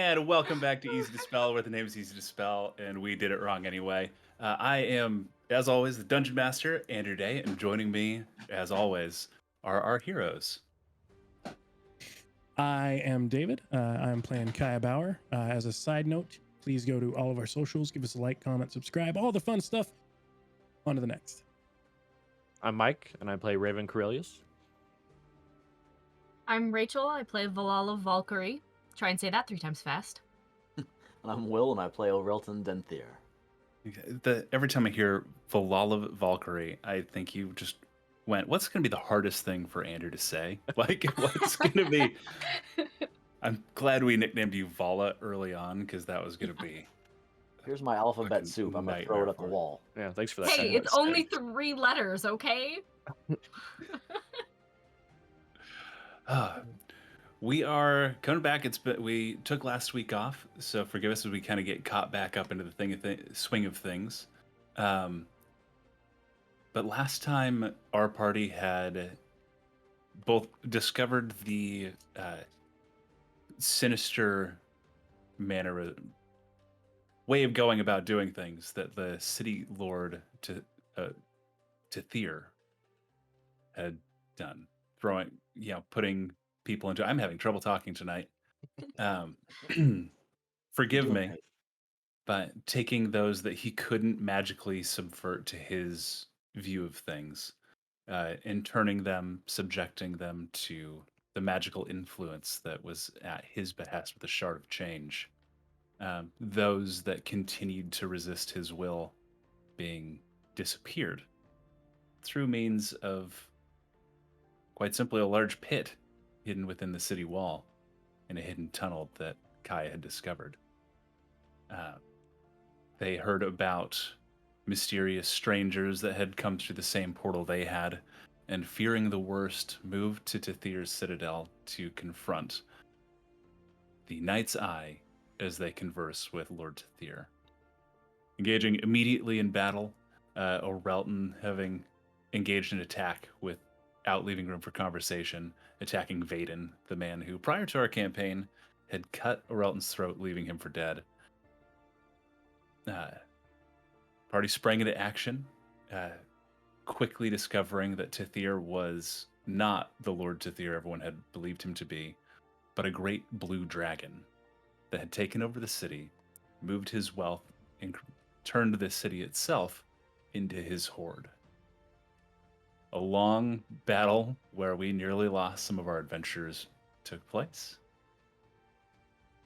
And welcome back to Easy to Spell, where the name is Easy to Spell, and we did it wrong anyway. I am, as always, the Dungeon Master, Andrew Day, and joining me, as always, are our heroes. I am David. I'm playing Kaya Bauer. As a side note, please go to all of our socials, give us a like, comment, subscribe, all the fun stuff. On to the next. I'm Mike, and I play Raven Corellius. I'm Rachel. I play Valala Valkyrie. Try and say that 3 times fast. And I'm Will, and I play Orelton Thethyr. Every time I hear Valala Valkyrie, I think you just went, what's going to be the hardest thing for Andrew to say? Like, what's going to be... I'm glad we nicknamed you Vala early on, because that was going to be... Here's my alphabet soup. I'm going to throw it up the wall. Yeah, thanks for that. Hey, it's only 3 letters, okay? We are coming back. We took last week off, so forgive us as we kind of get caught back up into the swing of things. But last time, our party had both discovered the sinister way of going about doing things that the city lord Thethyr had done, putting people into. I'm having trouble talking tonight. Forgive me, but taking those that he couldn't magically subvert to his view of things, and subjecting them to the magical influence that was at his behest with the Shard of Change. Those that continued to resist his will being disappeared through means of, quite simply, a large pit hidden within the city wall in a hidden tunnel that Kaya had discovered. They heard about mysterious strangers that had come through the same portal they had, and fearing the worst, moved to Tethyr's citadel to confront the Night's Eye as they converse with Lord Thethyr. Engaging immediately in battle, Orelton having engaged in attack without leaving room for conversation, attacking Vaden, the man who, prior to our campaign, had cut Orelton's throat, leaving him for dead. Party sprang into action, quickly discovering that Thethyr was not the Lord Thethyr everyone had believed him to be, but a great blue dragon that had taken over the city, moved his wealth, and turned the city itself into his horde. A long battle where we nearly lost some of our adventurers took place,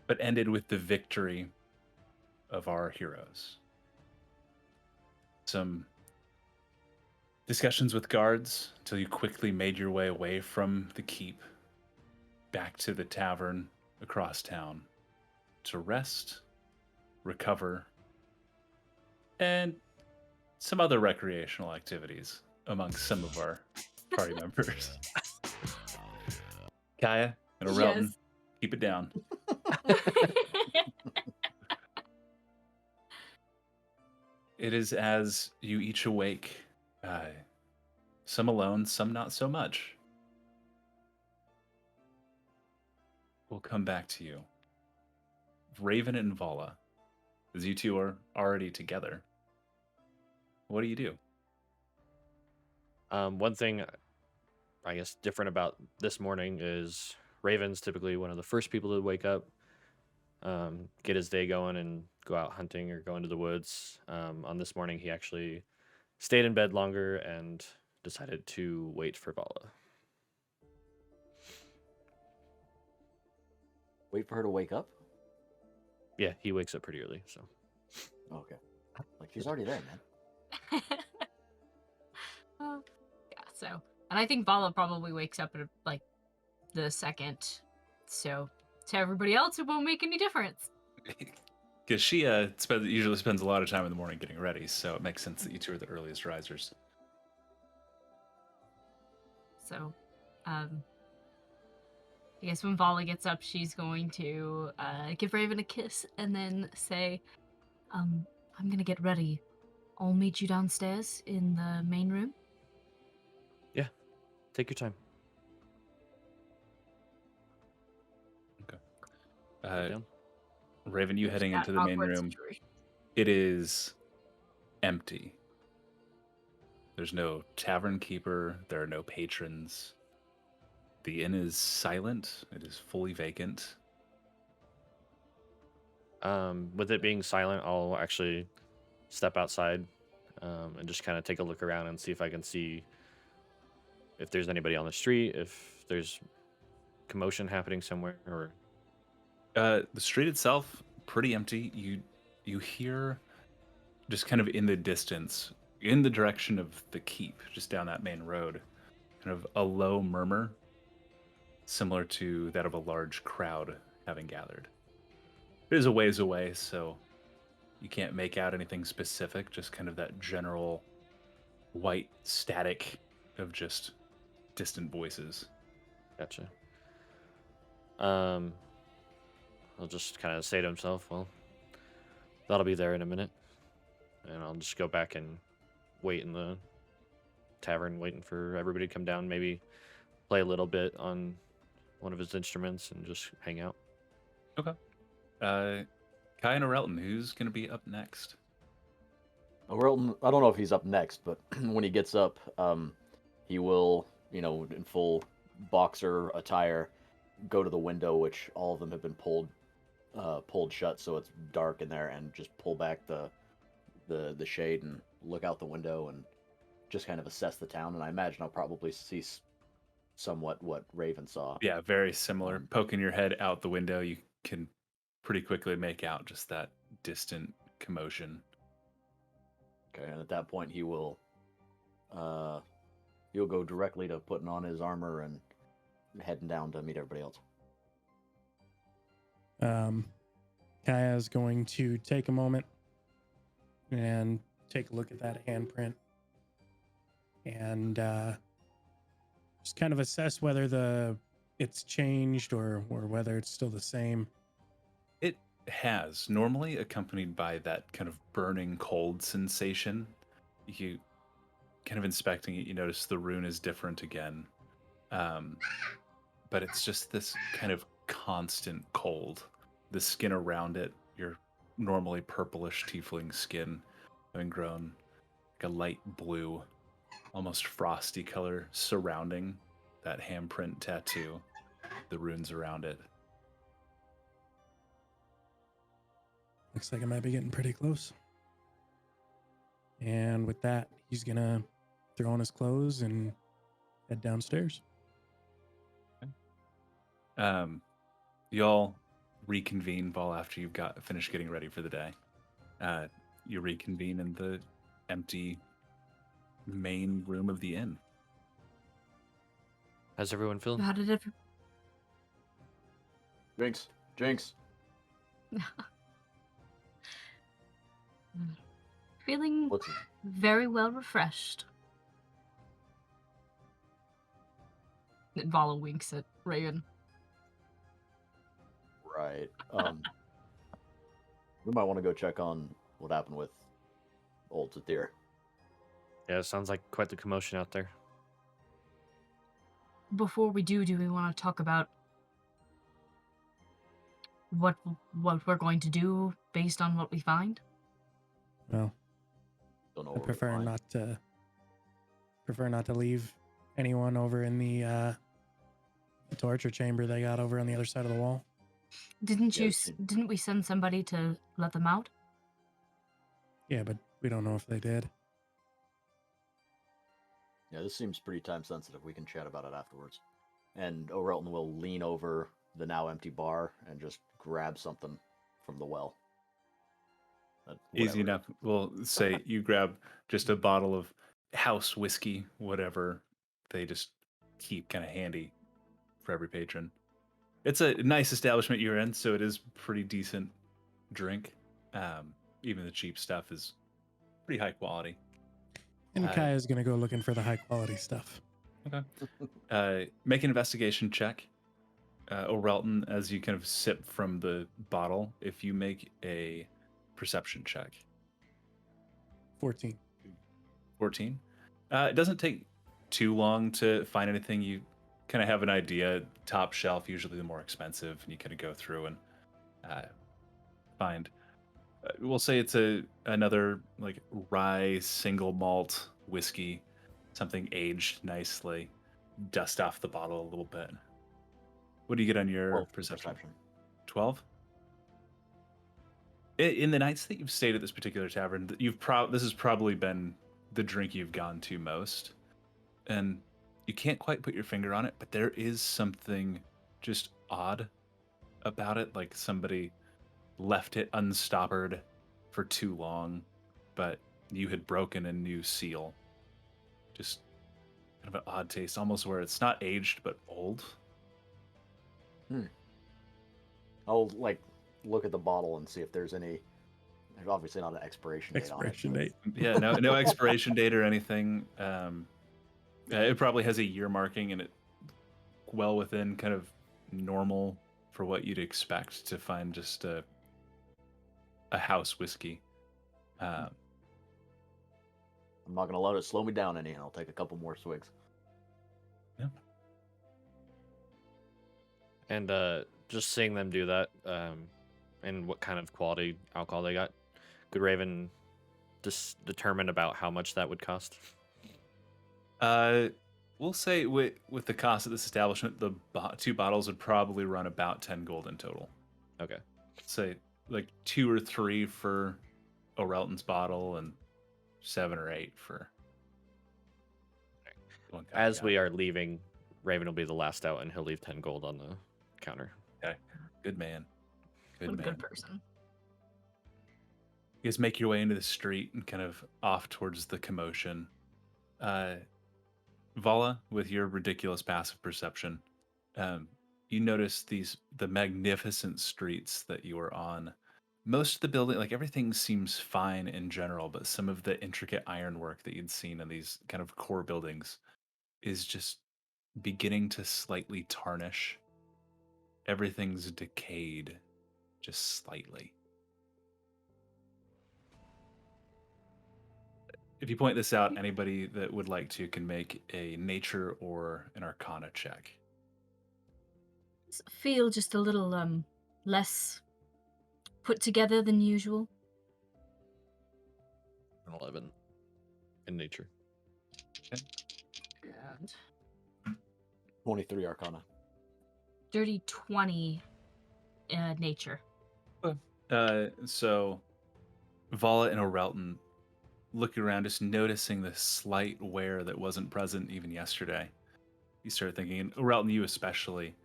but ended with the victory of our heroes. Some discussions with guards until you quickly made your way away from the keep, back to the tavern across town to rest, recover, and some other recreational activities amongst some of our party members. Kaya and Orelton, Yes. Keep it down. It is as you each awake, some alone, some not so much. We'll come back to you. Raven and Vala, as you two are already together, what do you do? One thing, I guess, different about this morning is Raven's typically one of the first people to wake up, get his day going, and go out hunting or go into the woods. On this morning, he actually stayed in bed longer and decided to wait for Vala. Wait for her to wake up? Yeah, he wakes up pretty early, so. Okay. Like, she's already there, man. Yeah, so. And I think Vala probably wakes up at, like, the second. So, to everybody else, it won't make any difference. Because she usually spends a lot of time in the morning getting ready, so it makes sense that you two are the earliest risers. So, I guess when Vala gets up, she's going to give Raven a kiss and then say, I'm gonna get ready. I'll meet you downstairs in the main room. Yeah, take your time. Okay. Raven, you There's heading that into the main awkward room. situation. It is empty. There's no tavern keeper. There are no patrons. The inn is silent. It is fully vacant. With it being silent, I'll actually step outside and just kind of take a look around and see if I can see if there's anybody on the street, if there's commotion happening somewhere, or The street itself, pretty empty. You hear just kind of in the distance, in the direction of the keep, just down that main road, kind of a low murmur, similar to that of a large crowd having gathered. It is a ways away, so you can't make out anything specific, just kind of that general white static of just distant voices. gotcha. I'll just kind of say to himself, well, that'll be there in a minute. And I'll just go back and wait in the tavern, waiting for everybody to come down, maybe play a little bit on one of his instruments and just hang out. Okay. Kai and Orelton, who's going to be up next? Orelton, I don't know if he's up next, but when he gets up, he will, in full boxer attire, go to the window, which all of them have been pulled shut, so it's dark in there, and just pull back the shade and look out the window and just kind of assess the town. And I imagine I'll probably see somewhat what Raven saw. Yeah, very similar. Poking your head out the window, you can pretty quickly make out just that distant commotion. Okay, and at that point he will he'll go directly to putting on his armor and heading down to meet everybody else. Kaya's going to take a moment and take a look at that handprint and just kind of assess whether it's changed or whether it's still the same. It has, normally accompanied by that kind of burning cold sensation. You kind of inspecting it, you notice the rune is different again. But it's just this kind of constant cold. The skin around it, your normally purplish tiefling skin, having grown like a light blue, almost frosty color surrounding that handprint tattoo, the runes around it. Looks like I might be getting pretty close. And with that, he's gonna throw on his clothes and head downstairs. Y'all reconvene, Ball, after you've finished getting ready for the day. You reconvene in the empty main room of the inn. How's everyone feeling? How did it? Jinx. Feeling What's very well refreshed. Vala winks at Raven. right? We might want to go check on what happened with old Thethyr. Yeah, it sounds like quite the commotion out there. Before we do we want to talk about what we're going to do based on what we find? Well, Don't know I where we prefer find. not to leave anyone over in the torture chamber they got over on the other side of the wall. Didn't Yes. didn't we send somebody to let them out? Yeah, but we don't know if they did. Yeah, this seems pretty time sensitive. We can chat about it afterwards. And Orelton will lean over the now empty bar and just grab something from the well. Easy Whatever. enough. We'll say you grab just a bottle of house whiskey, whatever they just keep kind of handy for every patron. It's a nice establishment you're in, so it is pretty decent drink. Even the cheap stuff is pretty high quality. And Kaya's going to go looking for the high quality stuff. Okay. Make an investigation check. Orelton, as you kind of sip from the bottle, if you make a perception check. 14. 14. It doesn't take too long to find anything. You kind of have an idea. Top shelf, usually the more expensive, and you kind of go through and find. We'll say it's another like rye single malt whiskey, something aged nicely. Dust off the bottle a little bit. What do you get on your 12 perception? 12. In the nights that you've stayed at this particular tavern, this has probably been the drink you've gone to most, and you can't quite put your finger on it, but there is something just odd about it, like somebody left it unstoppered for too long, but you had broken a new seal. Just kind of an odd taste, almost where it's not aged but old. I'll like look at the bottle and see if there's any. There's obviously not an expiration date on it. Expiration date. Yeah, no expiration date or anything. It probably has a year marking, and it well within kind of normal for what you'd expect to find just a house whiskey. I'm not gonna let it slow me down any, and I'll take a couple more swigs. Yeah. And just seeing them do that, and what kind of quality alcohol they got, could Raven just determine about how much that would cost? We'll say with the cost of this establishment, the two bottles would probably run about 10 gold in total. Okay. Say like 2 or 3 for O'Relton's bottle and 7 or 8 for the one guy. As we are leaving, Raven will be the last out, and he'll leave 10 gold on the counter. Okay. Good man. What a Good man. good person. You guys make your way into the street and kind of off towards the commotion. Vala, with your ridiculous passive perception, you notice the magnificent streets that you are on. Most of the building, like everything seems fine in general, but some of the intricate ironwork that you'd seen in these kind of core buildings is just beginning to slightly tarnish. Everything's decayed just slightly. If you point this out, anybody that would like to can make a nature or an arcana check. Feel just a little less put together than usual. An 11 in nature. And 23 Arcana. dirty 20 nature. So Vala and O'Relton look around, just noticing the slight wear that wasn't present even yesterday. You start thinking, and O'Relton, you especially,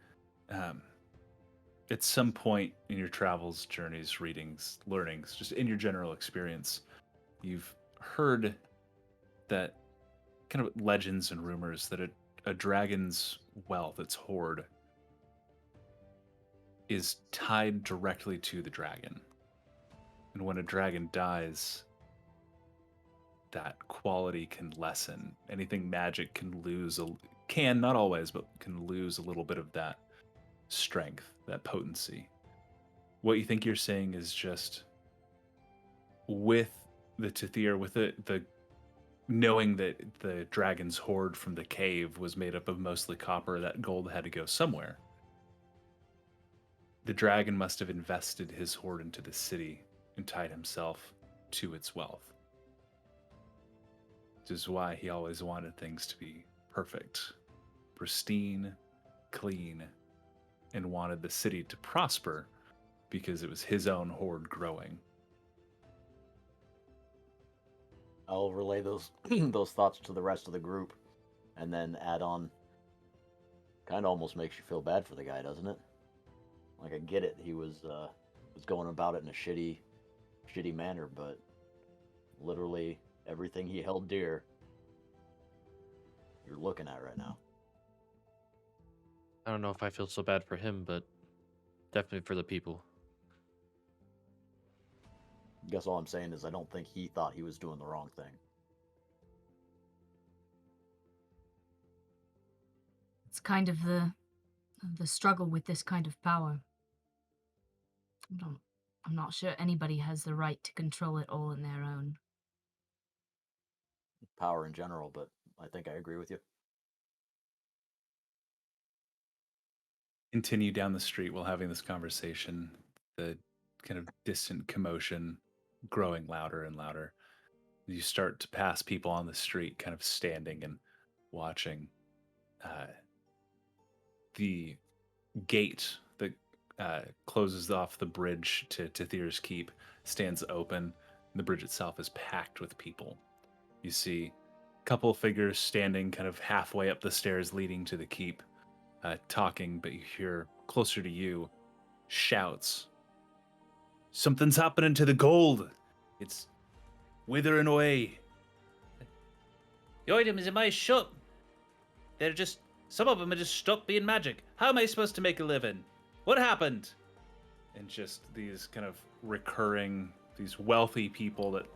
at some point in your travels, journeys, readings, learnings, just in your general experience, you've heard that kind of legends and rumors that a dragon's wealth, its hoard, is tied directly to the dragon. And when a dragon dies, that quality can lessen. Anything magic can lose, not always, but can lose a little bit of that strength, that potency. What you think you're saying is just with the Thethyr, with the knowing that the dragon's hoard from the cave was made up of mostly copper, that gold had to go somewhere. The dragon must have invested his hoard into the city and tied himself to its wealth. Which is why he always wanted things to be perfect, pristine, clean, and wanted the city to prosper because it was his own hoard growing. I'll relay those those thoughts to the rest of the group, and then add on. Kind of almost makes you feel bad for the guy, doesn't it? Like, I get it, he was going about it in a shitty manner, but literally everything he held dear, you're looking at right now. I don't know if I feel so bad for him, but definitely for the people. I guess all I'm saying is I don't think he thought he was doing the wrong thing. It's kind of the struggle with this kind of power. I'm not sure anybody has the right to control it all on their own. Power in general, but I think I agree with you. Continue down the street while having this conversation. The kind of distant commotion growing louder and louder. You start to pass people on the street, kind of standing and watching. The gate that closes off the bridge to Thethyr's Keep stands open. The bridge itself is packed with people. You see a couple of figures standing kind of halfway up the stairs leading to the keep, talking, but you hear closer to you shouts. Something's happening to the gold. It's withering away. The items in my shop, some of them are just stopped being magic. How am I supposed to make a living? What happened? And just these kind of recurring, these wealthy people that,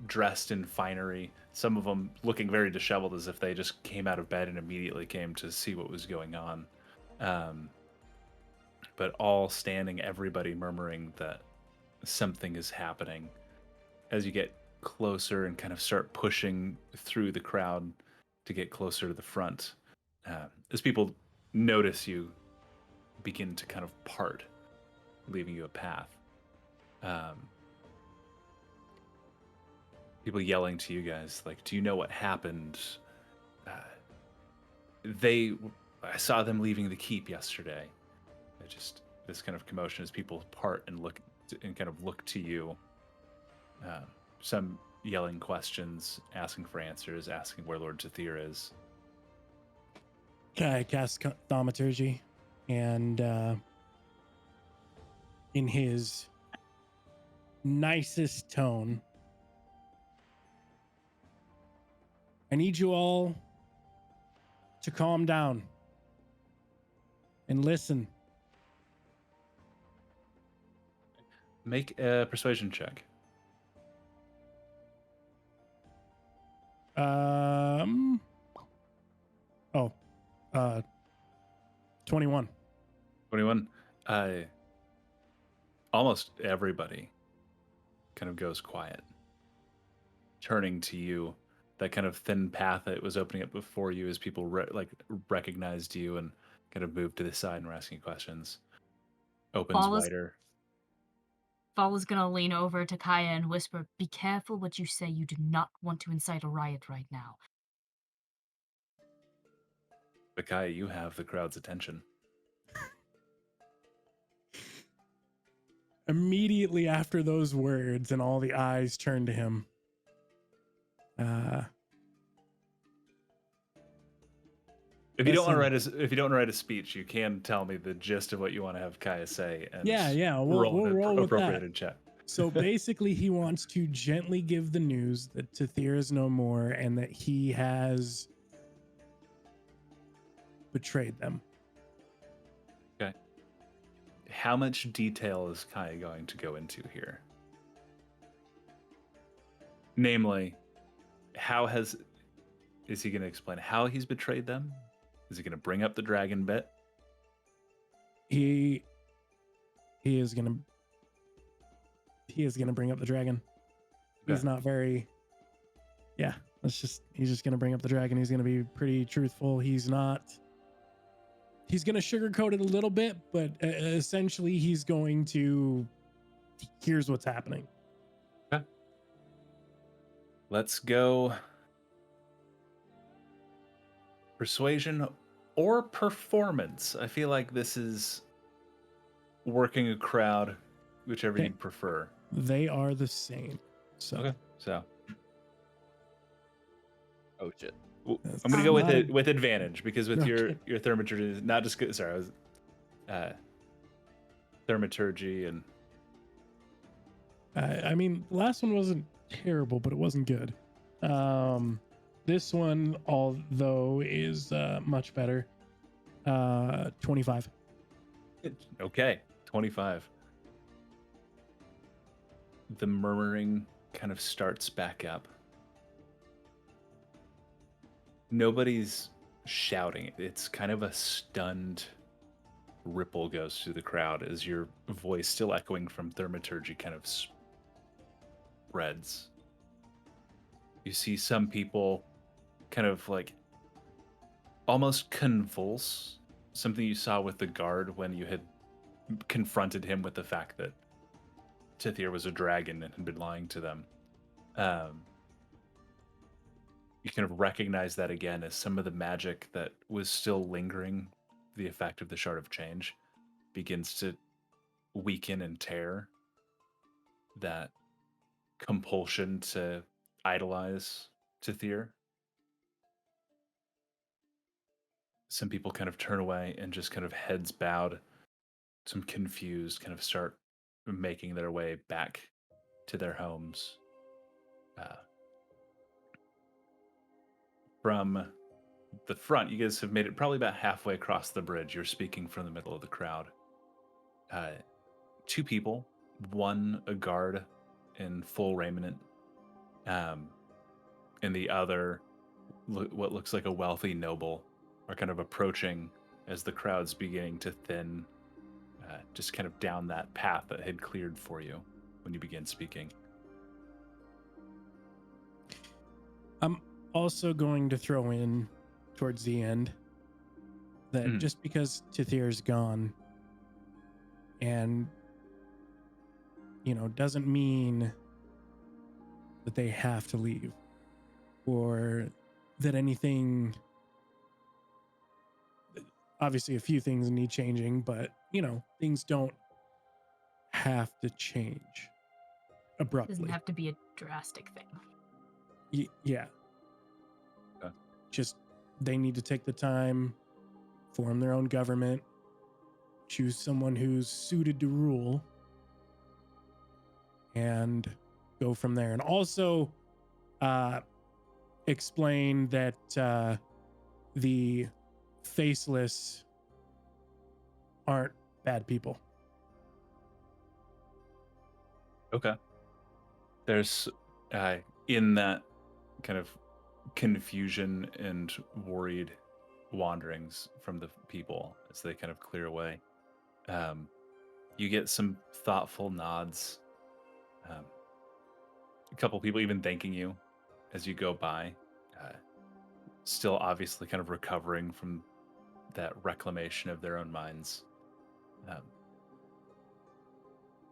dressed in finery, some of them looking very disheveled as if they just came out of bed and immediately came to see what was going on. But all standing, everybody murmuring that something is happening. As you get closer and kind of start pushing through the crowd to get closer to the front, as people notice you, begin to kind of part, leaving you a path. People yelling to you guys, like, do you know what happened? I saw them leaving the keep yesterday. This kind of commotion as people part and kind of look to you. Some yelling questions, asking for answers, asking where Lord Thethyr is. I cast Thaumaturgy, and in his nicest tone, I need you all to calm down and listen. Make a persuasion check. 21. 21. Almost everybody kind of goes quiet, turning to you. That kind of thin path that was opening up before you as people recognized you and kind of moved to the side and were asking questions. Opens wider. Val is gonna lean over to Kaya and whisper, "Be careful what you say. You do not want to incite a riot right now." But Kaya, you have the crowd's attention. Immediately after those words and all the eyes turn to him, if you don't want to write a speech, you can tell me the gist of what you want to have Kaya say. And we'll roll with appropriated that. chat. So basically, he wants to gently give the news that Thethyr is no more and that he has betrayed them. Okay. How much detail is Kaya going to go into here? Namely, is he going to explain how he's betrayed them? Is he going to bring up the dragon bit? He is going to bring up the dragon. Okay. He's not very he's just going to bring up the dragon. He's going to be pretty truthful. He's going to sugarcoat it a little bit, but essentially he's going to, here's what's happening. Okay. Let's go persuasion or performance. I feel like this is working a crowd, whichever you'd prefer. They are the same. So. Okay. So. Oh shit. Well, I'm going to go with advantage because with your thaumaturgy, not just good. Sorry, I was thaumaturgy and. I mean, the last one wasn't terrible, but it wasn't good. This one, although, is much better. 25. Okay, 25. The murmuring kind of starts back up. Nobody's shouting. It's kind of a stunned ripple goes through the crowd as your voice, still echoing from thaumaturgy, kind of spreads. You see some people kind of like almost convulse, something you saw with the guard when you had confronted him with the fact that Thethyr was a dragon and had been lying to them. You kind of recognize that again as some of the magic that was still lingering, the effect of the Shard of Change, begins to weaken and tear. That compulsion to idolize Thethyr. Some people kind of turn away and just kind of heads bowed, some confused, kind of start making their way back to their homes. Uh, from the front, you guys have made it probably about halfway across the bridge. You're speaking from the middle of the crowd. Two people, one a guard in full raiment, and the other what looks like a wealthy noble, are kind of approaching as the crowd's beginning to thin, just kind of down that path that had cleared for you when you began speaking. I'm also going to throw in towards the end that just because Tethyr's gone and, doesn't mean that they have to leave or that anything, obviously a few things need changing, but things don't have to change abruptly. Doesn't have to be a drastic thing. Yeah. Okay. Just they need to take the time, form their own government, choose someone who's suited to rule, and go from there. And also explain that the faceless aren't bad people. Okay. There's in that kind of confusion and worried wanderings from the people as they kind of clear away. You get some thoughtful nods. A couple people even thanking you as you go by. Still obviously kind of recovering from that reclamation of their own minds.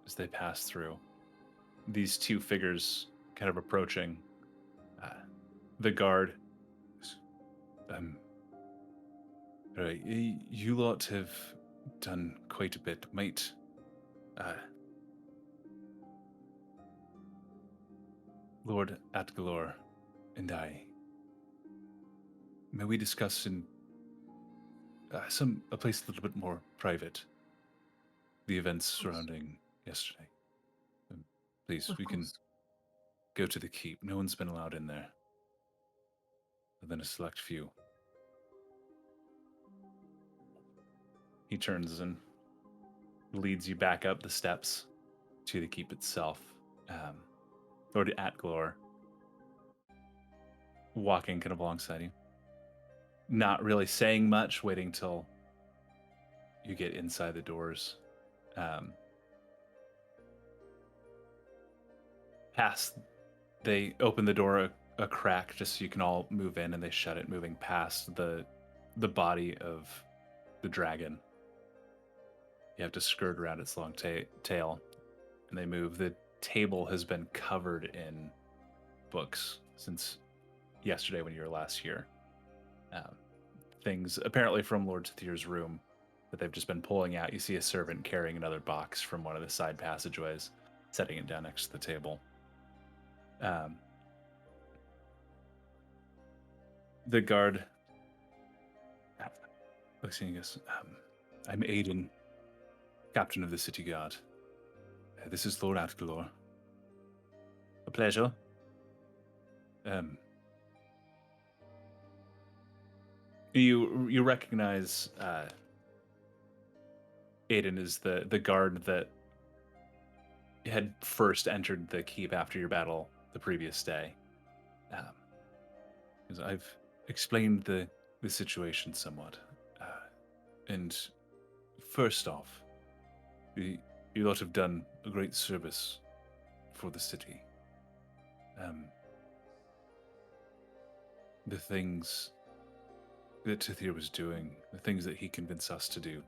As they pass through. These two figures kind of approaching. The guard. You lot have done quite a bit. Might Lord Atgalor and I, may we discuss in a place a little bit more private the events surrounding yesterday? Please, Of we can course. go to the keep. No one's been allowed in there, other than a select few. He turns and leads you back up the steps to the keep itself. Lord Atglor, walking kind of alongside you. Not really saying much, waiting till you get inside the doors. They open the door a crack just so you can all move in, and they shut it, moving past the body of the dragon. You have to skirt around its long tail, and they move. The table has been covered in books since yesterday when you were last here. Things apparently from Lord Tethyr's room that they've just been pulling out. You see a servant carrying another box from one of the side passageways, setting it down next to the table. The guard looks at you and goes, I'm Aiden, captain of the city guard. This is Lord Atgalor. A pleasure. You recognize Aiden is the guard that had first entered the keep after your battle the previous day. I've explained the situation somewhat. And first off, you lot have done a great service for the city. The things that Thethyr was doing, the things that he convinced us to do,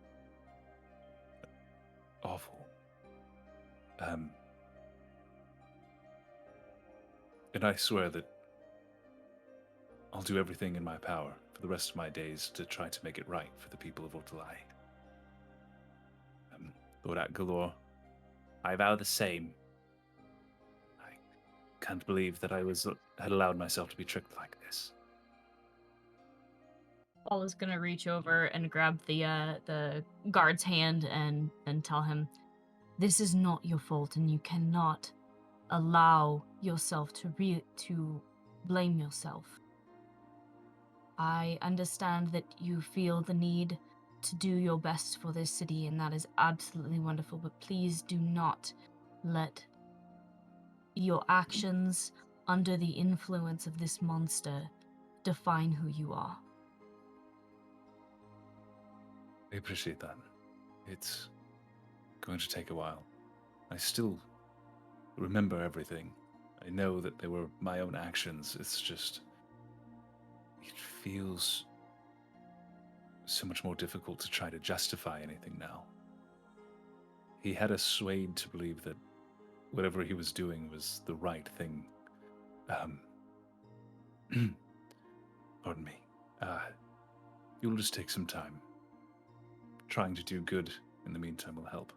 awful. And I swear that I'll do everything in my power for the rest of my days to try to make it right for the people of Ortalai. Lord Atgalor, I vow the same. I can't believe that had allowed myself to be tricked like this. Paul is gonna reach over and grab the guard's hand and tell him, "This is not your fault, and you cannot allow yourself to blame yourself. I understand that you feel the need to do your best for this city, and that is absolutely wonderful, but please do not let your actions under the influence of this monster define who you are." I appreciate that. It's going to take a while. I still remember everything. I know that they were my own actions. It's just, it feels so much more difficult to try to justify anything now. He had us swayed to believe that whatever he was doing was the right thing. Pardon me. You'll just take some time. Trying to do good in the meantime will help.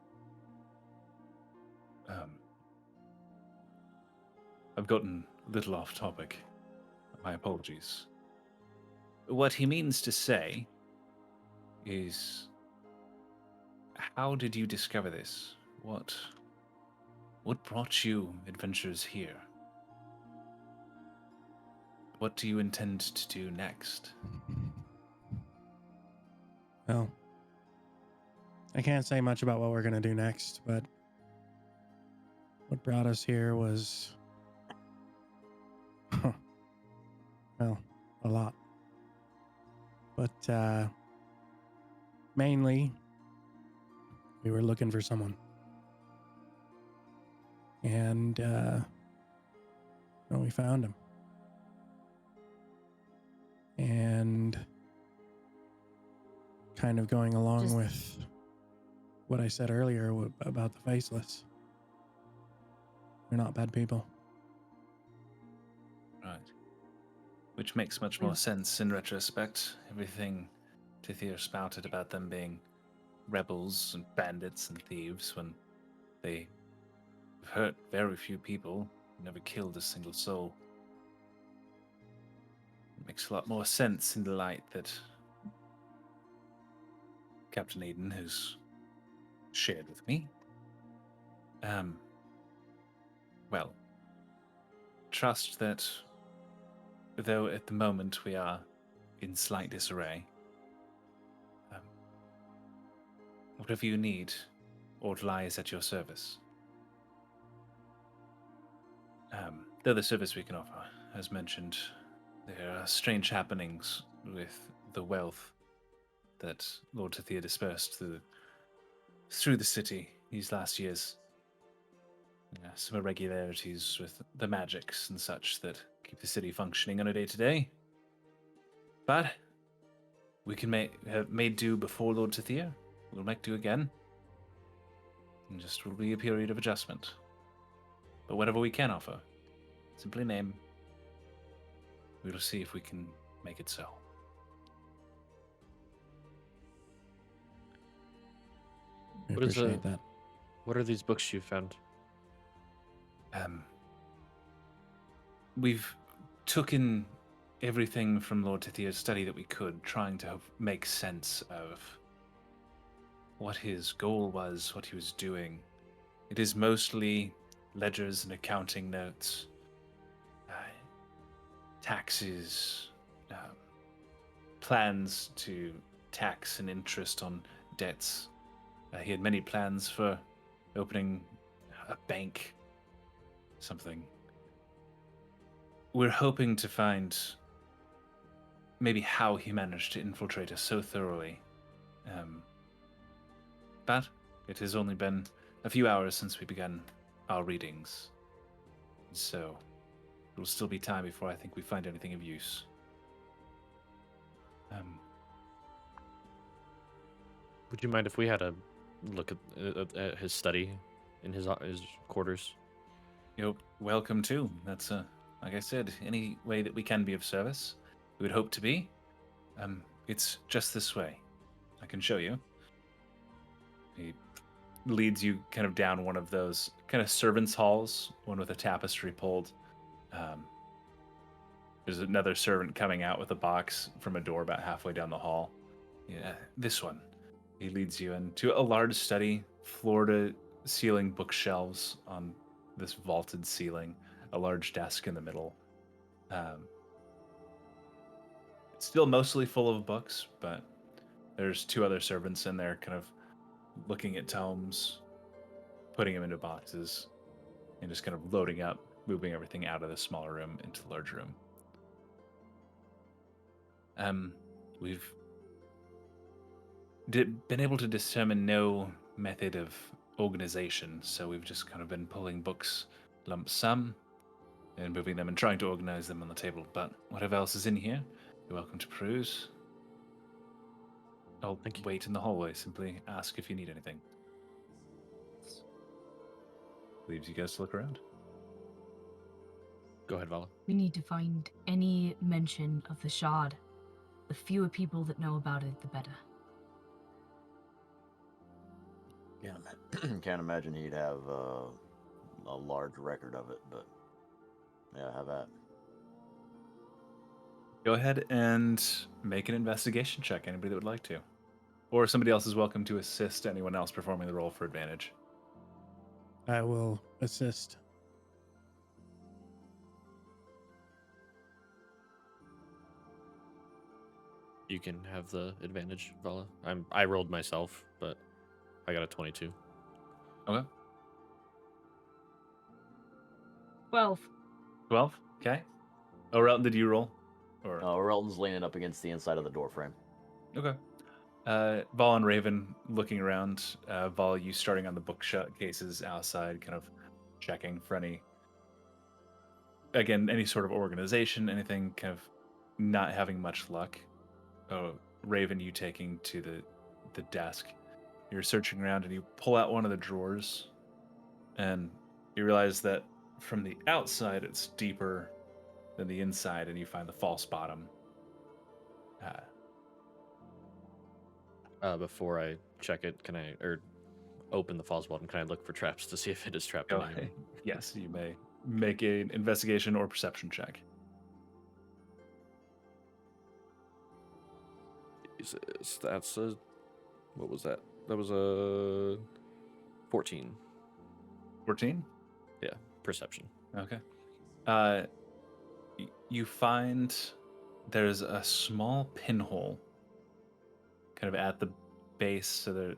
I've gotten a little off topic. My apologies. What he means to say is, how did you discover this? What brought you adventures here? What do you intend to do next? Well, I can't say much about what we're going to do next, but what brought us here was, well, a lot. But mainly, we were looking for someone. And well, we found him. And kind of going along with what I said earlier about the faceless. They're not bad people. Right. Which makes much more sense in retrospect. Everything Thethyr spouted about them being rebels and bandits and thieves when they hurt very few people, never killed a single soul. It makes a lot more sense in the light that Captain Eden has shared with me. Well, trust that though at the moment we are in slight disarray, whatever you need, Ortalai is at your service. The other service we can offer, as mentioned, there are strange happenings with the wealth that Lord Thethyr dispersed through the city these last years. Some irregularities with the magics and such that keep the city functioning on a day-to-day. But we can have made do before Lord Thethyr. We'll make do again. And just will be a period of adjustment. But whatever we can offer, simply name. We'll see if we can make it so. I What is appreciate that. What are these books you found? We've taken everything from Lord Tethyr's study that we could, trying to make sense of what his goal was, what he was doing. It is mostly ledgers and accounting notes, taxes, plans to tax and interest on debts. He had many plans for opening a bank, something. We're hoping to find maybe how he managed to infiltrate us so thoroughly. But it has only been a few hours since we began our readings. So it will still be time before I think we find anything of use. Would you mind if we had a look at his study in his quarters? You're welcome to. That's like I said, any way that we can be of service, we would hope to be. It's just this way. I can show you. He leads you kind of down one of those kind of servants' halls, one with a tapestry pulled. Um, there's another servant coming out with a box from a door about halfway down the hall. Yeah, this one. He leads you into a large study, floor to ceiling bookshelves on this vaulted ceiling, a large desk in the middle. Um, Still mostly full of books, but there's two other servants in there kind of looking at tomes, putting them into boxes, and just kind of loading up, moving everything out of the smaller room into the large room. We've been able to determine no method of organization, so we've just kind of been pulling books lump sum and moving them and trying to organize them on the table. But whatever else is in here, you're welcome to peruse. I'll Thank you. wait in the hallway. Simply ask if you need anything. Leaves you guys to look around. Go ahead, Vala. We need to find any mention of the shard. The fewer people that know about it, the better. Can't imagine he'd have a large record of it, but yeah, have that. Go ahead and make an investigation check, anybody that would like to. Or somebody else is welcome to assist anyone else performing the roll for advantage. I will assist. You can have the advantage, Vala. I rolled myself, but I got a 22. Okay. 12. 12? Okay. Oh, Relton, did you roll? Or Relton's leaning up against the inside of the door frame. okay. Vol and Raven looking around. Vol, you starting on the bookcases outside, kind of checking for any sort of organization, anything, kind of not having much luck. Oh, Raven, you taking to the desk. You're searching around and you pull out one of the drawers, and you realize that from the outside it's deeper than the inside, and you find the false bottom. Before I check it, can I open the false bottom? Can I look for traps to see if it is trapped in Go any way? Yes, you may make an investigation or perception check. Jesus, that's a what was that? That was a 14. 14? Yeah, perception. Okay. You find there's a small pinhole kind of at the base, so that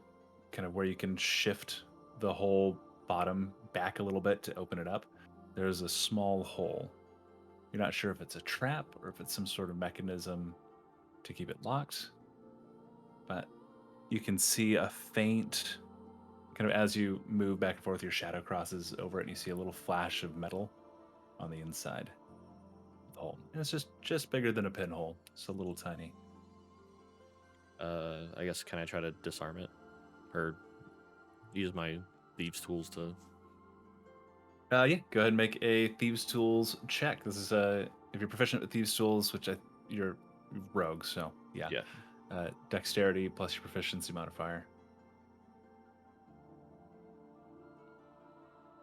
kind of where you can shift the whole bottom back a little bit to open it up. There's a small hole. You're not sure if it's a trap or if it's some sort of mechanism to keep it locked, but you can see a faint, kind of as you move back and forth, your shadow crosses over it, and you see a little flash of metal on the inside of the hole. And it's just bigger than a pinhole. It's a little tiny. I guess can I try to disarm it, or use my thieves' tools to? Yeah, go ahead and make a thieves' tools check. This is if you're proficient with thieves' tools, which you're rogue, so yeah. Dexterity plus your proficiency modifier.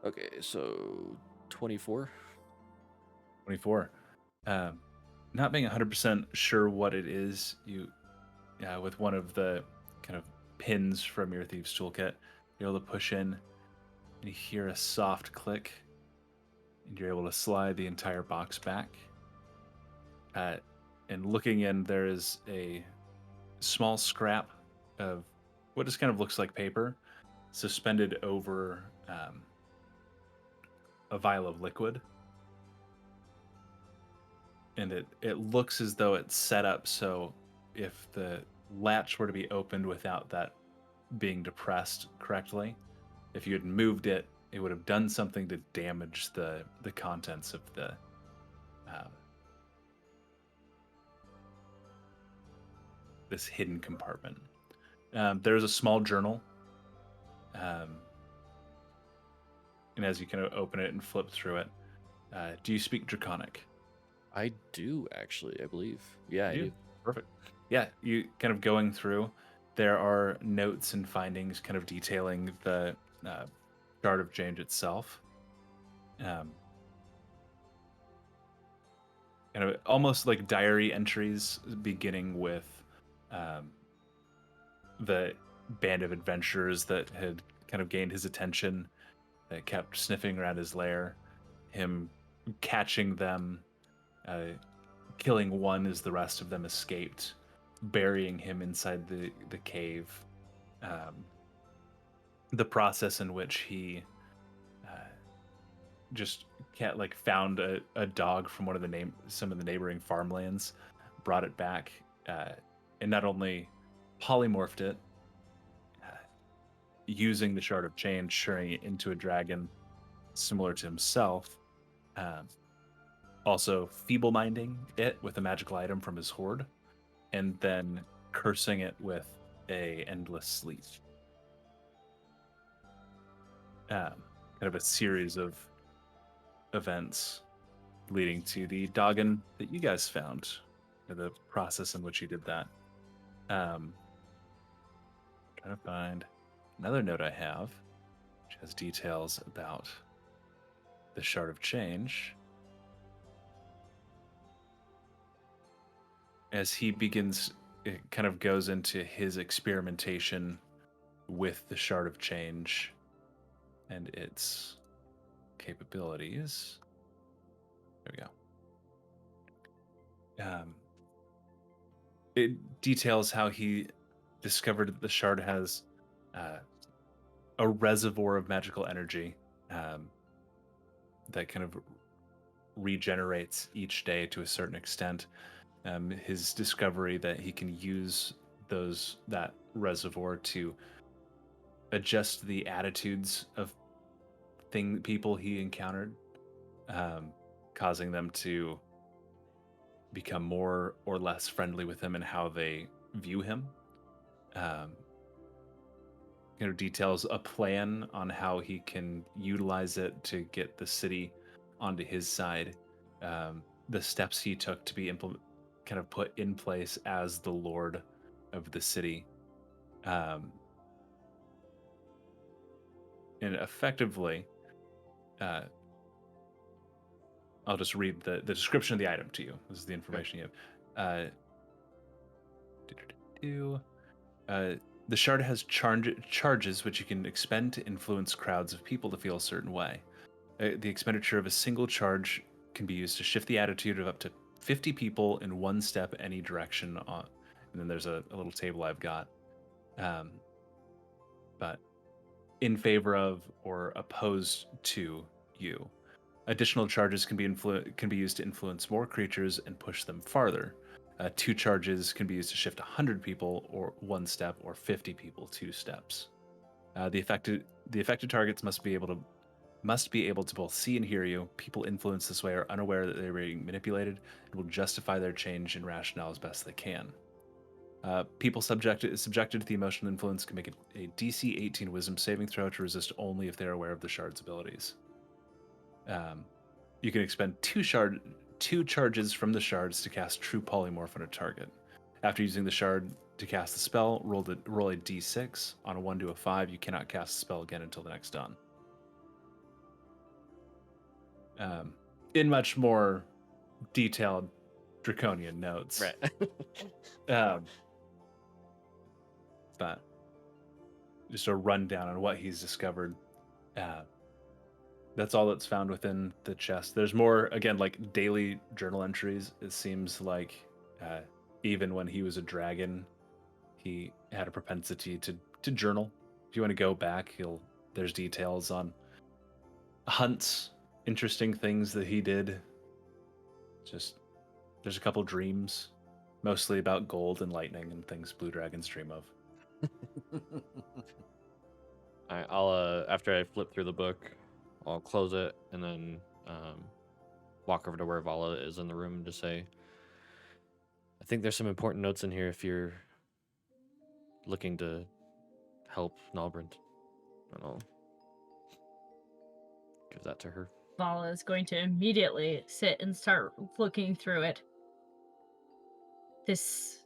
Okay, so 24. 24. Not being 100% sure what it is, you, with one of the kind of pins from your thieves' toolkit, you're able to push in, and you hear a soft click, and you're able to slide the entire box back. And looking in, there is a small scrap of what just kind of looks like paper suspended over a vial of liquid. And it looks as though it's set up so if the latch were to be opened without that being depressed correctly, if you had moved it, it would have done something to damage the contents of the this hidden compartment. There's a small journal, and as you kind of open it and flip through it, Do you speak Draconic? I do actually, I believe. Yeah, I You do. Perfect. Yeah, you kind of going through. There are notes and findings kind of detailing the Shard of Change itself. Um, kind of almost like diary entries, beginning with um, the band of adventurers that had kind of gained his attention, that kept sniffing around his lair, him catching them, uh, killing one as the rest of them escaped, burying him inside the cave, um, the process in which he uh, just found a dog from one of some of the neighboring farmlands, brought it back, and not only polymorphed it, uh, using the Shard of Change, turning it into a dragon similar to himself, um, also feeble-minding it with a magical item from his hoard, and then cursing it with a endless sleep. Kind of a series of events leading to the Doggon that you guys found, the process in which you did that. Trying to find another note I have, which has details about the Shard of Change. As he begins, it kind of goes into his experimentation with the Shard of Change and its capabilities. There we go. It details how he discovered that the shard has a reservoir of magical energy that kind of regenerates each day to a certain extent. His discovery that he can use that reservoir to adjust the attitudes of people he encountered, causing them to become more or less friendly with him and how they view him. Details a plan on how he can utilize it to get the city onto his side. The steps he took to be kind of put in place as the lord of the city. And effectively, I'll just read the description of the item to you. This is the information you have. The shard has charges which you can expend to influence crowds of people to feel a certain way. The expenditure of a single charge can be used to shift the attitude of up to 50 people in one step any direction. And then there's a little table I've got. But in favor of or opposed to you. Additional charges can be used to influence more creatures and push them farther. 2 charges can be used to shift 100 people or 1 step, or 50 people 2 steps. The affected targets must be able to both see and hear you. People influenced this way are unaware that they're being manipulated and will justify their change in rationale as best they can. People subjected to the emotional influence can make a DC 18 Wisdom saving throw to resist only if they're aware of the shard's abilities. You can expend 2 charges from the shards to cast True Polymorph on a target. After using the shard to cast the spell, roll a d6. On a 1 to a 5, you cannot cast the spell again until the next dawn. In much more detailed draconian notes. Right. But just a rundown on what he's discovered. That's all that's found within the chest. There's more, again, like daily journal entries. It seems like even when he was a dragon, he had a propensity to journal. If you want to go back, there's details on hunts, interesting things that he did. Just there's a couple dreams, mostly about gold and lightning and things blue dragons dream of. I'll after I flip through the book, I'll close it and then walk over to where Vala is in the room and just say, I think there's some important notes in here if you're looking to help Nalbrand. And I'll give that to her. Vala is going to immediately sit and start looking through it. This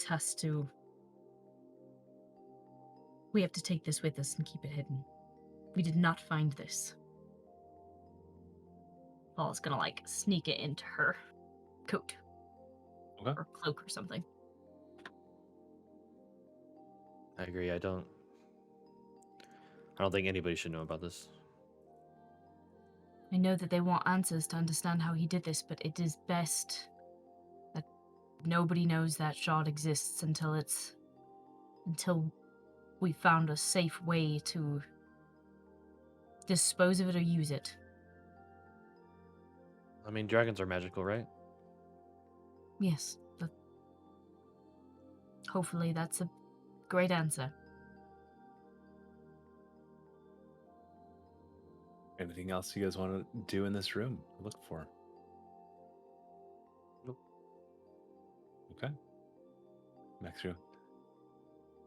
has to... We have to take this with us and keep it hidden. We did not find this. Vala's gonna, like, sneak it into her coat. Okay. Or cloak or something. I agree. I don't think anybody should know about this. I know that they want answers to understand how he did this, but it is best that nobody knows that shard exists until we found a safe way to dispose of it or use it. I mean, dragons are magical, right? Yes, but hopefully that's a great answer. Anything else you guys want to do in this room? Look for. Nope. Okay. Back through.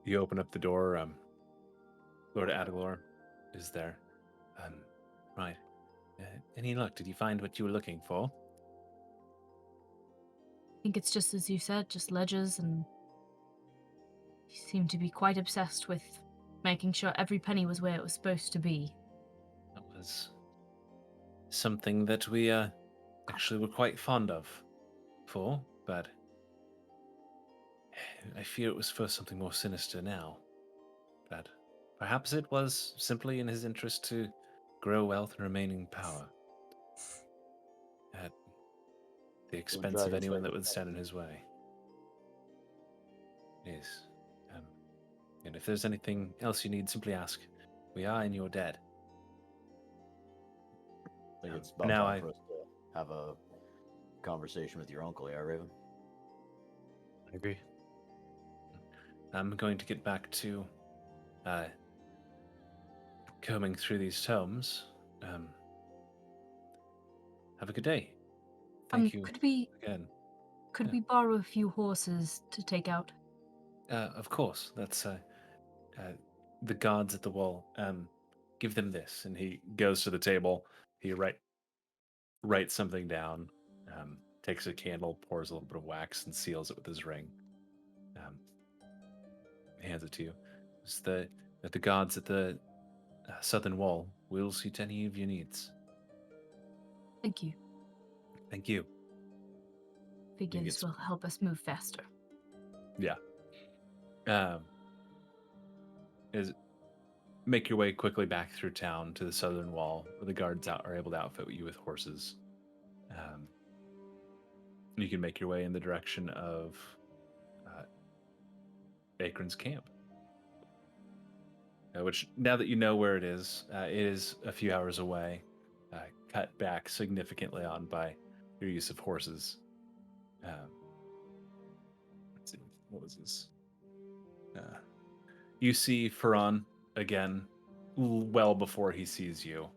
You open up the door. Lord Adelor is there. Right. Any luck? Did you find what you were looking for? I think it's just as you said, just ledgers, and he seemed to be quite obsessed with making sure every penny was where it was supposed to be. That was something that we actually were quite fond of but I fear it was for something more sinister now. But perhaps it was simply in his interest to grow wealth and remain in power at the expense of dragons anyone like that it. would stand in his way. Yes. And if there's anything else you need, simply ask. We are in your debt. I think it's about Now time for us to have a conversation with your uncle, yeah, Raven? I agree. I'm going to get back to combing through these tomes. Have a good day. Thank you again. Could Yeah. we borrow a few horses to take out? Of course. That's the guards at the wall. Give them this, and he goes to the table. He writes something down. Takes a candle, pours a little bit of wax, and seals it with his ring. Hands it to you. It's that the guards at the southern wall will see to any of your needs. Thank you. Thank you. Figure this will help us move faster. Yeah. Is make your way quickly back through town to the southern wall, where the guards are able to outfit you with horses. You can make your way in the direction of Akron's camp. Which, now that you know where it is a few hours away, cut back significantly on by your use of horses. Let's see, what was this? You see Ferran again, well before he sees you,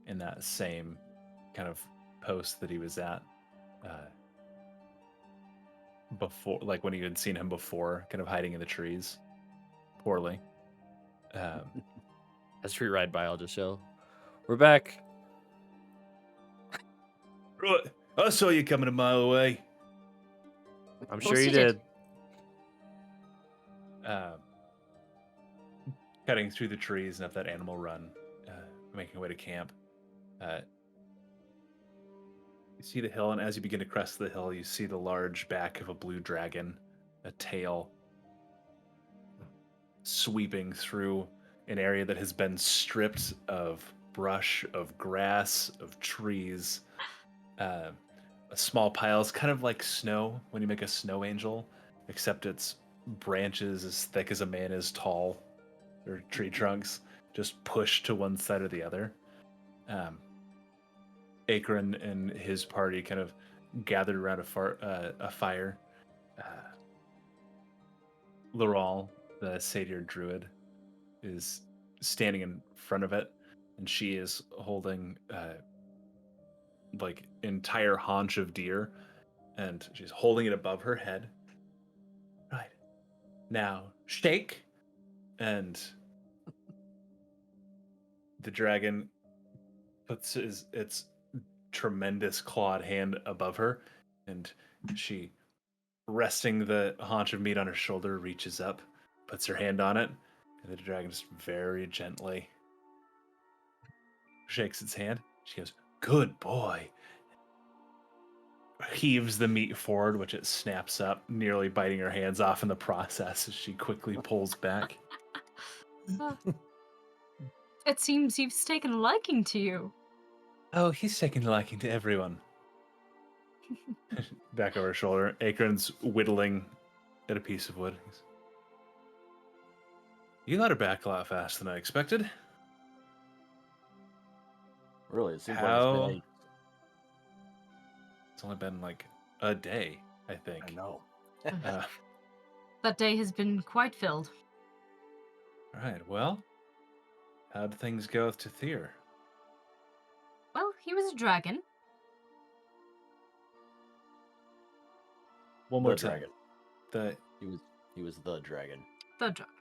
in that same kind of post that he was at before, like when you had seen him before, kind of hiding in the trees, poorly. As we ride by, I'll just yell, "We're back!" Right, I saw you coming a mile away. I'm sure you did. Cutting through the trees and up that animal run, making your way to camp. You see the hill, and as you begin to crest the hill, you see the large back of a blue dragon, a tail sweeping through an area that has been stripped of brush, of grass, of trees. Small piles, kind of like snow when you make a snow angel, except it's branches as thick as a man is tall, or tree trunks, just pushed to one side or the other. Akron and his party kind of gathered around a fire. Laurel, the satyr druid, is standing in front of it, and she is holding like entire haunch of deer, and she's holding it above her head. Right. Now, shake. And the dragon puts its tremendous clawed hand above her, and she, resting the haunch of meat on her shoulder, reaches up, puts her hand on it, and the dragon just very gently shakes its hand. She goes, "Good boy." Heaves the meat forward, which it snaps up, nearly biting her hands off in the process as she quickly pulls back. Uh, it seems he's taken a liking to you. Oh, he's taking a liking to everyone. Back over her shoulder, Akron's whittling at a piece of wood. You let her back a lot faster than I expected. Really, it seems like it's been How? ages. It's only been like a day, I I think. know. Uh, That day has been quite filled. all right, well, how'd things go with Thethyr? Well, he was a dragon. One more The time. dragon. The He was the dragon. The dragon.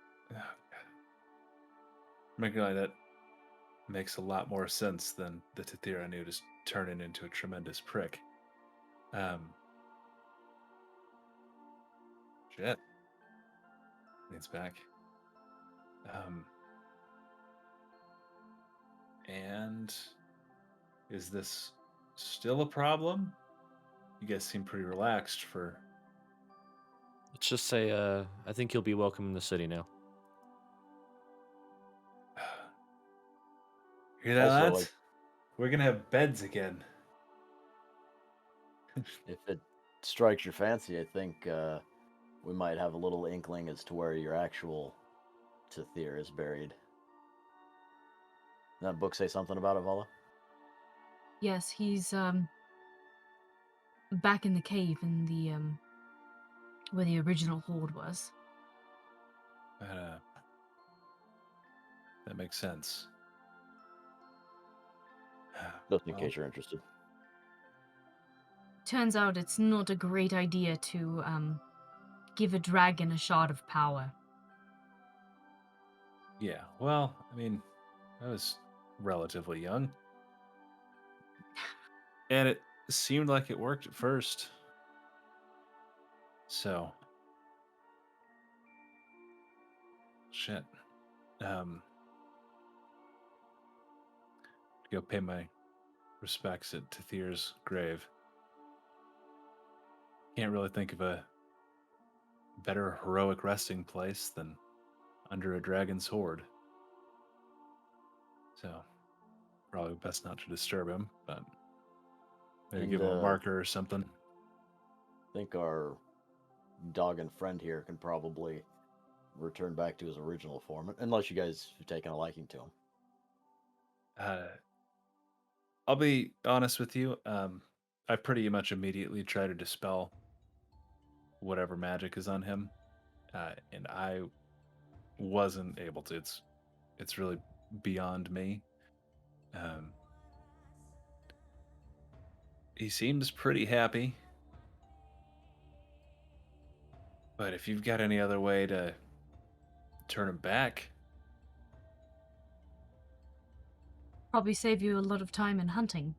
making like that makes a lot more sense than the Thethyr I knew just turning into a tremendous prick. Shit. It's back. And is this still a problem? You guys seem pretty relaxed for. Let's just say, I think you'll be welcome in the city now. Hear that, Also, lads? like, We're gonna have beds again. if it strikes your fancy, I think we might have a little inkling as to where your actual Thethyr is buried. Does that book say something about it, Vala? Yes, he's back in the cave in the where the original horde was. That makes sense. Just in Well, case you're interested. Turns out it's not a great idea to give a dragon a shard of power. yeah. Well, I mean, I was relatively young, and it seemed like it worked at first. So, shit. Go pay my respects at Tethyr's grave. Can't really think of a better heroic resting place than under a dragon's horde. So, probably best not to disturb him, but maybe And give him a marker or something. I think our dog and friend here can probably return back to his original form, unless you guys have taken a liking to him. I'll be honest with you. I pretty much immediately try to dispel whatever magic is on him, and I wasn't able to. It's really beyond me. He seems pretty happy, but if you've got any other way to turn him back, Probably save you a lot of time in hunting.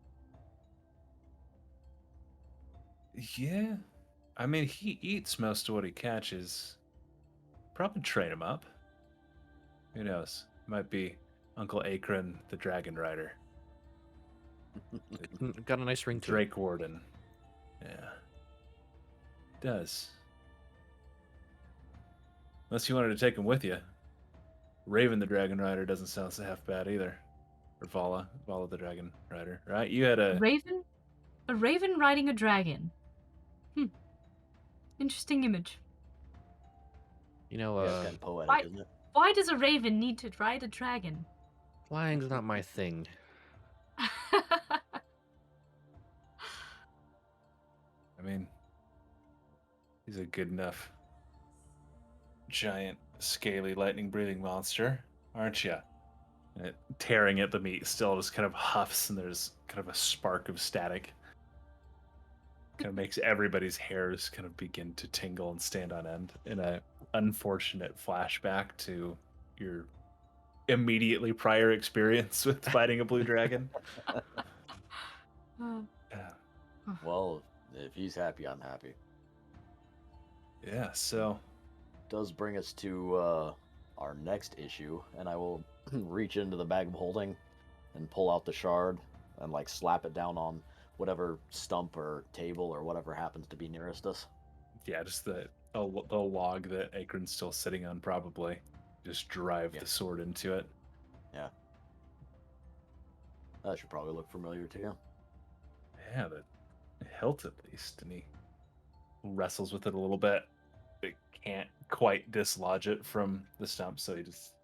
yeah. I mean, he eats most of what he catches. Probably train him up. Who knows? Might be Uncle Akron, the Dragon Rider. Got a nice ring to it. Drake Warden. Yeah. Does. Unless you wanted to take him with you. Raven the Dragon Rider doesn't sound so half bad either. Or Vala the Dragon Rider, right? You had a Raven? A raven riding a dragon. Interesting image. You know, Yeah, it's kind of poetic, why- isn't it? Why does a raven need to ride a dragon? flying's not my thing. I mean, he's a good enough giant, scaly, lightning-breathing monster, aren't you? And tearing at the meat still just kind of huffs, and there's kind of a spark of static. Kind of makes everybody's hairs kind of begin to tingle and stand on end in a unfortunate flashback to your immediately prior experience with fighting a blue dragon. Uh, Well, if he's happy, I'm happy. Yeah, so Does bring us to our next issue, and I will reach into the bag of holding and pull out the shard and like slap it down on whatever stump or table or whatever happens to be nearest us. yeah, just the log that Akron's still sitting on, probably. Just drive Yeah. the sword into it. Yeah. That should probably look familiar to you. Yeah, the hilt at least. And he wrestles with it a little bit. But can't quite dislodge it from the stump, so he just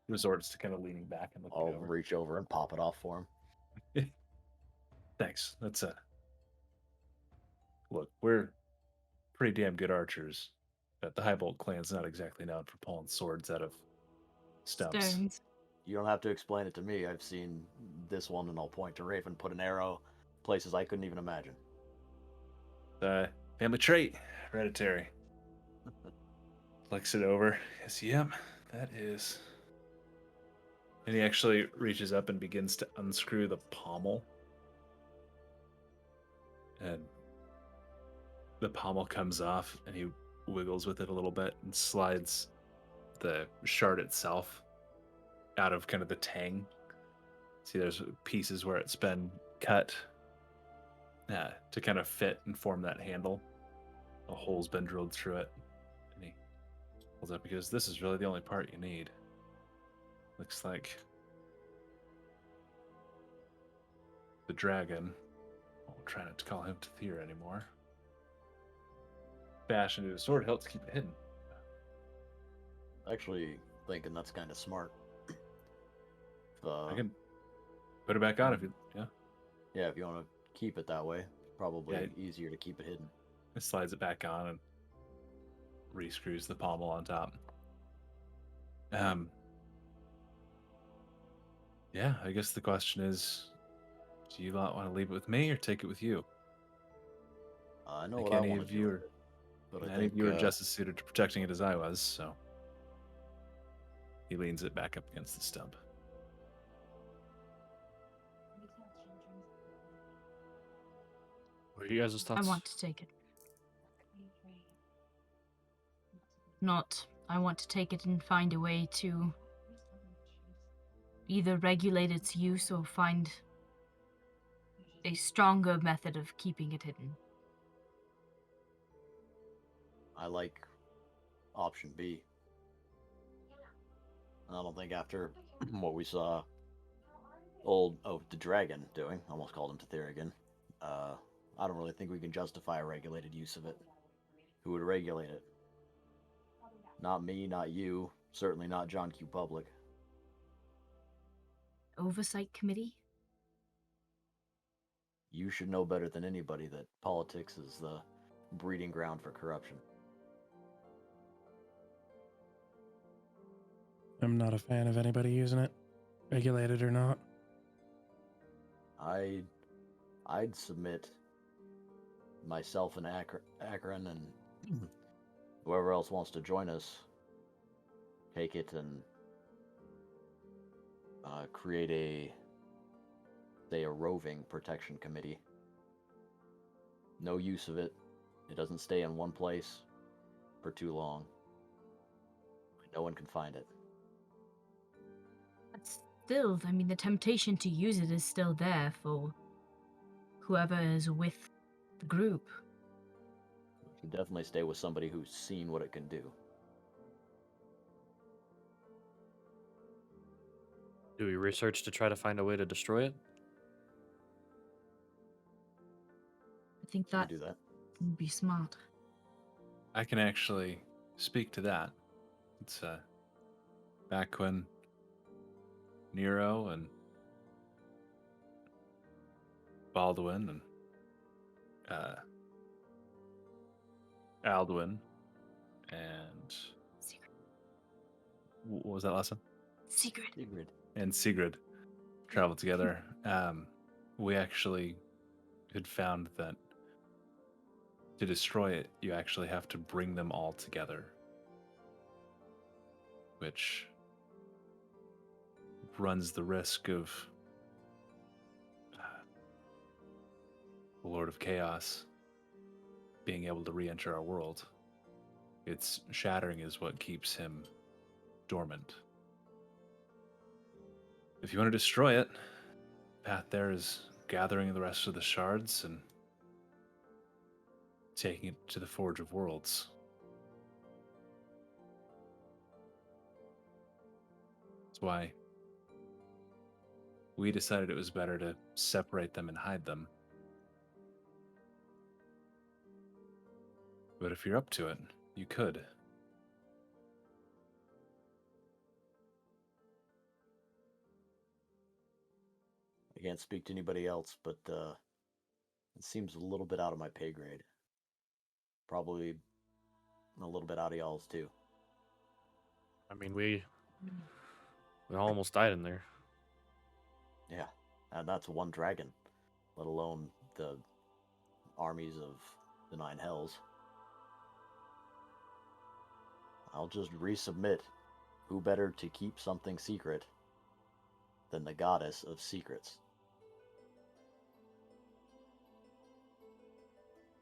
resorts to kind of leaning back and looking I'll over. reach over and pop it off for him. Thanks. That's a look. We're pretty damn good archers. But the Highbolt clan's not exactly known for pulling swords out of stumps. stones. You don't have to explain it to me. I've seen this one, and I'll point to Raven put an arrow places I couldn't even imagine. Family trait, hereditary. Flicks it over. Yes, yep, that is. And he actually reaches up and begins to unscrew the pommel. And the pommel comes off, and he wiggles with it a little bit and slides the shard itself out of kind of the tang. See, there's pieces where it's been cut to kind of fit and form that handle. A hole's been drilled through it. And he pulls up because this is really the only part you need. Looks like the dragon. I'll try not to call him Thethyr anymore. Bash into a sword helps keep it hidden. Actually, thinking that's kind of smart. I can put it back on if you. Yeah. Yeah, if you want to keep it that way, probably Yeah. easier to keep it hidden. It slides it back on and rescrews the pommel on top. Yeah, I guess the question is, do you lot want to leave it with me or take it with you? I know I think what I any want of to you do, are, but I any think of you are just as suited to protecting it as I was. So he leans it back up against the stump. What are you guys' I thoughts? want to take it. Not. I want to take it and find a way to either regulate its use or find a stronger method of keeping it hidden. I like option B. I don't think after what we saw the dragon doing, almost called him Thethyr again, I don't really think we can justify a regulated use of it. Who would regulate it? Not me, not you, certainly not John Q. Public. Oversight committee? You should know better than anybody that politics is the breeding ground for corruption. I'm not a fan of anybody using it, regulated or not. I'd submit myself and Akron and whoever else wants to join us, take it and create a roving protection committee. No use of it. It doesn't stay in one place for too long. No one can find it. But still, I mean, the temptation to use it is still there for whoever is with the group. You should definitely stay with somebody who's seen what it can do. Do we research to try to find a way to destroy it? I think You that do that. would be smart. I can actually speak to that. It's back when Nero and Baldwin and Alduin and Secret. what was that last one? Secret. Sigrid. And Sigrid traveled together. We actually had found that to destroy it, you actually have to bring them all together, which runs the risk of the Lord of Chaos being able to re-enter our world. Its shattering is what keeps him dormant. If you want to destroy it, the path there is gathering the rest of the shards and taking it to the Forge of Worlds. That's why we decided it was better to separate them and hide them. But if you're up to it, you could. I can't speak to anybody else, but it seems a little bit out of my pay grade. Probably a little bit out of y'all's too. I mean, we almost died in there. Yeah, and that's one dragon, let alone the armies of the Nine Hells. I'll just resubmit. Who better to keep something secret than the goddess of secrets?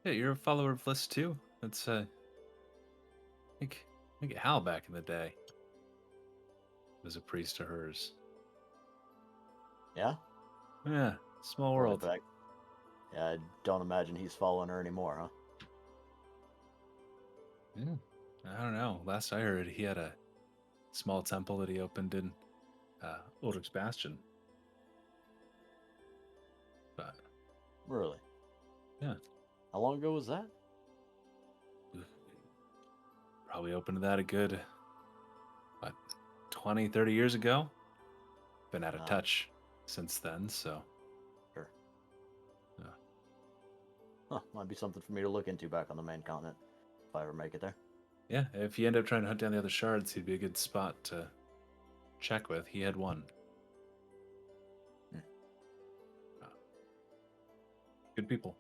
Yeah, you're a follower of Bliss too. That's I think Hal back in the day was a priest of hers. Yeah? Yeah, small Well, in world. fact, yeah, I don't imagine he's following her anymore, huh? Yeah, I don't know. Last I heard, he had a small temple that he opened in Ulrich's Bastion. But Really? yeah, How long ago was that? probably opened that a good, what, 20, 30 years ago. Been out of Ah. touch since then, so. Sure. Yeah. Huh, might be something for me to look into back on the main continent, if I ever make it there. Yeah, if you end up trying to hunt down the other shards, he'd be a good spot to check with. He had one. Hmm. Good people.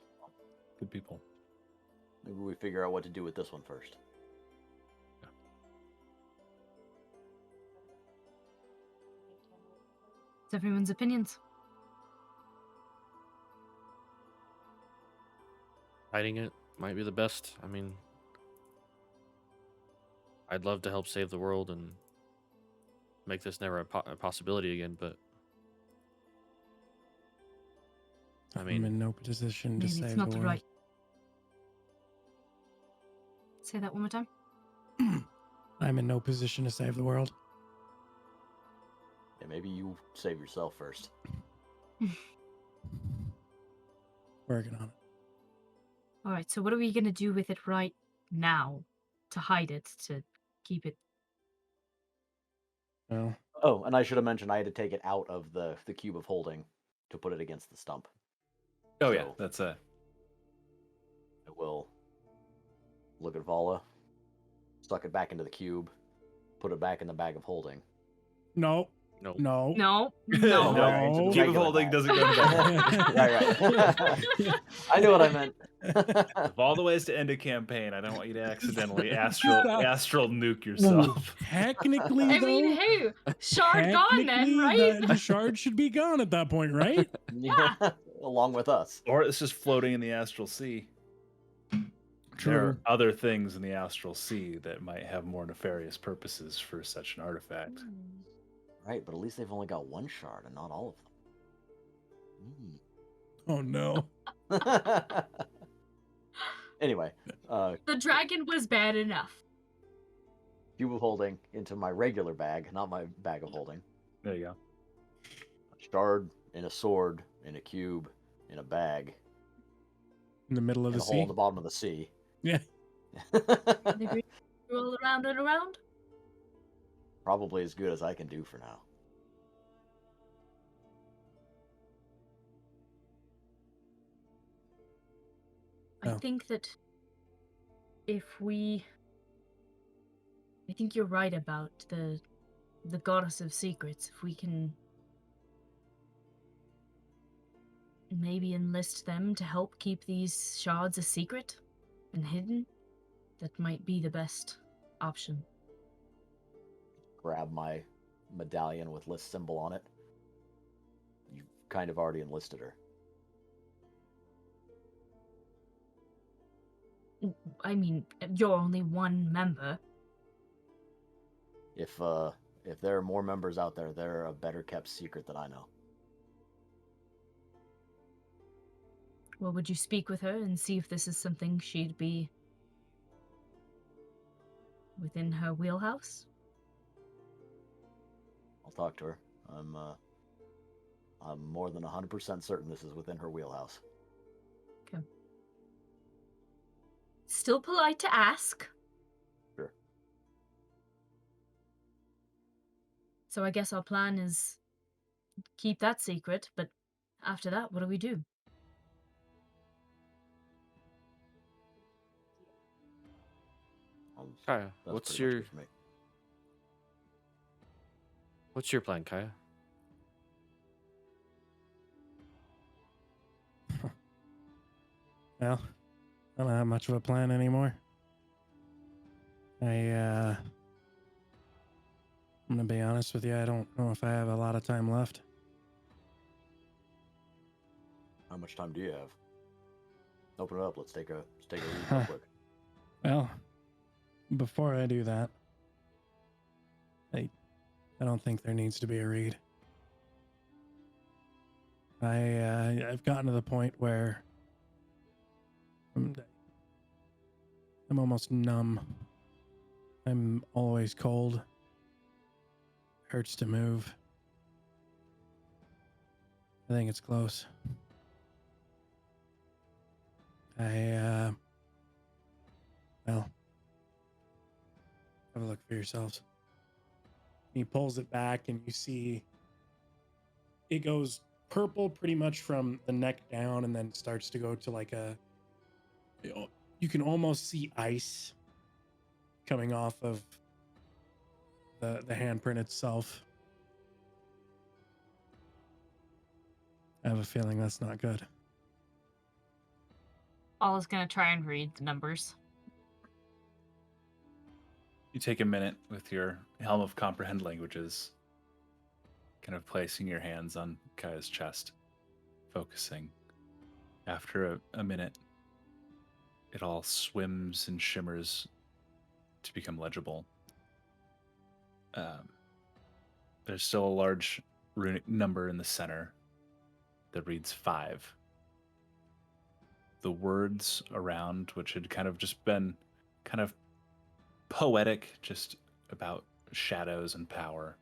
Good people. Maybe we figure out what to do with this one first. It's everyone's opinions. Hiding it might be the best. I mean, I'd love to help save the world and make this never a possibility again, but I I'm mean, in no position to Maybe save it's the not the world. right. Say that one more time. I'm in no position to save the world. Yeah, maybe you save yourself first. Working on it. All right, so what are we going to do with it right now to hide it, to keep it? Well, Oh, and I should have mentioned I had to take it out of the cube of holding to put it against the stump. Oh, yeah, So- that's I will look at Vala, suck it back into the cube, put it back in the bag of holding. no, no. no. No, No, no. into the Cube of regular holding bag. doesn't go to that. Right. I knew what I meant. Of all the ways to end a campaign, I don't want you to accidentally Stop. astral nuke yourself. Technically, I though, mean, hey, shard gone then, technically, right? the shard should be gone at that point, right? Yeah, along with us. Or it's just floating in the astral sea. There True. are other things in the astral sea that might have more nefarious purposes for such an artifact. Right, but at least they've only got one shard and not all Oh no. of them. Anyway, The dragon was bad enough. cube of holding into my regular bag, not my bag of holding. There you go. Shard in a sword, in a cube, in a bag, In the middle of in the a hole sea. in the bottom of the sea. Yeah. They roll around and around. Probably as good as I can do for now. I Oh. think that I think you're right about the goddess of secrets. If we can maybe enlist them to help keep these shards a secret and hidden, that might be the best option. Grab my medallion with list symbol on it. You kind of already enlisted her. I mean, you're only one member. If there are more members out there, they're a better kept secret than I know. Well, would you speak with her and see if this is something she'd be within her wheelhouse? I'll talk to her. I'm more than 100% certain this is within her wheelhouse. Okay. Still polite to ask. Sure. So I guess our plan is keep that secret, but after that, what do we do? Kaya, That's what's pretty much your good for me. what's your plan, Kaya? Well, I don't have much of a plan anymore. I'm gonna be honest with you, I don't know if I have a lot of time left. How much time do you have? Open it up. Let's take a read real quick. Well, before I do that, I don't think there needs to be a read. I've gotten to the point where I'm almost numb. I'm always cold. Hurts to move. I think it's close. Well, have a look for yourselves. He pulls it back and you see it goes purple pretty much from the neck down and then starts to go to like you can almost see ice coming off of the handprint itself. I have a feeling that's not good. Olive's gonna try and read the numbers. You take a minute with your Helm of Comprehend Languages, kind of placing your hands on Kaya's chest, focusing. After a minute, it all swims and shimmers to become legible. There's still a large runic number in the center that reads 5. The words around, which had kind of just been kind of poetic, just about shadows and power.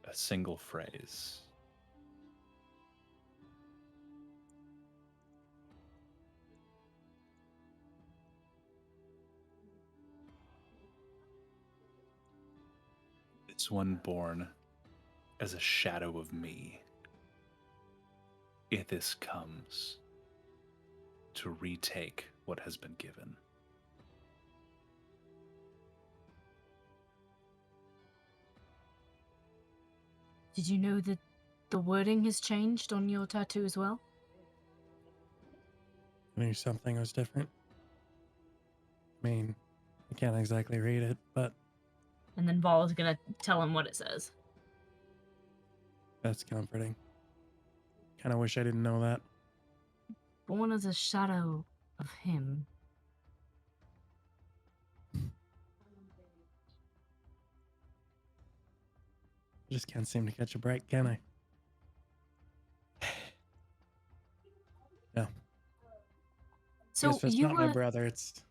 A single phrase. This one born as a shadow of me. Ithis comes to retake what has been given. Did you know that the wording has changed on your tattoo as well? I knew something was different. I mean, I can't exactly read it, but And then Vol is gonna tell him what it says. that's comforting. Kind of wish I didn't know that. Born as a shadow of him. I just can't seem to catch a break, can I? No. So If it's you not were my brother, it's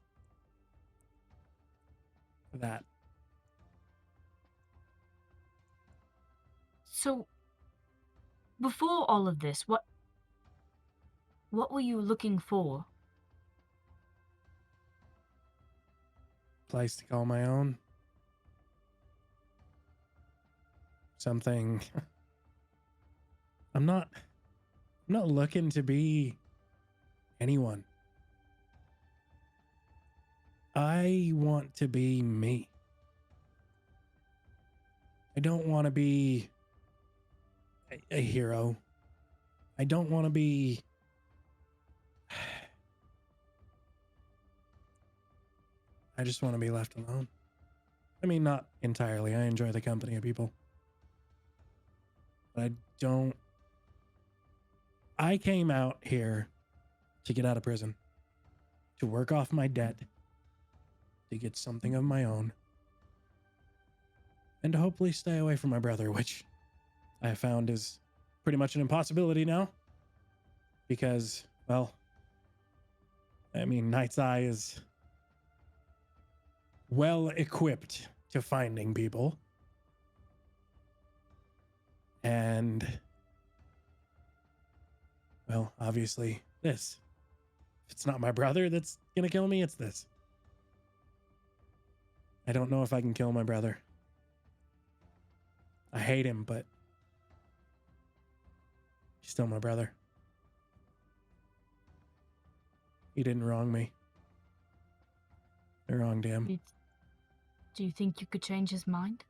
that. so before all of this, what were you looking for? Place to call my own. Something. I'm not looking to be anyone. I want to be me. I don't want to be a hero. I don't want to be I just want to be left alone. I mean, not entirely. I enjoy the company of people. But I don't. I came out here to get out of prison, to work off my debt, to get something of my own, and to hopefully stay away from my brother, which I have found is pretty much an impossibility now. Because, well, I mean, Night's Eye is well equipped to finding people. And, well, obviously, this. If it's not my brother that's gonna kill me, it's this. I don't know if I can kill my brother. I hate him, but he's still my brother. He didn't wrong me. I wronged him. Do you think you could change his mind?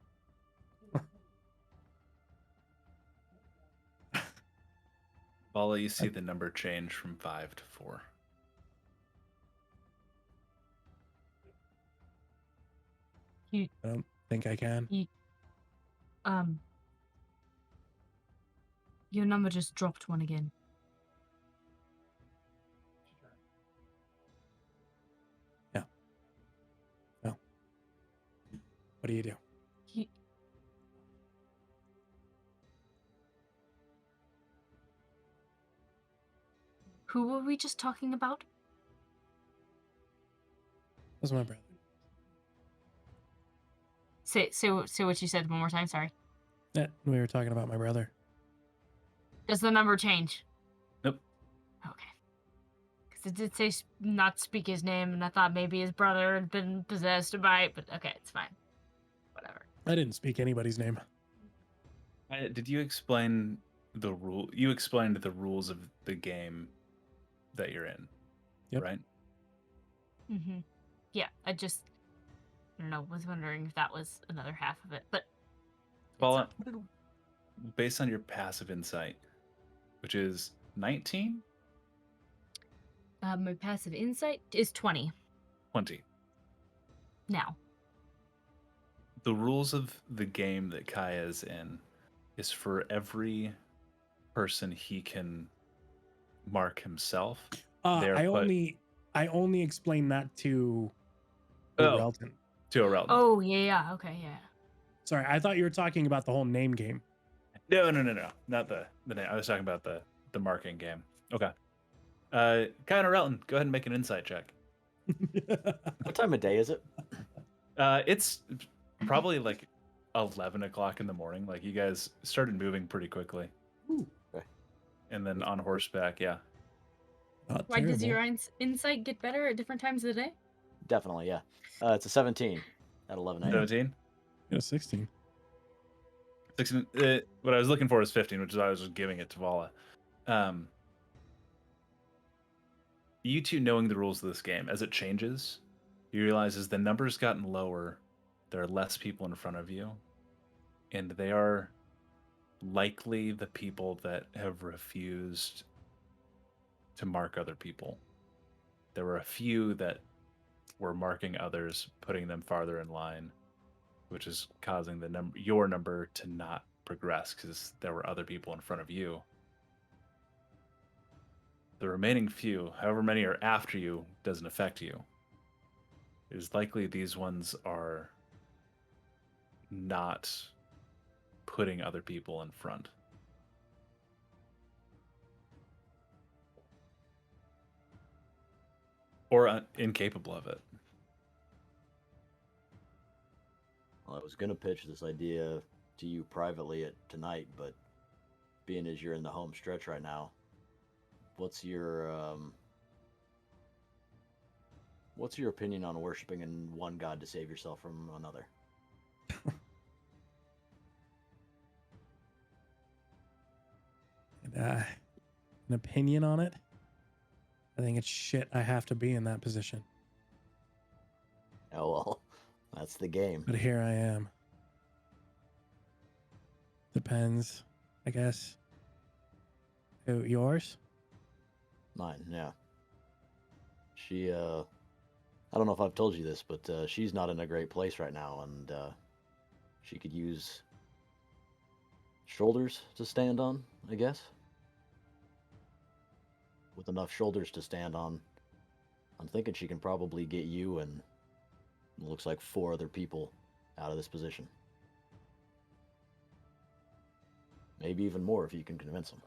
Vala, you see the number change from 5 to 4. I don't think I can. Your number just dropped one again. Yeah. Well, what do you do? Who were we just talking about? That's my brother. Say what you said one more time, sorry. Yeah, we were talking about my brother. Does the number change? Nope. Okay. Because it did say not speak his name, and I thought maybe his brother had been possessed by it, but okay, it's fine. Whatever. I didn't speak anybody's name. Did you explain the rule? You explained the rules of the game that you're in, Yep. right? Mm-hmm. Yeah, I don't know, was wondering if that was another half of it, but... Vala, based on your passive insight, which is 19? My passive insight is 20 20. now. The rules of the game that Kaya is in is for every person he can mark himself. I only explained that to Relton. To Relton. Oh, yeah, okay, yeah. Sorry, I thought you were talking about the whole name game. No. Not the name. I was talking about the marking game. Okay. Kaya and Relton, go ahead and make an insight check. What time of day is it? It's probably like 11 o'clock in the morning. Like, you guys started moving pretty quickly. Ooh. Okay. And then on horseback, yeah. Not Why does terrible. your insight get better at different times of the day? Definitely, yeah. It's a 17 at 11 a.m. 17? Yeah, 16. 16. What I was looking for is 15, which is why I was just giving it to Vala. You two knowing the rules of this game, as it changes, you realize as the numbers gotten lower, there are less people in front of you, and they are likely the people that have refused to mark other people. There were a few that were marking others, putting them farther in line, which is causing your number to not progress because there were other people in front of you. The remaining few, however many are after you, doesn't affect you. It is likely these ones are not putting other people in front. Or incapable of it. Well, I was going to pitch this idea to you privately tonight, but being as you're in the home stretch right now, what's your opinion on worshiping in one god to save yourself from another? An opinion on it? I think it's shit I have to be in that position. Oh, well, that's the game. But here I am. Depends, I guess. Who, yours? Mine, yeah. She, I don't know if I've told you this, but she's not in a great place right now, and she could use shoulders to stand on, I guess. With enough shoulders to stand on, I'm thinking she can probably get you and it looks like 4 other people out of this position. Maybe even more if you can convince them.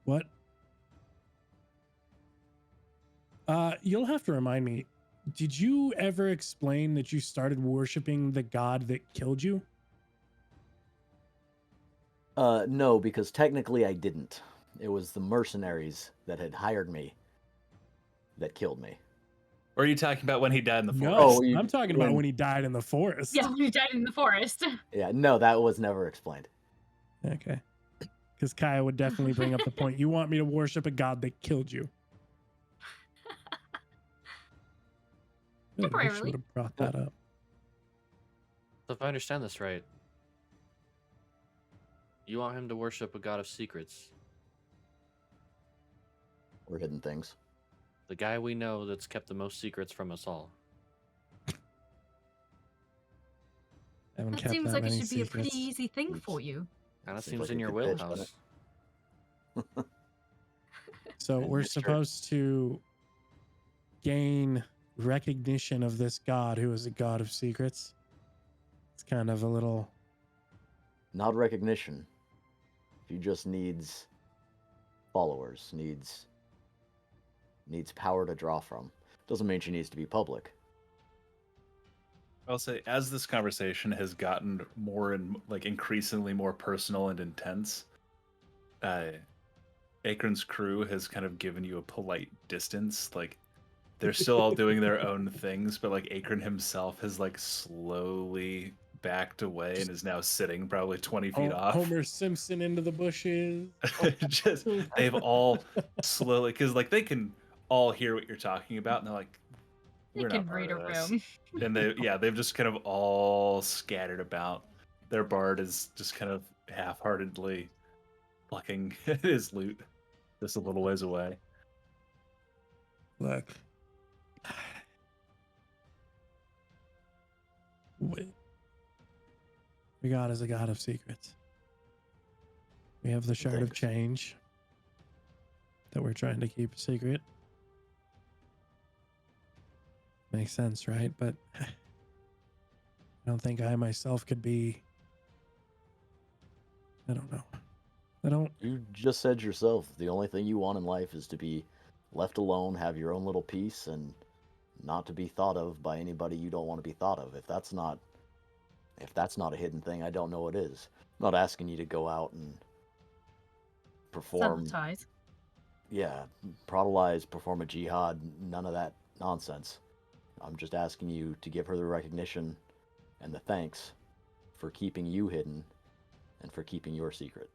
What? You'll have to remind me. Did you ever explain that you started worshiping the god that killed you? No, because technically I didn't. It was the mercenaries that had hired me that killed me. Or are you talking about when he died in the No, forest? Oh, I'm talking about when he died in the forest. Yeah, we died in the forest. Yeah, no, that was never explained. Okay. Because Kaya would definitely bring up the point. You want me to worship a god that killed you? Really wish you Temporarily. would have brought that up. So if I understand this right, you want him to worship a god of secrets, Or hidden things. the guy we know that's kept the most secrets from us all. Haven't That kept seems that like it many should be a pretty secrets. easy thing Oops. for you. And that Seems seems like in a your good pitch, doesn't wheelhouse. So And we're Mr. supposed to gain recognition of this god who is a god of secrets. It's kind of a little. Not recognition. She just needs followers, needs power to draw from. Doesn't mean she needs to be public. I'll say, as this conversation has gotten more and like increasingly more personal and intense, Akron's crew has kind of given you a polite distance. Like they're still all doing their own things, but like Akron himself has like slowly backed away and is now sitting probably 20 feet off. Homer Simpson into the bushes. Just they've all slowly, because like they can all hear what you're talking about, and they're like, They we're can not part read a of this. room. And they've just kind of all scattered about. Their bard is just kind of half-heartedly plucking his loot just a little ways away. Look. Your god is a god of secrets. We have the shard of Thanks. change that we're trying to keep a secret. Makes sense, right? But I don't think I myself could be. I don't know. I don't. You just said yourself, the only thing you want in life is to be left alone, have your own little peace, and not to be thought of by anybody you don't want to be thought of. If that's not a hidden thing, I don't know what is. I'm not asking you to go out and perform. Sabotage. Yeah, brutalize, perform a jihad, none of that nonsense. I'm just asking you to give her the recognition and the thanks for keeping you hidden and for keeping your secret.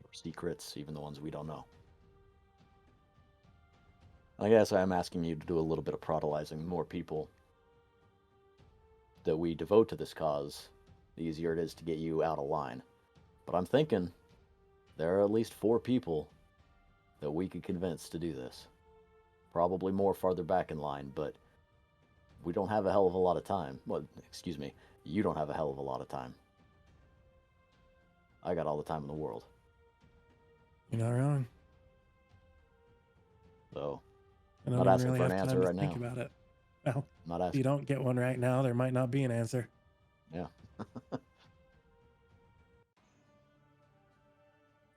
Your secrets, even the ones we don't know. I guess I am asking you to do a little bit of brutalizing. The more people that we devote to this cause, the easier it is to get you out of line. But I'm thinking there are at least 4 people that we could convince to do this. Probably more farther back in line, but we don't have a hell of a lot of time. Well, excuse me, you don't have a hell of a lot of time. I got all the time in the world. You're not wrong. So, And I Not don't asking really for an have answer time to right think now. about it. Well, I'm not if you asking. don't get one right now, there might not be an answer. Yeah.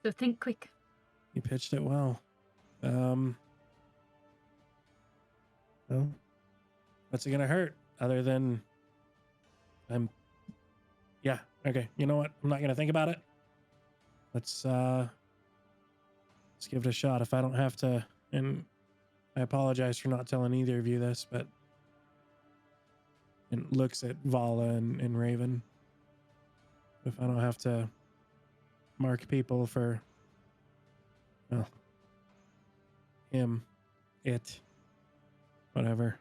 So think quick. You pitched it well. Well, what's it gonna hurt other than yeah, okay. You know what? I'm not gonna think about it. Let's give it a shot. If I don't have to, and I apologize for not telling either of you this, but and looks at Vala and Raven. If I don't have to mark people for well him, it, whatever.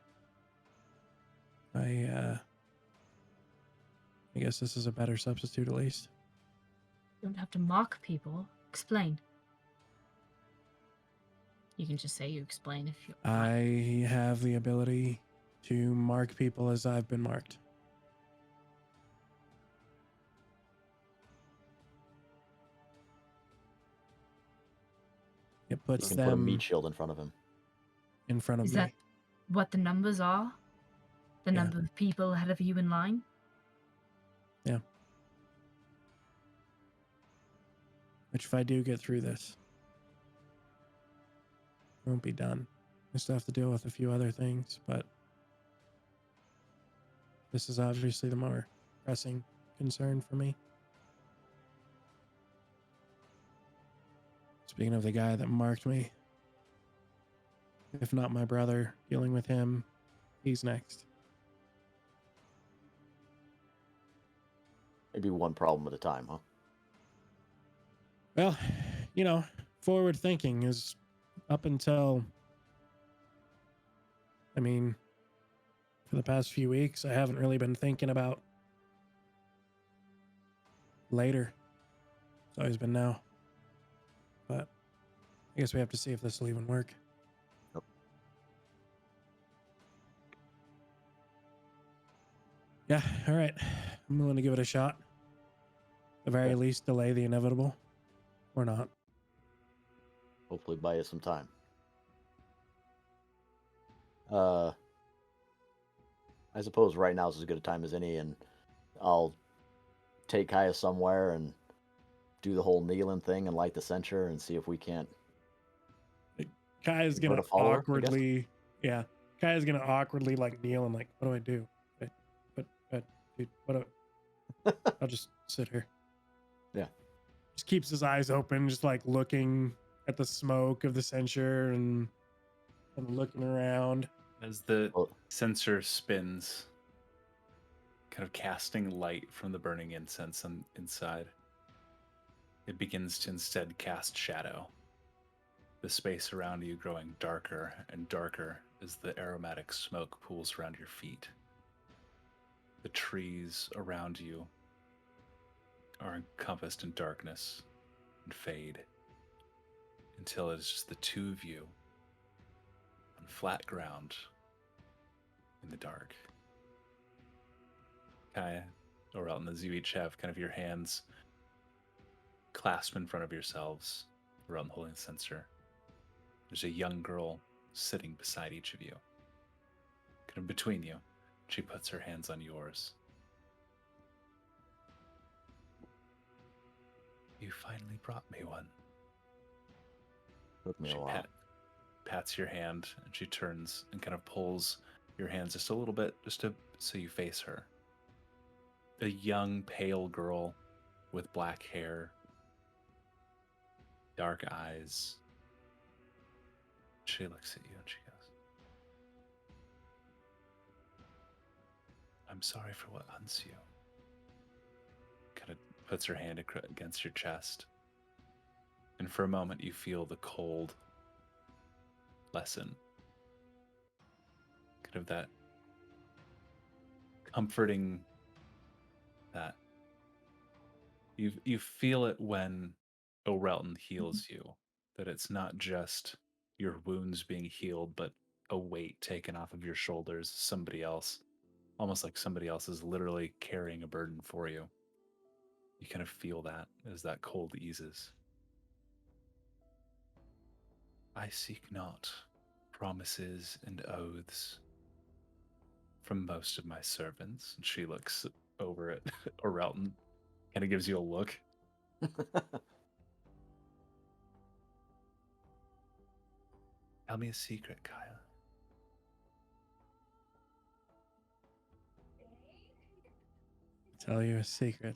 I guess this is a better substitute at least. You don't have to mock people. Explain. You can just say you explain if you want. I have the ability to mark people as I've been marked. It You puts can put a them meat shield in front of him. in front of Is me. that what the numbers are? The Yeah. number of people ahead of you in line? Yeah. Which, if I do get through this, won't be done. I still have to deal with a few other things, but this is obviously the more pressing concern for me. Speaking of the guy that marked me, if not my brother, dealing with him, he's next. Maybe one problem at a time, huh? Well, you know, forward thinking is up until, I mean, for the past few weeks, I haven't really been thinking about later. It's always been now. But I guess we have to see if this will even work. Yep. Yeah, all right. I'm willing to give it a shot. At the very Yeah. least, delay the inevitable. Or not. Hopefully buy you some time. I suppose right now is as good a time as any, and I'll take Kaya somewhere and do the whole kneeling thing and light the censer and see if we can't. Kaya's Convert gonna a follower, I guess? awkwardly, yeah. Kaya's gonna awkwardly like kneel and like, what do I do? But dude, what do I'll just sit here. Yeah. Just keeps his eyes open, just like looking at the smoke of the censer and looking around. As the Well, censer spins, kind of casting light from the burning incense inside, it begins to instead cast shadow. The space around you growing darker and darker as the aromatic smoke pools around your feet. The trees around you are encompassed in darkness and fade until it is just the two of you on flat ground in the dark. Kaya, or Elton, as you each have kind of your hands clasped in front of yourselves around the holy censer, there's a young girl sitting beside each of you. Kind of between you, she puts her hands on yours. You finally brought me one. took me She a while. pats your hand, and she turns and kind of pulls your hands just a little bit, so you face her. A young, pale girl with black hair, dark eyes. She looks at you and she goes, "I'm sorry for what hunts you." Kind of puts her hand against your chest. And for a moment, you feel the cold lessen. Kind of that comforting, that you feel it when Orelton heals you, that it's not just your wounds being healed, but a weight taken off of your shoulders, somebody else, almost like somebody else is literally carrying a burden for you. You kind of feel that as that cold eases. I seek not promises and oaths from most of my servants. And she looks over at Orelton, kind of gives you a look. Tell me a secret, Kaya. Tell you a secret.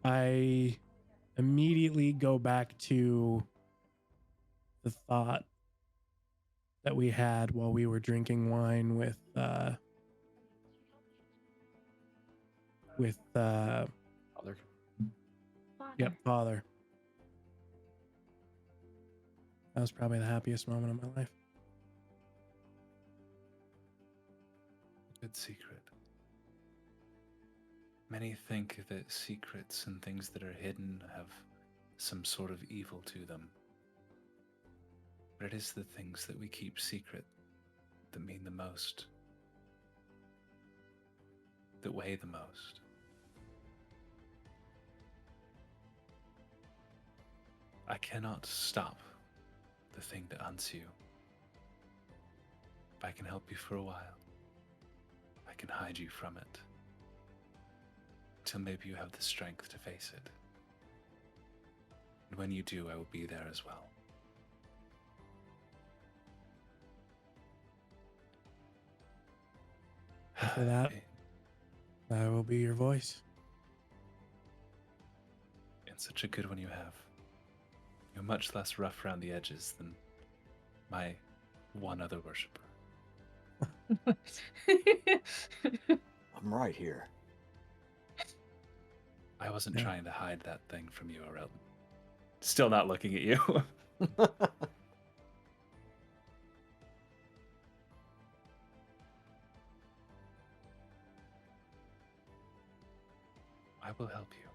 I immediately go back to the thought that we had while we were drinking wine with Father. father. That was probably the happiest moment of my life. Good secret. Many think that secrets and things that are hidden have some sort of evil to them. But it is the things that we keep secret that mean the most, that weigh the most. I cannot stop the thing that hunts you. If I can help you for a while, I can hide you from it, till maybe you have the strength to face it. And when you do, I will be there as well. For that, I will be your voice. And such a good one you have. You're much less rough around the edges than my one other worshiper. I'm right here. I wasn't Yeah. trying to hide that thing from you, Aurel. Still not looking at you. I will help you.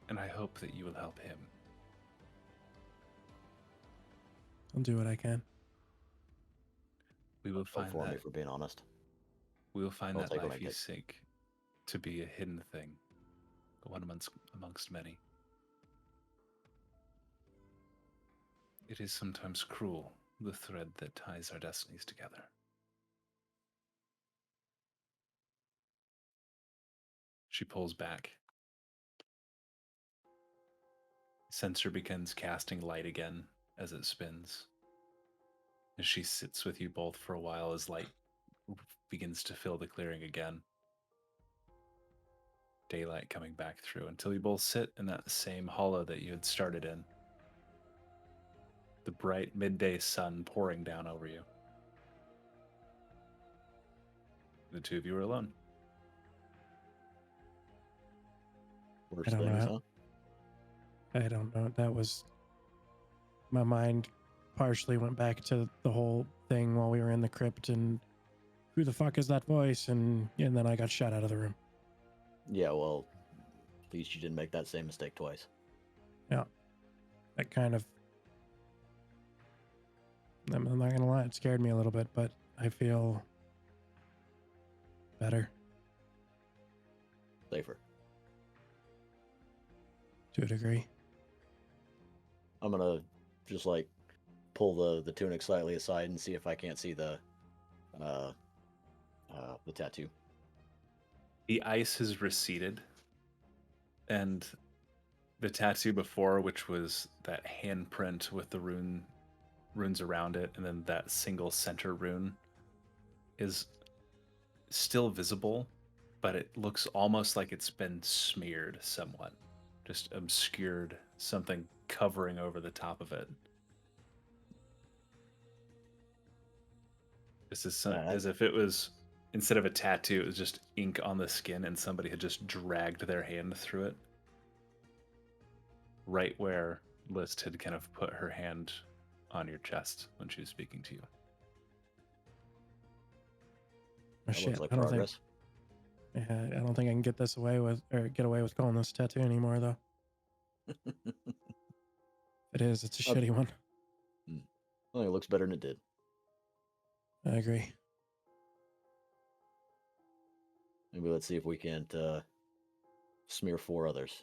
And I hope that you will help him. I'll do what I can. We will Fell find for me, that. for being honest. We will find I'll that take what life I you get. seek to be a hidden thing, the one amongst many. It is sometimes cruel, the thread that ties our destinies together. She pulls back. Censer begins casting light again as it spins. As she sits with you both for a while as light begins to fill the clearing again. Daylight coming back through until you both sit in that same hollow that you had started in. The bright midday sun pouring down over you. The two of you are alone. Worst I don't know things, how- huh? I don't know. That was my mind partially went back to the whole thing while we were in the crypt and who the fuck is that voice? And then I got shot out of the room. Yeah, well, at least you didn't make that same mistake twice. That kind of, I'm not gonna lie, it scared me a little bit, but I feel better Safer. to a degree. I'm gonna just like pull the tunic slightly aside and see if I can't see the tattoo. The ice has receded, and the tattoo before, which was that handprint with the runes around it, and then that single center rune, is still visible, but it looks almost like it's been smeared somewhat, just obscured, something covering over the top of it. This is as if it was, instead of a tattoo, it was just ink on the skin and somebody had just dragged their hand through it. Right where List had kind of put her hand on your chest when she was speaking to you. Oh, That shit, looks like I don't progress. think I don't think I can get this away with or get away with calling this a tattoo anymore though. If it is, it's a shitty one. I think it looks better than it did. I agree. Maybe let's see if we can't smear 4 others.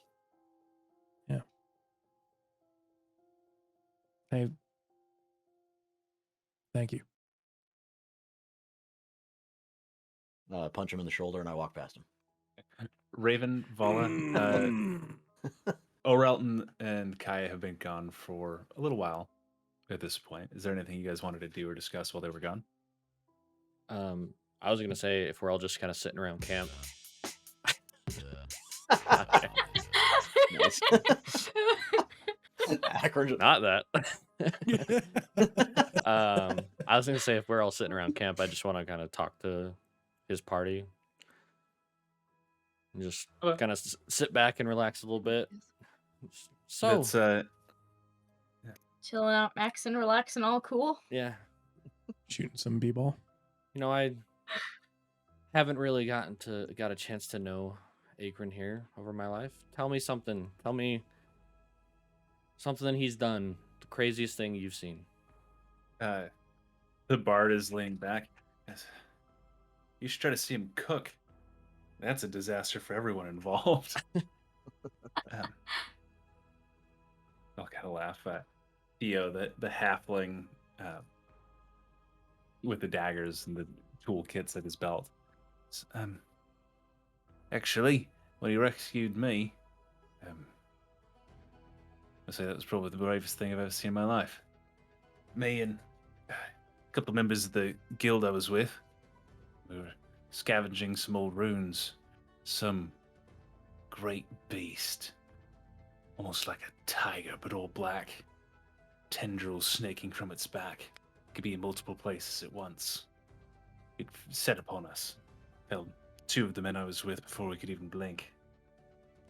Hey, thank you. Punch him in the shoulder and I walk past him. Raven, Vala, Orelton, and Kaya have been gone for a little while at this point. Is there anything you guys wanted to do or discuss while they were gone? I was gonna say if we're all just kind of sitting around camp. Okay. Nice. Akron Not that. I was gonna say if we're all sitting around camp, I just want to kind of talk to his party and just Okay. kind of sit back and relax a little bit. So That's Chilling out, maxing, relaxing, all cool. yeah, Shooting some b-ball. you know, I haven't really got a chance to know Akron here over my life. Tell me something. Tell me something he's done. The craziest thing you've seen. Uh, the bard is laying back. Yes. You should try to see him cook. That's a disaster for everyone involved. um, I'll kind of laugh at Theo, the halfling uh, with the daggers and the toolkits at his belt. Um, Actually, when he rescued me, um, I say that was probably the bravest thing I've ever seen in my life. Me and a couple of members of the guild I was with, we were scavenging some old runes. Some great beast, almost like a tiger, but all black, tendrils snaking from its back. Could be in multiple places at once. It set upon us. Killed two of the men I was with before we could even blink.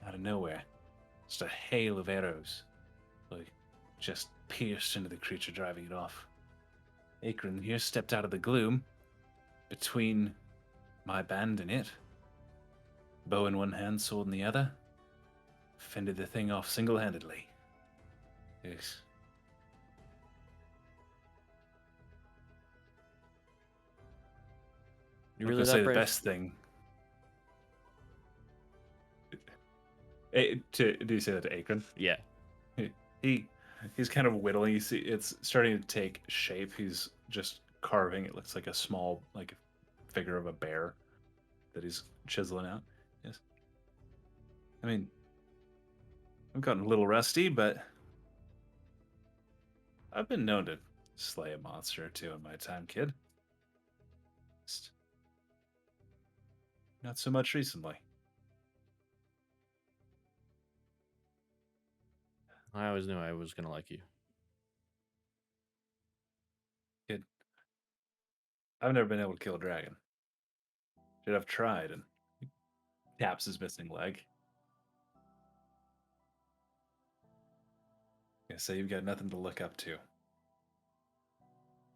Out of nowhere, just a hail of arrows, like just pierced into the creature, driving it off. Akron here stepped out of the gloom between my band and it. Bow in one hand, sword in the other. Fended the thing off single-handedly. Yes. You I'm really gonna that say the brave? best thing. Do you say that to Akron? Yeah. He's kind of whittling. You see, it's starting to take shape. He's just carving. It looks like a small, like figure of a bear that he's chiseling out. Yes. I mean, I've gotten a little rusty, but I've been known to slay a monster or two in my time, kid. Just not so much recently. I always knew I was gonna like you. Kid, I've never been able to kill a dragon. Should have tried, and he taps his missing leg. Yeah, say you've got nothing to look up to.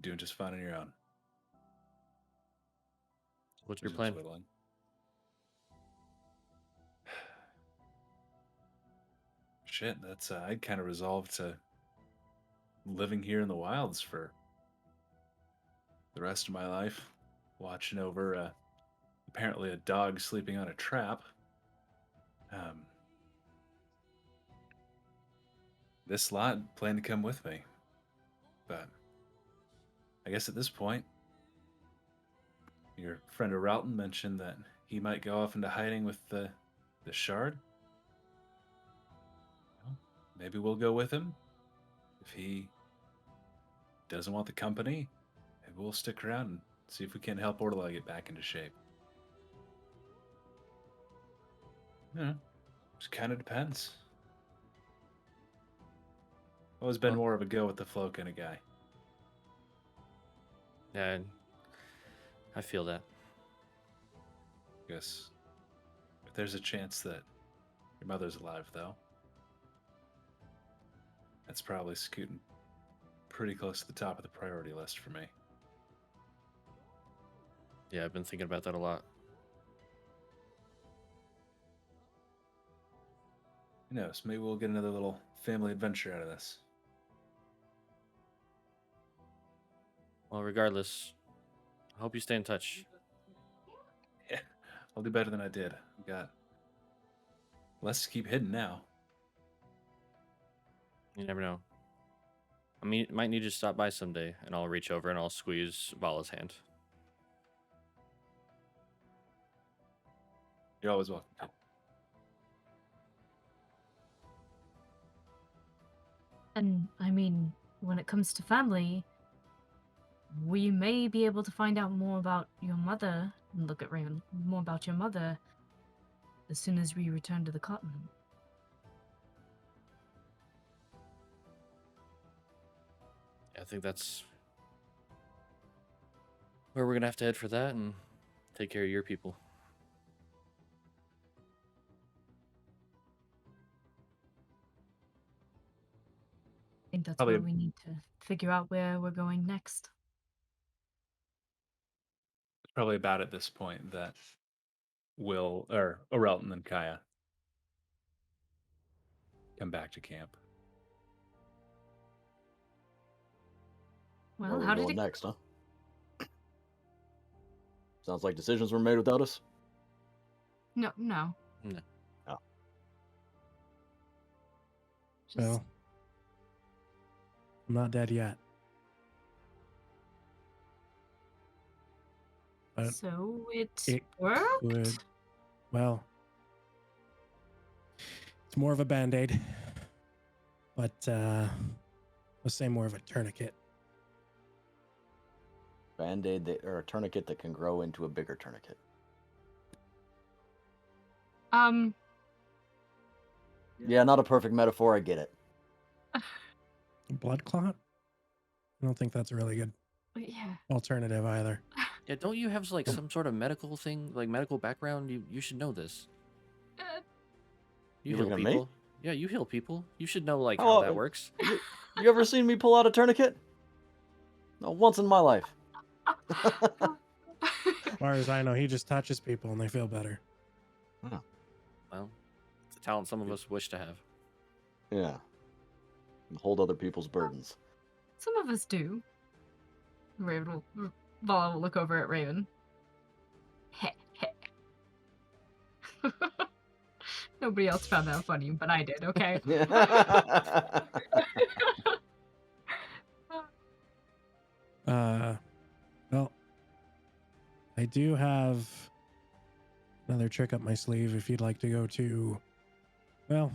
Doing just fine on your own. What's your Just plan? whittling. Shit, that's I'd kind of resolved to living here in the wilds for the rest of my life, watching over apparently a dog sleeping on a trap. Um, this lot planned to come with me, but I guess at this point, your friend Ralton mentioned that he might go off into hiding with the shard. Well, maybe we'll go with him. If he doesn't want the company, maybe we'll stick around and see if we can help Ortolai get back into shape. Yeah, just kind of depends. Always been Well, more of a go with the flow kind of guy. yeah, I feel that. Guess if there's a chance that your mother's alive, though, that's probably scooting pretty close to the top of the priority list for me. Yeah, I've been thinking about that a lot. Who knows? Maybe we'll get another little family adventure out of this. Well, regardless, I hope you stay in touch. Yeah, I'll do better than I did. I've got less to keep hidden now. You never know. I mean, might need you to stop by someday, and I'll reach over and I'll squeeze Vala's hand. You're always welcome. And I mean, when it comes to family, we may be able to find out more about your mother. And look at Raven, more about your mother as soon as we return to the continent. I think that's where we're gonna have to head for that and take care of your people. I think that's Probably where we need to figure out where we're going next. probably about at this point that Orelton and Kaya come back to camp. Where Well, are we how did going it? next, huh? Sounds like decisions were made without us. No, no. No. Oh. Just Well, I'm not dead yet. But so it it worked. would, well, it's more of a band-aid, but let's say more of a tourniquet. Band-aid or a tourniquet that can grow into a bigger tourniquet. Yeah, not a perfect metaphor. I get it. A blood clot? I don't think that's a really good Yeah. alternative either. Yeah, don't you have like some sort of medical thing, like medical background? You should know this. Uh, You heal looking at me? people. Yeah, you heal people. You should know like Oh, how that works. You ever seen me pull out a tourniquet? No, once in my life. As far as I know, he just touches people and they feel better. Well, it's a talent some of us wish to have. Yeah. And hold other people's burdens. Some of us do. Vala will look over at Raven. Heh, heh. Nobody else found that funny, but I did, okay? Well, I do have another trick up my sleeve if you'd like to go to, well,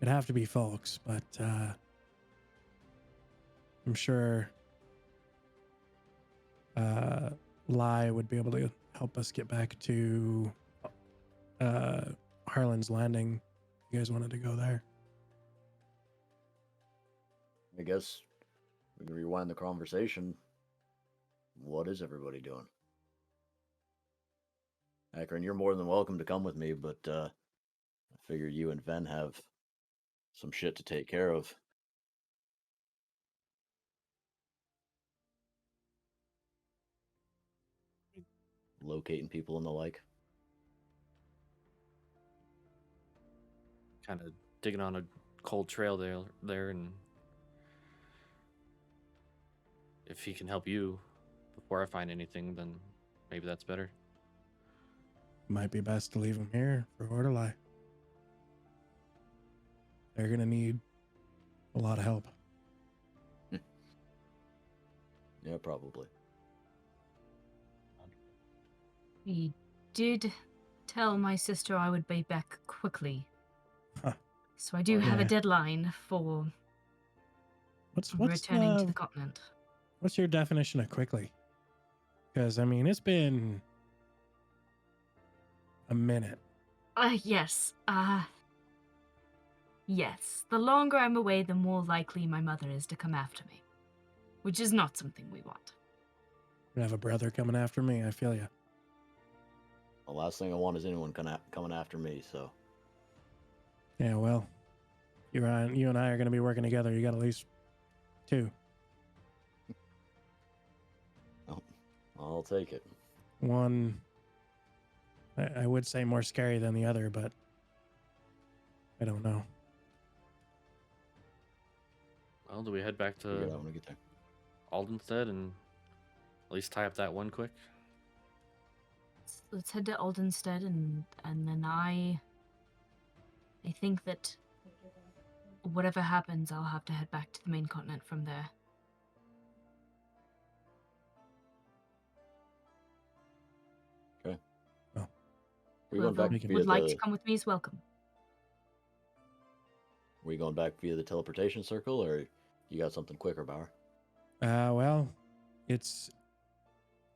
it'd have to be folks, but I'm sure Lai would be able to help us get back to Harlan's Landing. You guys wanted to go there? I guess we can rewind the conversation. What is everybody doing? Akron, you're more than welcome to come with me, but I figure you and Ven have some shit to take care of. Locating people and the like. Kind of digging on a cold trail there, and if he can help you before I find anything, then maybe that's better. Might be best to leave him here for Ordelai. They're gonna need a lot of help. Yeah, probably. He did tell my sister I would be back quickly. Huh. So I do have a Yeah. deadline for What's returning to the continent. What's your definition of quickly? Because I mean, it's been a minute. Yes. Yes. The longer I'm away, the more likely my mother is to come after me. Which is not something we want. I have a brother coming after me. I feel you. The last thing I want is anyone coming after me, so. Yeah, well, you and I are going to be working together. You got at least 2. Oh, I'll take it. One, I would say more scary than the other, but I don't know. Well, do we head back Figure it to out when we get there. Aldenstead and at least tie up that one quick? Let's head to Aldenstead and then I think that whatever happens, I'll have to head back to the main continent from there. Okay. Well, we going back Whoever via would like the? to come with me is welcome. We going back via the teleportation circle, or you got something quicker, Bauer? Well, it's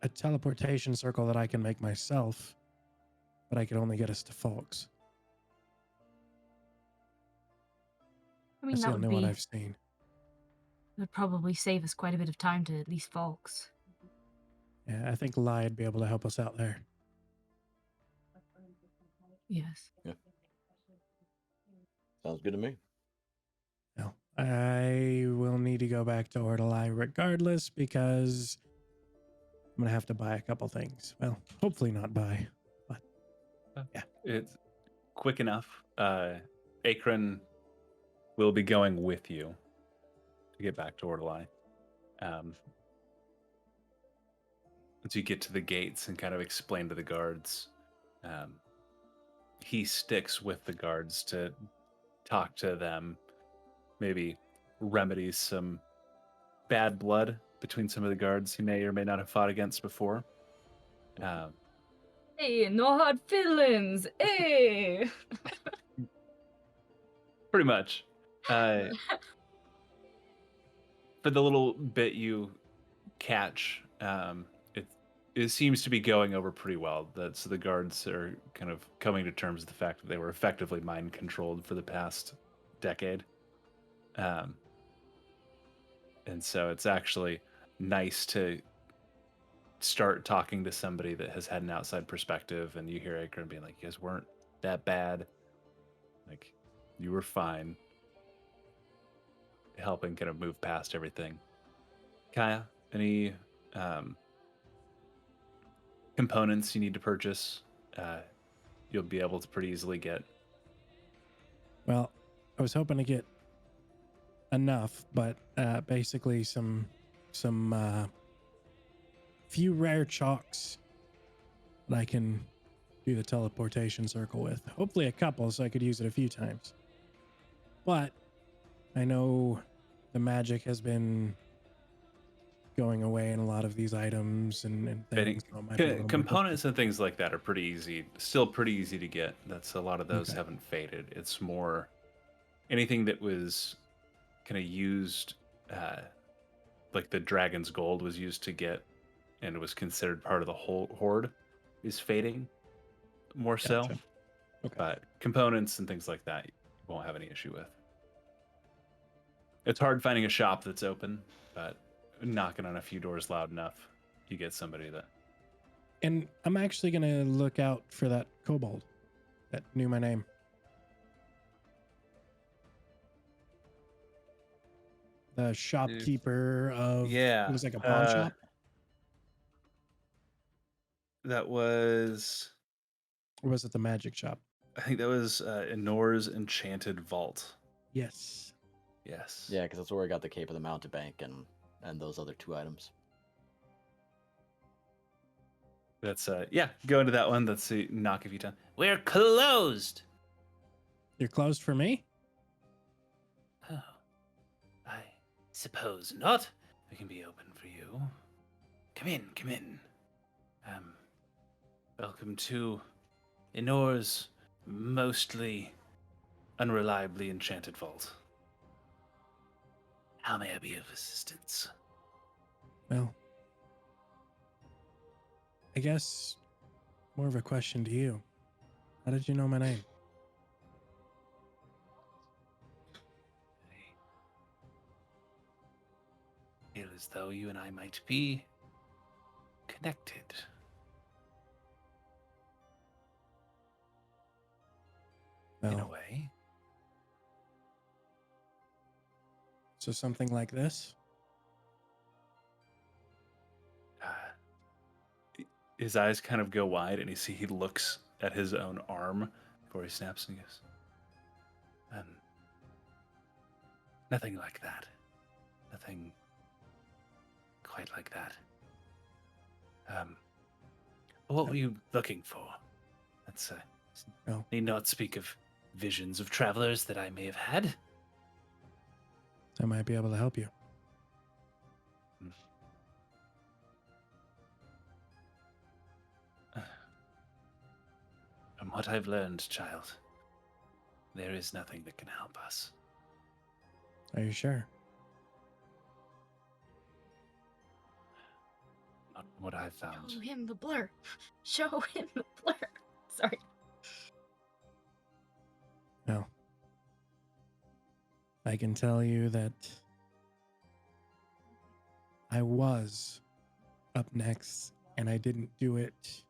a teleportation circle that I can make myself, but I can only get us to Folks. I mean, That's that the only one would I've seen. probably save us quite a bit of time to at least Folks. Yeah, I think Lai would be able to help us out there. Yes. Yeah. Sounds good to me. Well, I will need to go back to Ordelai regardless because I'm gonna have to buy a couple things. Well, hopefully not buy, but yeah. It's quick enough. Akron will be going with you to get back to Ordelai. Once you get to the gates and kind of explain to the guards, he sticks with the guards to talk to them, maybe remedies some bad blood between some of the guards he may or may not have fought against before. Hey, no hard feelings. Hey. Pretty much. For the little bit you catch, it seems to be going over pretty well. So the guards are kind of coming to terms with the fact that they were effectively mind controlled for the past decade. And so it's actually nice to start talking to somebody that has had an outside perspective, and you hear Akron being like, you guys weren't that bad. Like, you were fine. Helping kind of move past everything. Kaya, any components you need to purchase, you'll be able to pretty easily get. Well, I was hoping to get enough, but basically some few rare chalks that I can do the teleportation circle with. Hopefully a couple, so I could use it a few times. But I know the magic has been going away in a lot of these items and things. So it might be a little more Components and things like that are pretty easy, still pretty easy to get. That's a lot of those Okay. haven't faded. It's more anything that was kind of used, like the dragon's gold was used to get, and it was considered part of the whole horde, is fading more so. Gotcha. Okay. But components and things like that, you won't have any issue with. It's hard finding a shop that's open, but knocking on a few doors loud enough, you get somebody that. And I'm actually going to look out for that kobold that knew my name. The shopkeeper of, Yeah, it was like a pawn shop. That was, Or was it the magic shop? I think that was Enor's Enchanted Vault. Yes. Yes. Yeah, because that's where I got the Cape of the Mountebank and those other 2 items. That's yeah. Go into that one. That's the knock a few times. We're closed. You're closed for me? Oh, I suppose not. We can be open for you. Come in, come in. Welcome to Enor's mostly unreliably enchanted vault. How may I be of assistance? Well, I guess more of a question to you. How did you know my name? I feel as though you and I might be connected. In a Well, way. so something like this? His eyes kind of go wide, and he looks at his own arm before he snaps and goes, nothing like that. Nothing quite like that. What were you looking for? That's No. need not speak of visions of travelers that I may have had. I might be able to help you. From what I've learned, child, there is nothing that can help us. Are you sure? Not what I've found. Show him the blur. Show him the blur. Sorry. No. I can tell you that I was up next and I didn't do it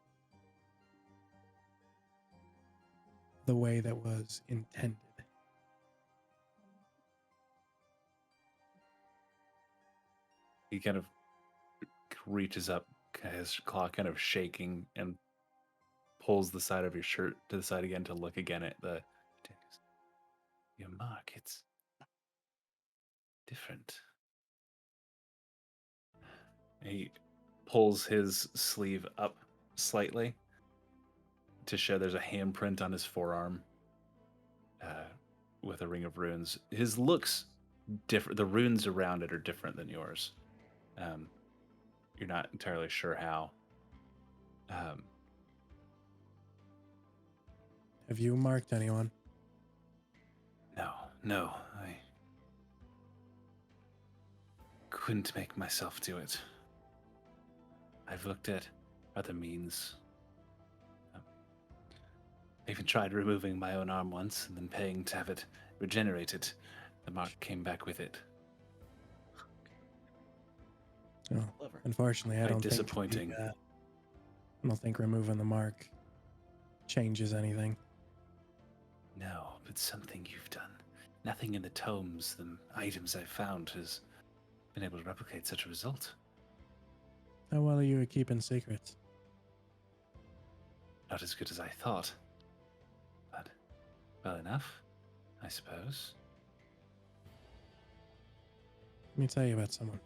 the way that was intended. He kind of reaches up, his claw kind of shaking, and pulls the side of your shirt to the side again to look again at the tattoos. Your mark, it's different. He pulls his sleeve up slightly to show there's a handprint on his forearm with a ring of runes. His looks different. The runes around it are different than yours. You're not entirely sure how. Have you marked anyone? No, I couldn't make myself do it. I've looked at other means. I even tried removing my own arm once and then paying to have it regenerated. The mark came back with it. Oh, Clever. unfortunately, I Quite don't disappointing. think I don't think removing the mark changes anything. No, but something you've done. Nothing in the tomes, the items I've found, has been able to replicate such a result. How well are you at keeping secrets? Not as good as I thought. But well enough, I suppose. Let me tell you about someone.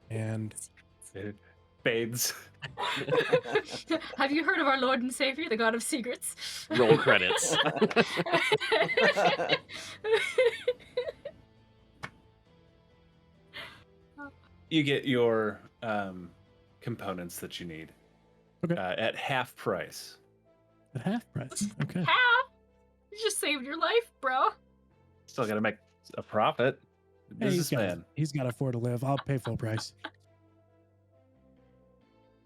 And It fades. Have you heard of our Lord and Savior, the God of Secrets? Roll credits. You get your components that you need Okay. at half price. at half price. Okay. Half? You just saved your life, bro. Still got to make a profit. Hey, Businessman. he's got to afford to live. I'll pay full price.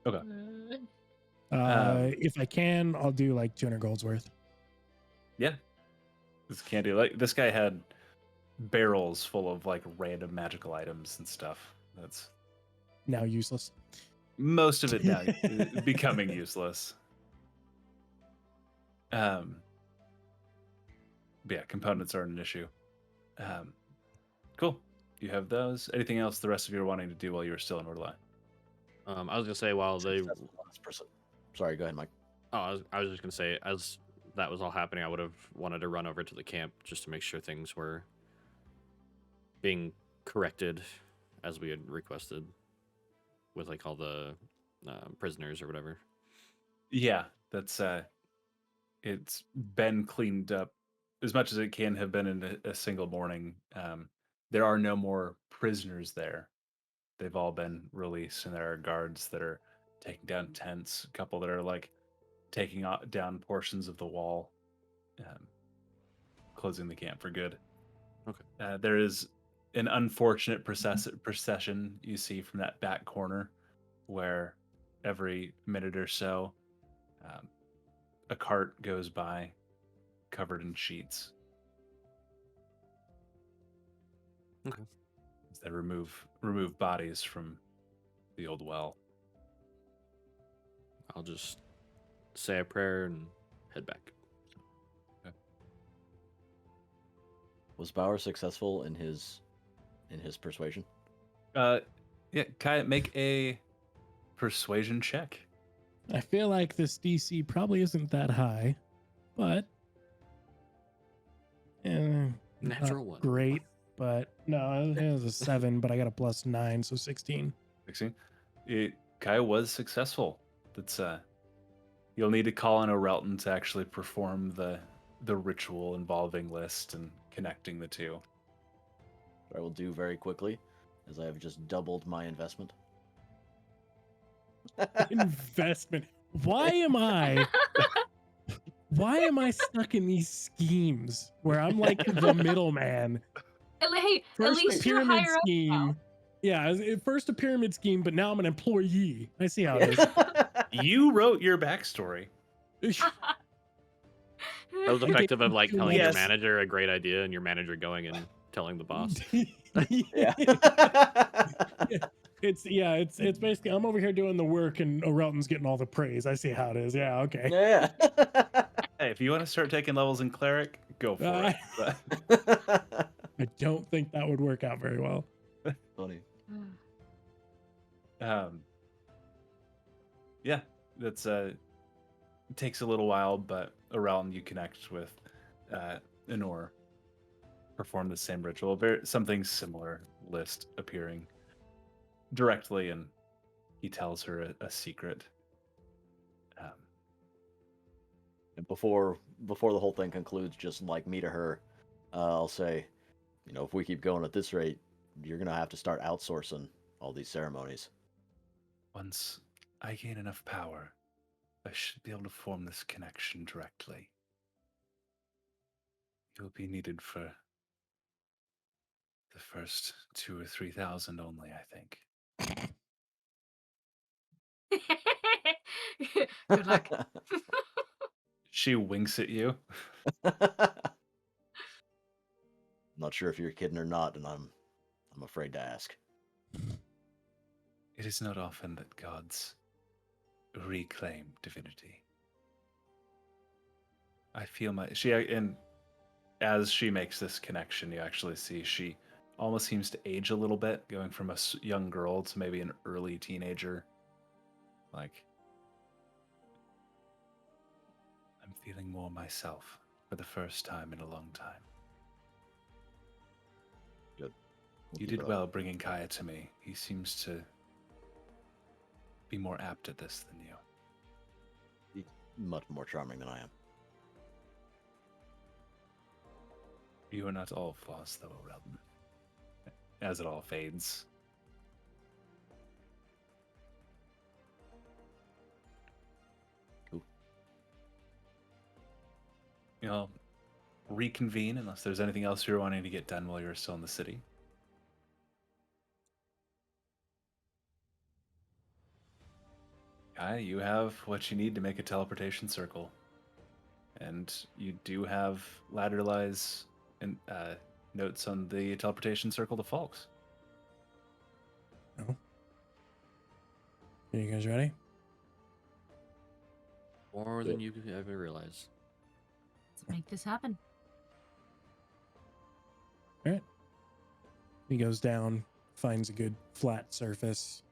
If I can, I'll do like 200 gold's worth. Yeah. This can't do like this guy had barrels full of like random magical items and stuff. That's Now useless. most of it now becoming useless. But yeah, components aren't an issue. Cool. You have those. Anything else the rest of you are wanting to do while you were still in Orla? I was gonna say while they. That's the last person. Sorry, go ahead, Mike. Oh, I was just gonna say as that was all happening, I would have wanted to run over to the camp just to make sure things were being corrected as we had requested, with like all the prisoners or whatever. Yeah, that's it's been cleaned up as much as it can have been in a single morning. There are no more prisoners there. They've all been released, and there are guards that are taking down tents, a couple that are like taking down portions of the wall, closing the camp for good. Okay. There is an unfortunate procession you see from that back corner where every minute or so a cart goes by covered in sheets. Okay. As they remove bodies from the old well. I'll just say a prayer and head back. Was Bauer successful in his persuasion? Yeah, Kai, make a persuasion check. I feel like this DC probably isn't that high, but Natural not one. great. But no, it was a 7, but I got a +9, so 16. 16. Kai was successful. That's you'll need to call on Orelton to actually perform the ritual involving List and connecting the two. I will do very quickly, as I have just doubled my investment. Investment. Why am I stuck in these schemes where I'm like the middleman? Hey, at First a least you're pyramid higher scheme. Yeah, first a pyramid scheme, but now I'm an employee. I see how it is. up You wrote your backstory. That was effective of like telling your Yes. manager a great idea and your manager going and telling the boss. Yeah. It's basically I'm over here doing the work and Orelton's getting all the praise. I see how it is. Yeah, okay. Yeah. Hey, if you want to start taking levels in cleric, go for it. But I don't think that would work out very well. Funny. Yeah, that's it takes a little while, but around you connect with Enor, perform the same ritual. Something similar, list appearing directly, and he tells her a secret. Um, And before the whole thing concludes, just like me to her, I'll say, if we keep going at this rate, you're gonna have to start outsourcing all these ceremonies. Once I gain enough power, I should be able to form this connection directly. It will be needed for the first 2 or 3,000 only, I think. Good luck. She winks at you. Not sure if you're kidding or not, and I'm afraid to ask. It is not often that gods reclaim divinity. I feel and as she makes this connection, you actually see she almost seems to age a little bit, going from a young girl to maybe an early teenager. Like, I'm feeling more myself for the first time in a long time. Good. You did well bringing Kaya to me. He seems to be more apt at this than you. He's much more charming than I am. You are not all flaws, though, Realm. As it all fades. Cool. You'll reconvene unless there's anything else you're wanting to get done while you're still in the city. Kaya, you have what you need to make a teleportation circle. And you do have Ladderlies and notes on the teleportation circle to Falks. No. Are you guys ready? More than you could ever realize. Let's make this happen. All right. He goes down, finds a good flat surface.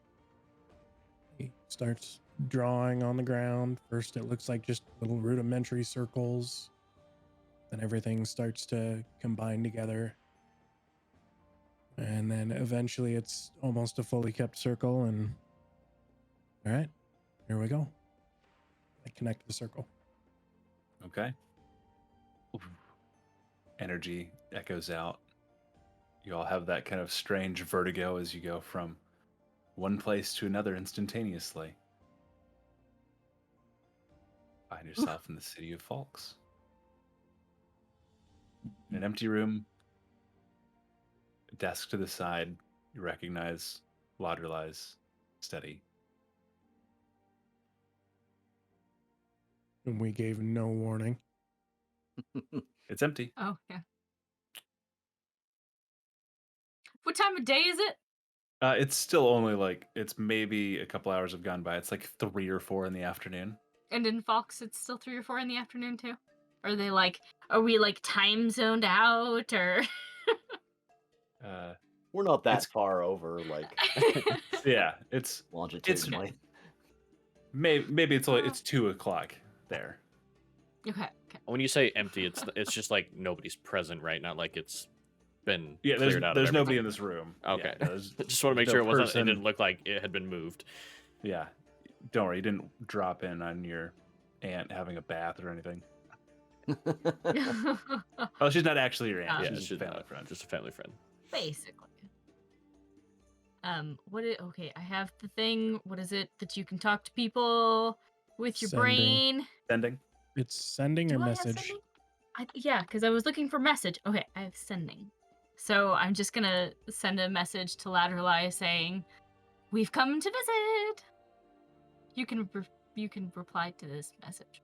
He starts drawing on the ground. First, it looks like just little rudimentary circles. Then everything starts to combine together. And then eventually it's almost a fully kept circle. And all right, here we go. I connect the circle. Okay. Ooh. Energy echoes out. You all have that kind of strange vertigo as you go from one place to another instantaneously. Find yourself in the city of Falks. In an empty room, a desk to the side, you recognize Lauderlies steady. And we gave no warning. It's empty. Oh, yeah. What time of day is it? It's still only it's maybe a couple hours have gone by. It's like 3 or 4 in the afternoon. And in Fox, it's still 3 or 4 in the afternoon, too? Are they are we time zoned out, or? We're not that far over, yeah, it's longitudinally. Maybe it's 2 o'clock there. Okay. When you say empty, it's just like nobody's present, right? Not like it's been cleared out. There's nobody in this room. Okay. Yeah, just want to make sure it didn't look like it had been moved. Yeah. Don't worry, you didn't drop in on your aunt having a bath or anything. Oh, she's not actually your aunt. Yeah, she's a family friend. Just a family friend. Basically. Okay, I have the thing. What is it that you can talk to people with your brain? Sending. It's sending or message. Yeah, because I was looking for message. Okay, I have sending. So I'm just gonna send a message to Ladderly saying, "We've come to visit." You can reply to this message.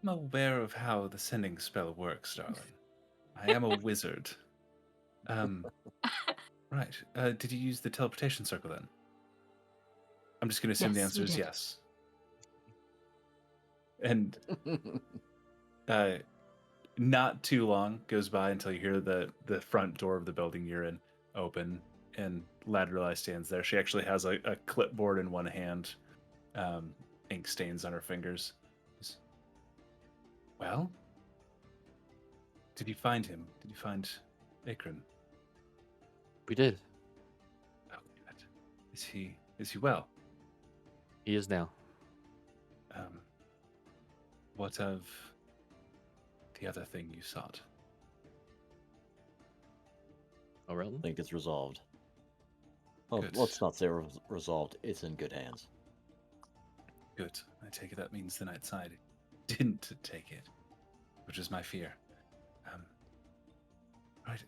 I'm aware of how the sending spell works, darling. I am a wizard. Right. Did you use the teleportation circle then? I'm just going to assume the answer is yes. And not too long goes by until you hear the front door of the building you're in open, and Ladderly stands there. She actually has a clipboard in one hand, ink stains on her fingers. Well, did you find him? Did you find Akron? We did. Oh, good. Is he well? He is now. What of the other thing you sought? Oh, I really? think it's resolved. Well, Good. let's not say resolved. It's in good hands. Good. I take it that means the night side didn't take it, which is my fear. Right.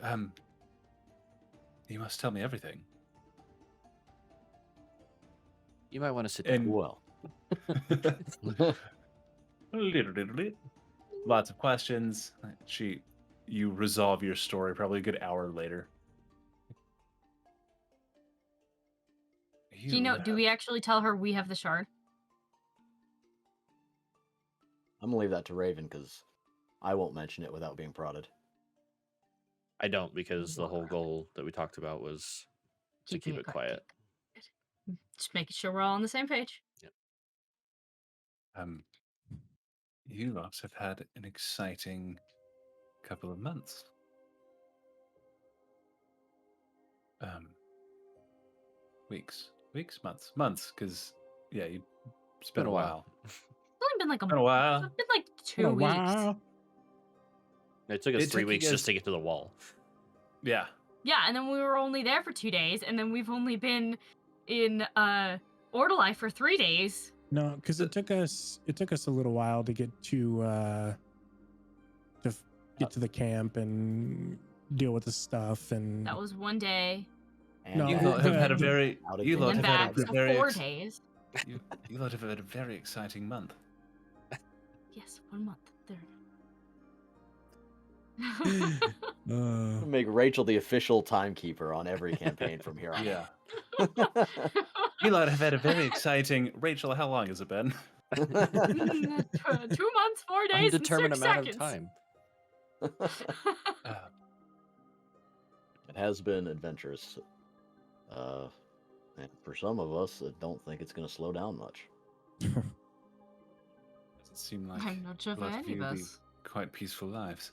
You must tell me everything. You might want to sit And- down. Well, Lots of questions. You resolve your story probably a good hour later. Do you know? Do we actually tell her we have the shard? I'm gonna leave that to Raven because I won't mention it without being prodded. I don't, because the whole goal that we talked about was to keep it quiet. Good. Just making sure we're all on the same page. You lot have had an exciting couple of months. Weeks, months, because it's been a while. It's only been like Been a while. It's been like Been a 2 weeks. while. It took us It 3 took you weeks guys- just to get to the wall. Yeah. Yeah, and then we were only there for 2 days, and then we've only been in Ordalai for 3 days. No, because it took us a little while to get to get to the camp and deal with the stuff and That was 1 day, And No, You it- lot have had a the- very Out of you date. lot and have back, had a so very 4 days. you lot have had a very exciting month. Yes, 1 month. There. make Rachel the official timekeeper on every campaign from here on. Yeah. out. You lot have had a very exciting. Rachel, how long has it been? 2 months, 4 days, and 6 Undetermined amount seconds. of time. Uh, It has been adventurous. And for some of us, I don't think it's going to slow down much. doesn't seem like I'm not sure a for lot of any of you lead us. quite peaceful lives.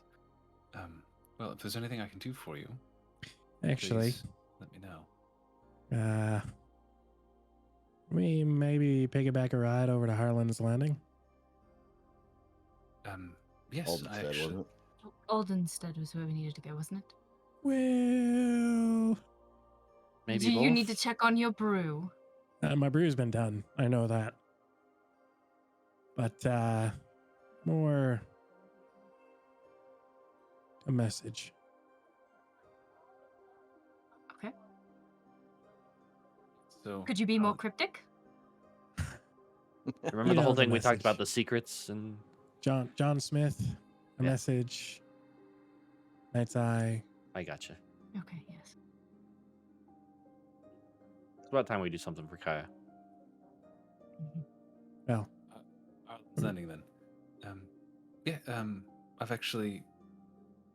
Well, if there's anything I can do for you, actually, please let me know. we maybe piggyback a ride over to Harlan's Landing. Yes, Alden I said, actually. wasn't it? Aldenstead was where we needed to go, wasn't it? Well, Maybe Do you both? need to check on your brew? my brew's been done. I know that. But more a message. Okay. So Could you be more cryptic? Remember You the whole know the thing we talked about, message. the secrets and John Smith, a Yeah. message. Night's Eye. I gotcha. Okay, yes. It's about time we do something for Kaya. Well, Arlen's Landing then. I've actually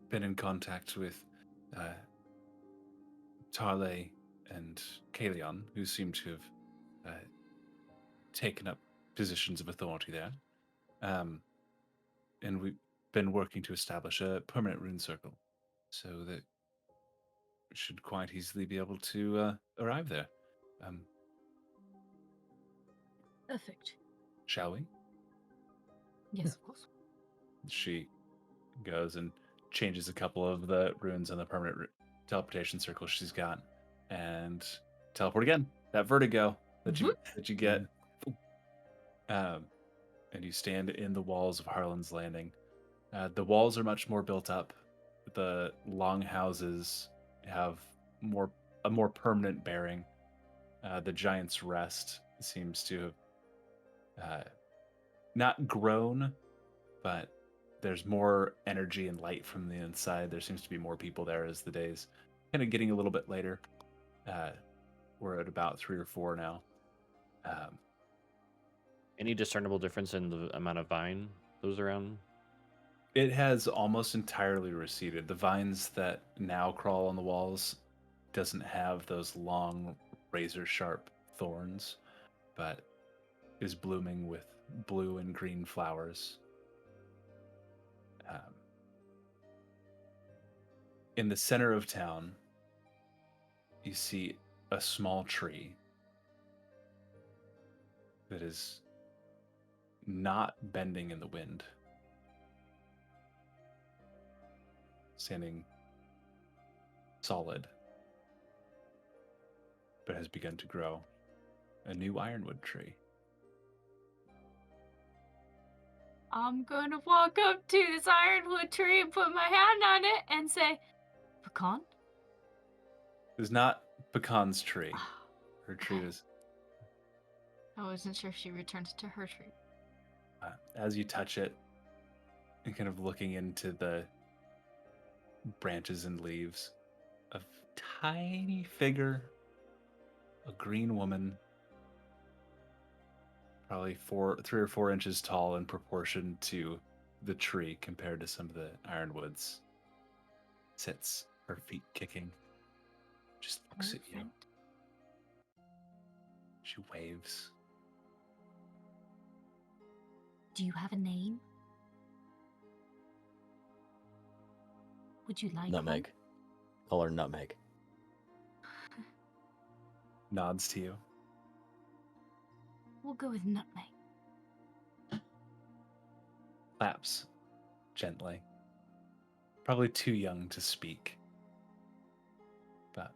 been in contact with Tarle and Kalion, who seem to have taken up positions of authority there. And we've been working to establish a permanent rune circle so that we should quite easily be able to arrive there. Perfect. Shall we? Yes, of course. She goes and changes a couple of the runes on the permanent teleportation circle she's got, and teleport again. That vertigo that you get, and you stand in the walls of Harlan's Landing. The walls are much more built up. The longhouses have a more permanent bearing. The Giant's Rest seems to have not grown, but there's more energy and light from the inside. There seems to be more people there as the days kind of getting a little bit later. We're at about 3 or 4 now. Any discernible difference in the amount of vine that was around? It has almost entirely receded. The vines that now crawl on the walls doesn't have those long razor sharp thorns, but is blooming with blue and green flowers. In the center of town, you see a small tree that is not bending in the wind, standing solid, but has begun to grow. A new ironwood tree. I'm gonna walk up to this ironwood tree and put my hand on it and say, "Pecan?" It is not Pecan's tree. Her tree Okay. is. I wasn't sure if she returned to her tree. As you touch it, and kind of looking into the branches and leaves, a tiny figure, a green woman, probably 3 or 4 inches tall in proportion to the tree compared to some of the ironwoods, sits, her feet kicking, just looks at you. Friend. She waves. Do you have a name? Would you like Nutmeg. Call her Nutmeg. Nods to you. one? We'll go with Nutmeg. Claps gently. Probably too young to speak. But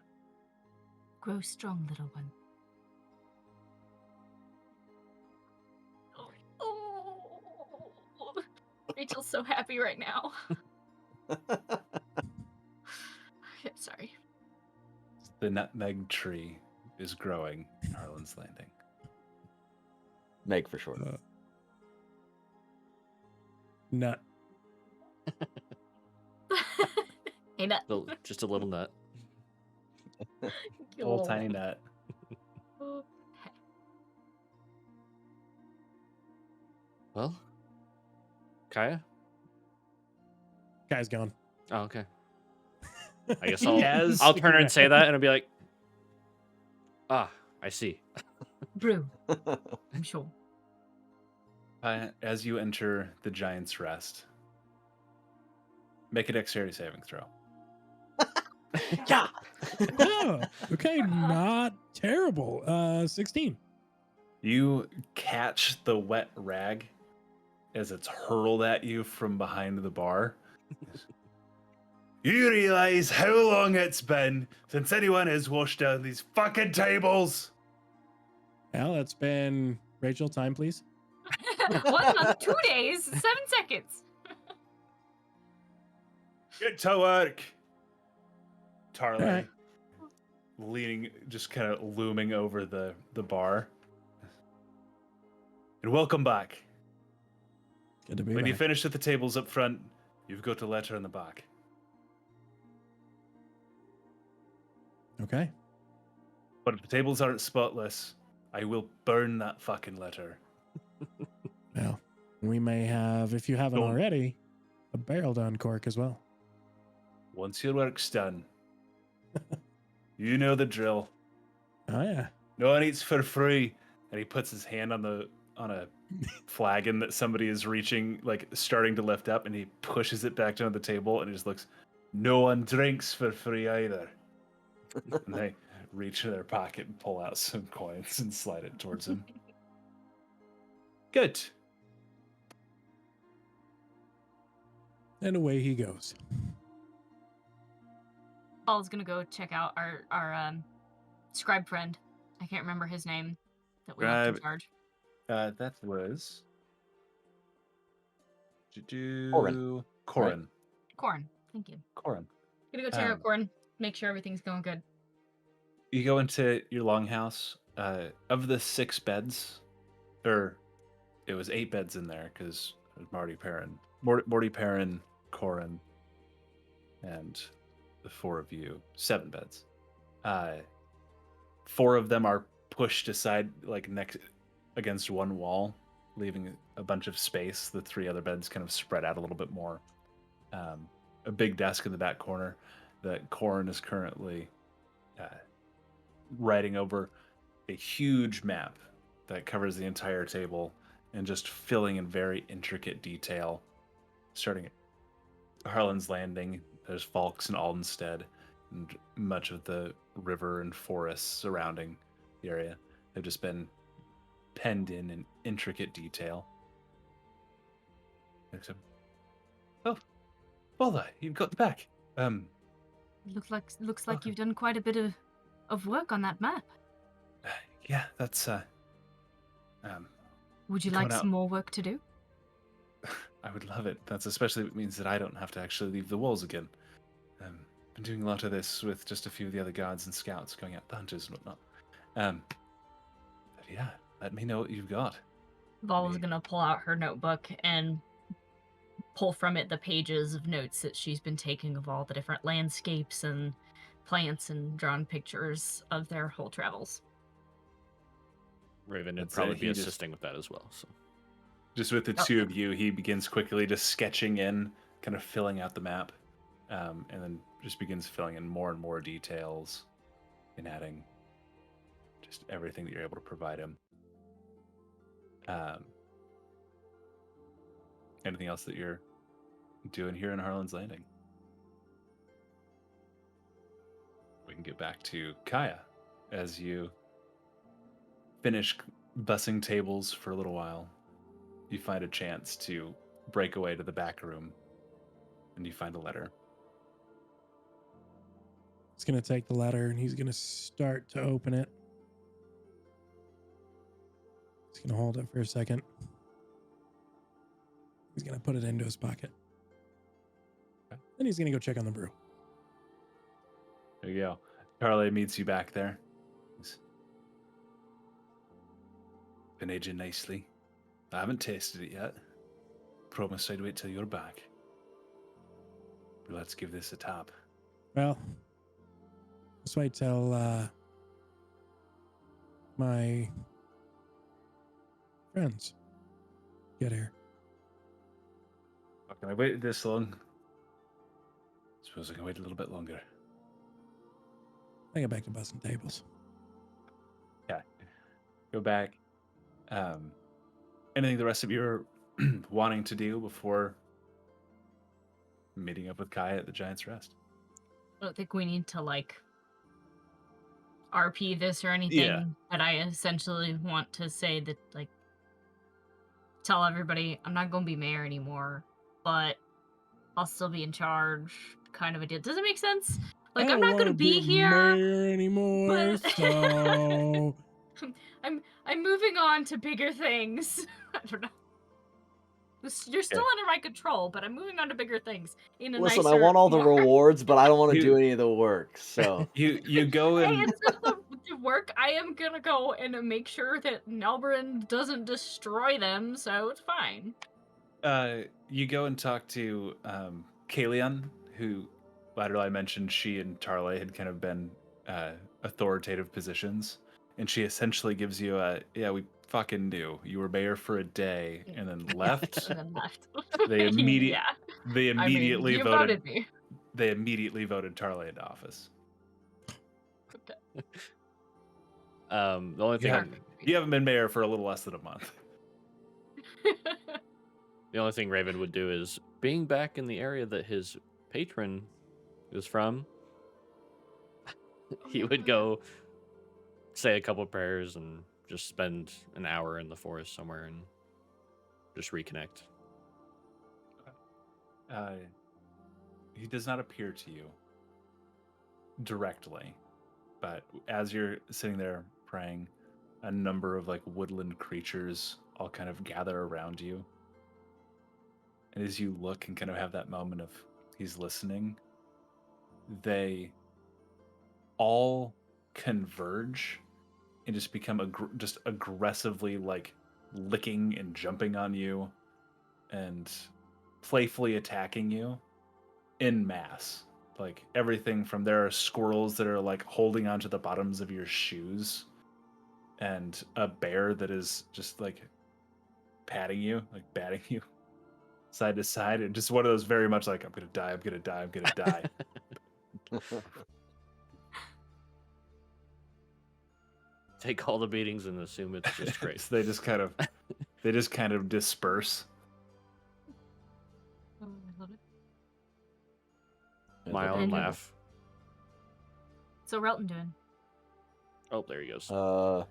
Grow strong, little one. Oh, Rachel's so happy right now. Okay, sorry. the nutmeg tree is growing in Harlan's Landing. Meg for short. Nut. Hey, Nut. Just a little nut. You Little little tiny nut. nut. Okay. Well, Kaya? Guy's gone. Oh, okay. I guess Yes. I'll turn and say that, and I'll be like, ah, I see. Brew, I'm sure. As you enter the Giant's Rest, make a dexterity saving throw. Yeah. Oh, okay, not terrible. 16. You catch the wet rag as it's hurled at you from behind the bar. You realize how long it's been since anyone has washed down these fucking tables? Well, it's been Rachel, time, please. 1 month, 2 days, 7 seconds. Get to work. Tarley, All right. leaning, just kind of looming over the bar. And welcome back. Good to be When you back. finish at the tables up front, you've got a letter in the back. Okay. But if the tables aren't spotless, I will burn that fucking letter. Well, we may have, if you haven't Don't- already, a barrel down cork as well. Once your work's done, you know the drill. Oh, yeah. No one eats for free. And he puts his hand on a flagon that somebody is reaching, like starting to lift up, and he pushes it back down the table, and he just looks. No one drinks for free either. And they reach in their pocket and pull out some coins and slide it towards him. Good. And away he goes. Paul's gonna go check out our scribe friend. I can't remember his name that we left in Scribe. charge. That was. Corin. Corin. Corin. Thank you. Corin. Gonna go check out Corin. Make sure everything's going good. You go into your longhouse. Of the 6 beds, or it was 8 beds in there because Morty Perrin, Corin, and the 4 of you. 7 beds. 4 of them are pushed aside, like next against one wall, leaving a bunch of space. The 3 other beds kind of spread out a little bit more. A big desk in the back corner that Corin is currently writing over a huge map that covers the entire table and just filling in very intricate detail. Starting at Harlan's Landing, there's Falks and Aldenstead, and much of the river and forests surrounding the area have just been penned in intricate detail. Except, oh, Bola, you've got the back. Looks like welcome. you've done quite a bit of work on that map. Yeah, that's Would you going like out. some more work to do? I would love it. That's especially if it means that I don't have to actually leave the walls again. Been doing a lot of this with just a few of the other guards and scouts going out the hunters and whatnot. But yeah, let me know what you've got. Vala's gonna pull out her notebook and pull from it the pages of notes that she's been taking of all the different landscapes and plants and drawn pictures of their whole travels. Raven would That's it, probably be he just- assisting with that as well. So Just with the two of you, he begins quickly just sketching in, kind of filling out the map, and then just begins filling in more and more details and adding just everything that you're able to provide him. Anything else that you're doing here in Harlan's Landing? We can get back to Kaya as you finish bussing tables for a little while. You find a chance to break away to the back room, and you find a letter. He's going to take the letter and he's going to start to open it. He's going to hold it for a second. He's going to put it into his pocket. Okay. Then he's going to go check on the brew. There you go. Carly meets you back there. He's been aging nicely. I haven't tasted it yet. Promise I'd wait till you're back. But let's give this a tap. Well, let's wait till my friends get here. Can I wait this long? Suppose I can wait a little bit longer. I get back to bussing tables. Yeah. Go back. Anything the rest of you are wanting to do before meeting up with Kaya at the Giant's Rest? I don't think we need to RP this or anything. Yeah. But I essentially want to say that tell everybody I'm not gonna be mayor anymore, but I'll still be in charge, kind of a deal. Does it make sense? I I'm don't not wanna gonna be a here mayor anymore, but- so I'm moving on to bigger things. I don't know. You're still under my control, but I'm moving on to bigger things. Listen, I want all the rewards, but I don't want to do any of the work. So You go Hey, and instead of the work, I am gonna go and make sure that Nelbrand doesn't destroy them, so it's fine. you go and talk to Kalian, who laterally I mentioned she and Tarley had kind of been authoritative positions, and she essentially gives you yeah, we fucking knew you were mayor for a day and then left. And then left. They immediately you voted. voted me. They immediately voted Tarley into office. the only thing Yeah. You haven't been mayor for a little less than a month. the only thing Raven would do is being back in the area that his patron is from. He would go say a couple prayers and just spend an hour in the forest somewhere and just reconnect. He does not appear to you directly, but as you're sitting there praying, a number of woodland creatures all kind of gather around you. And as you look and kind of have that moment of he's listening, they all converge and just become just aggressively licking and jumping on you and playfully attacking you in mass. Everything from there are squirrels that are holding onto the bottoms of your shoes, and a bear that is just patting you, batting you side to side, and just one of those very much I'm gonna die, I'm gonna die, I'm gonna die. take all the beatings and assume it's just great. So they just kind of disperse. Oh, I love it. Smile and Andrew. laugh. So Relton doing? Oh, there he goes. Bye.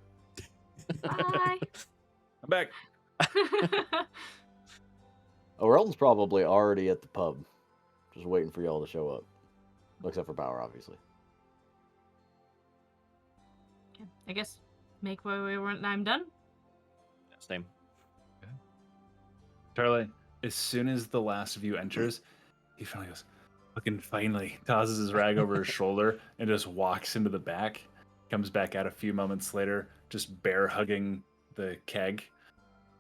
I'm back. Relton's probably already at the pub, just waiting for y'all to show up. Except for Power, obviously. Okay, I guess make my way when I'm done. Same. Charlie, as soon as the last of you enters, he finally goes, looking finally, tosses his rag over his shoulder and just walks into the back. Comes back out a few moments later, just bear hugging the keg,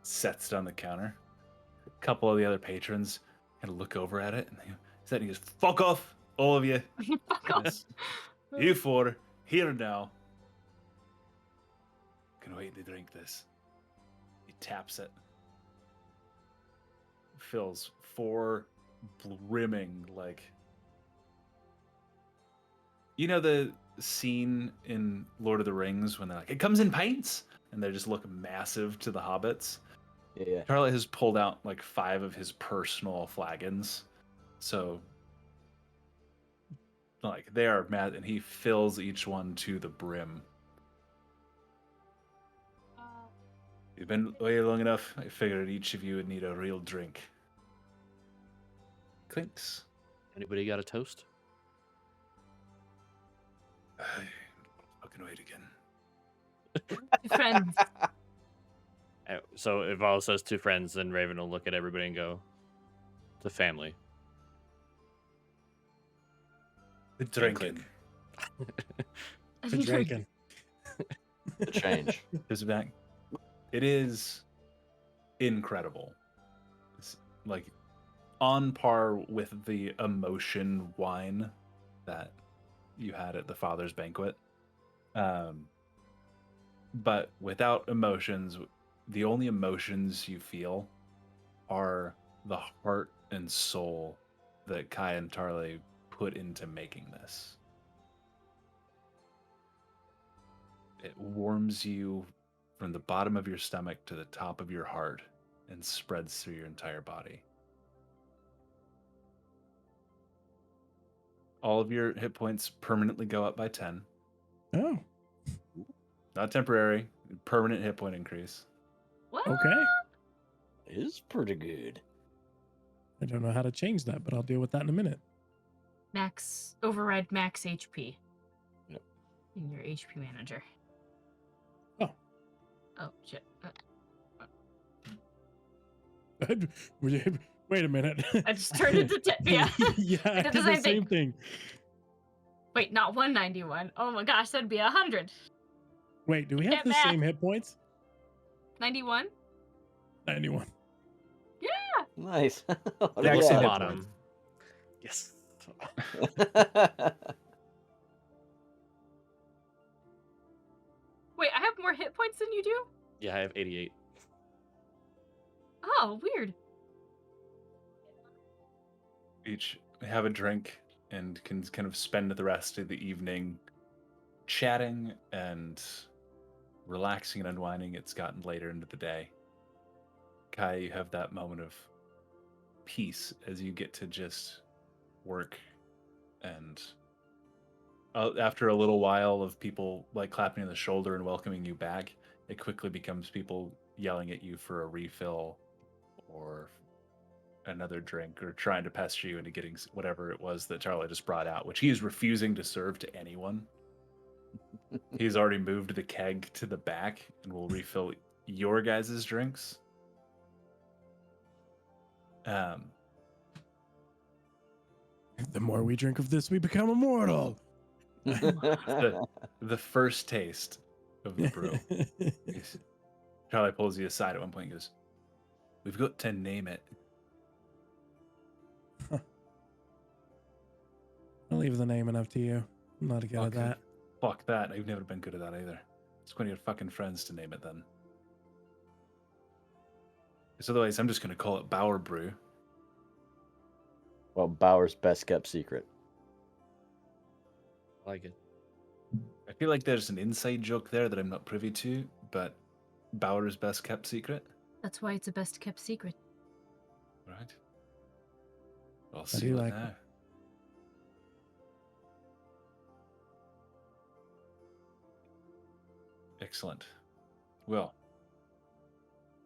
sets it on the counter. A couple of the other patrons kind of look over at it and he goes, fuck off, all of you. Fuck off. Yes. You four, here now. Can wait to drink this. He taps it. Fills 4 brimming, like, you know the scene in Lord of the Rings when they're like, it comes in pints, and they just look massive to the hobbits. Yeah. Charlotte has pulled out like 5 of his personal flagons, so like they are mad, and he fills each one to the brim. You've been away long enough. I figured each of you would need a real drink. Clinks. Anybody got a toast? Fucking wait again. Friends. So if Vala says 2 friends, then Raven will look at everybody and go, the family. The drinking. For drinking. The change. Is it back? It is incredible. It's like on par with the emotion wine that you had at the Father's Banquet. But without emotions, the only emotions you feel are the heart and soul that Kai and Tarley put into making this. It warms you from the bottom of your stomach to the top of your heart and spreads through your entire body. All of your hit points permanently go up by 10. Oh, Not temporary, permanent hit point increase. What? okay. Is pretty good. I don't know how to change that, but I'll deal with that in a minute. Override max HP. Yep. In your HP manager. Oh. Oh, shit. Wait a minute. I just turned into yeah. Yeah, I did did the the same same thing. Wait, not 191. Oh my gosh, that'd be 100. Wait, do we have Can't the math. same hit points? 91? 91. Nice. What Yeah, do we actually, have? Bottom. Yes. Wait, I have more hit points than you do? Yeah, I have 88. Oh, weird. Each have a drink and can kind of spend the rest of the evening chatting and relaxing and unwinding. It's gotten later into the day. Kai, you have that moment of peace as you get to just work, and after a little while of people like clapping on the shoulder and welcoming you back, it quickly becomes people yelling at you for a refill or another drink, or trying to pester you into getting whatever it was that Charlie just brought out, which he is refusing to serve to anyone. He's already moved the keg to the back and will refill your guys' drinks. The more we drink of this, we become immortal. The first taste of the brew. Charlie pulls you aside at one point and goes, "We've got to name it." I'll leave the name enough to you. I'm not good at Okay. that. Fuck that. I've never been good at that either. It's one of your fucking friends to name it then. Because otherwise, I'm just going to call it Bauer Brew. Well, Bauer's best kept secret. I like it. I feel like there's an inside joke there that I'm not privy to, but Bauer's best kept secret. That's why it's a best kept secret. Right. I'll I see do what like now. it. Excellent. Well,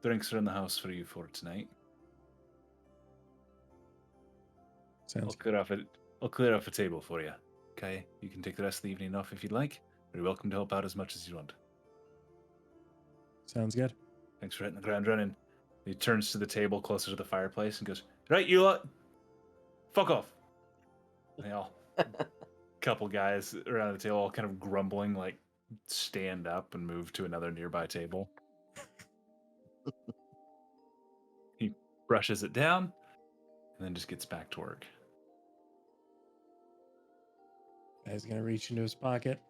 drinks are in the house for you for tonight. Sounds I'll good. clear off a table for you. Okay, you can take the rest of the evening off if you'd like. You're welcome to help out as much as you want. Sounds good. Thanks for hitting the ground running. He turns to the table closer to the fireplace and goes, "Right, you lot, fuck off." And they all, couple guys around the table, all kind of grumbling, like stand up and move to another nearby table. He brushes it down and then just gets back to work. Guy's gonna reach into his pocket,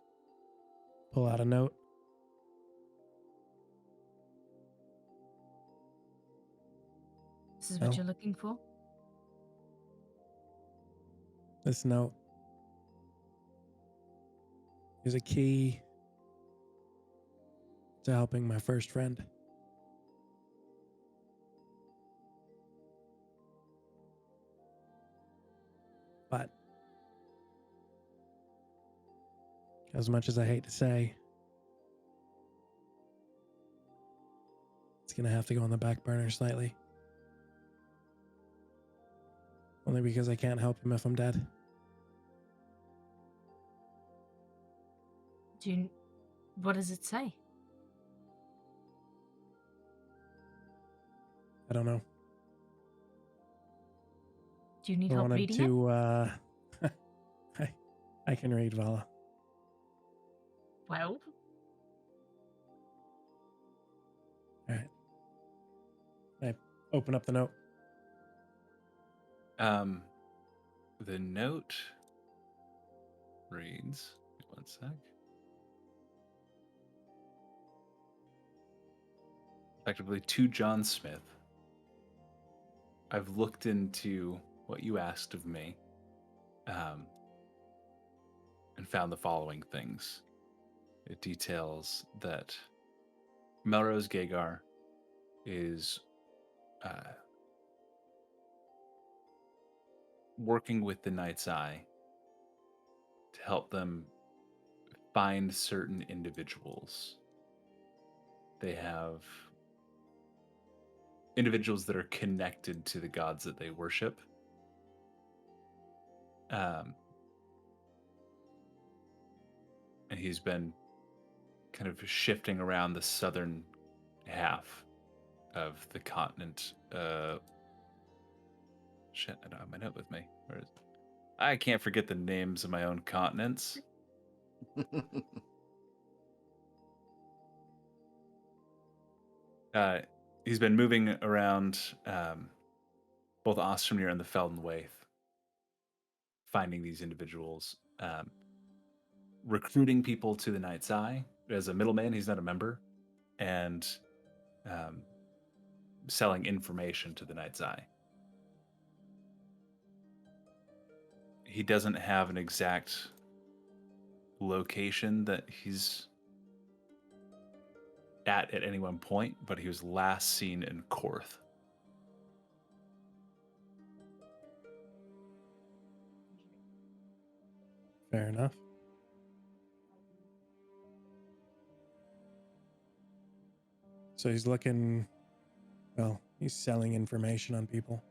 pull out a note. This is what No. you're looking for? This note is a key to helping my first friend. But as much as I hate to say, it's going to have to go on the back burner slightly. Only because I can't help him if I'm dead. What does it say? I don't know. Do you need I help wanted reading it? to, I can read, Vala. Well, All right. I open up the note. The note reads, one sec. Effectively, to John Smith. I've looked into what you asked of me, and found the following things. It details that Melrose Gagar is working with the Night's Eye to help them find certain individuals. They have individuals that are connected to the gods that they worship. And he's been kind of shifting around the southern half of the continent. Shit, I don't have my note with me. Where is it? I can't forget the names of my own continents. He's been moving around both Ostermere and the Feldenwaith, finding these individuals, recruiting people to the Night's Eye as a middleman. He's not a member, and selling information to the Night's Eye. He doesn't have an exact location that he's at any one point, but he was last seen in Korth. Fair enough. So he's looking, well, he's selling information on people.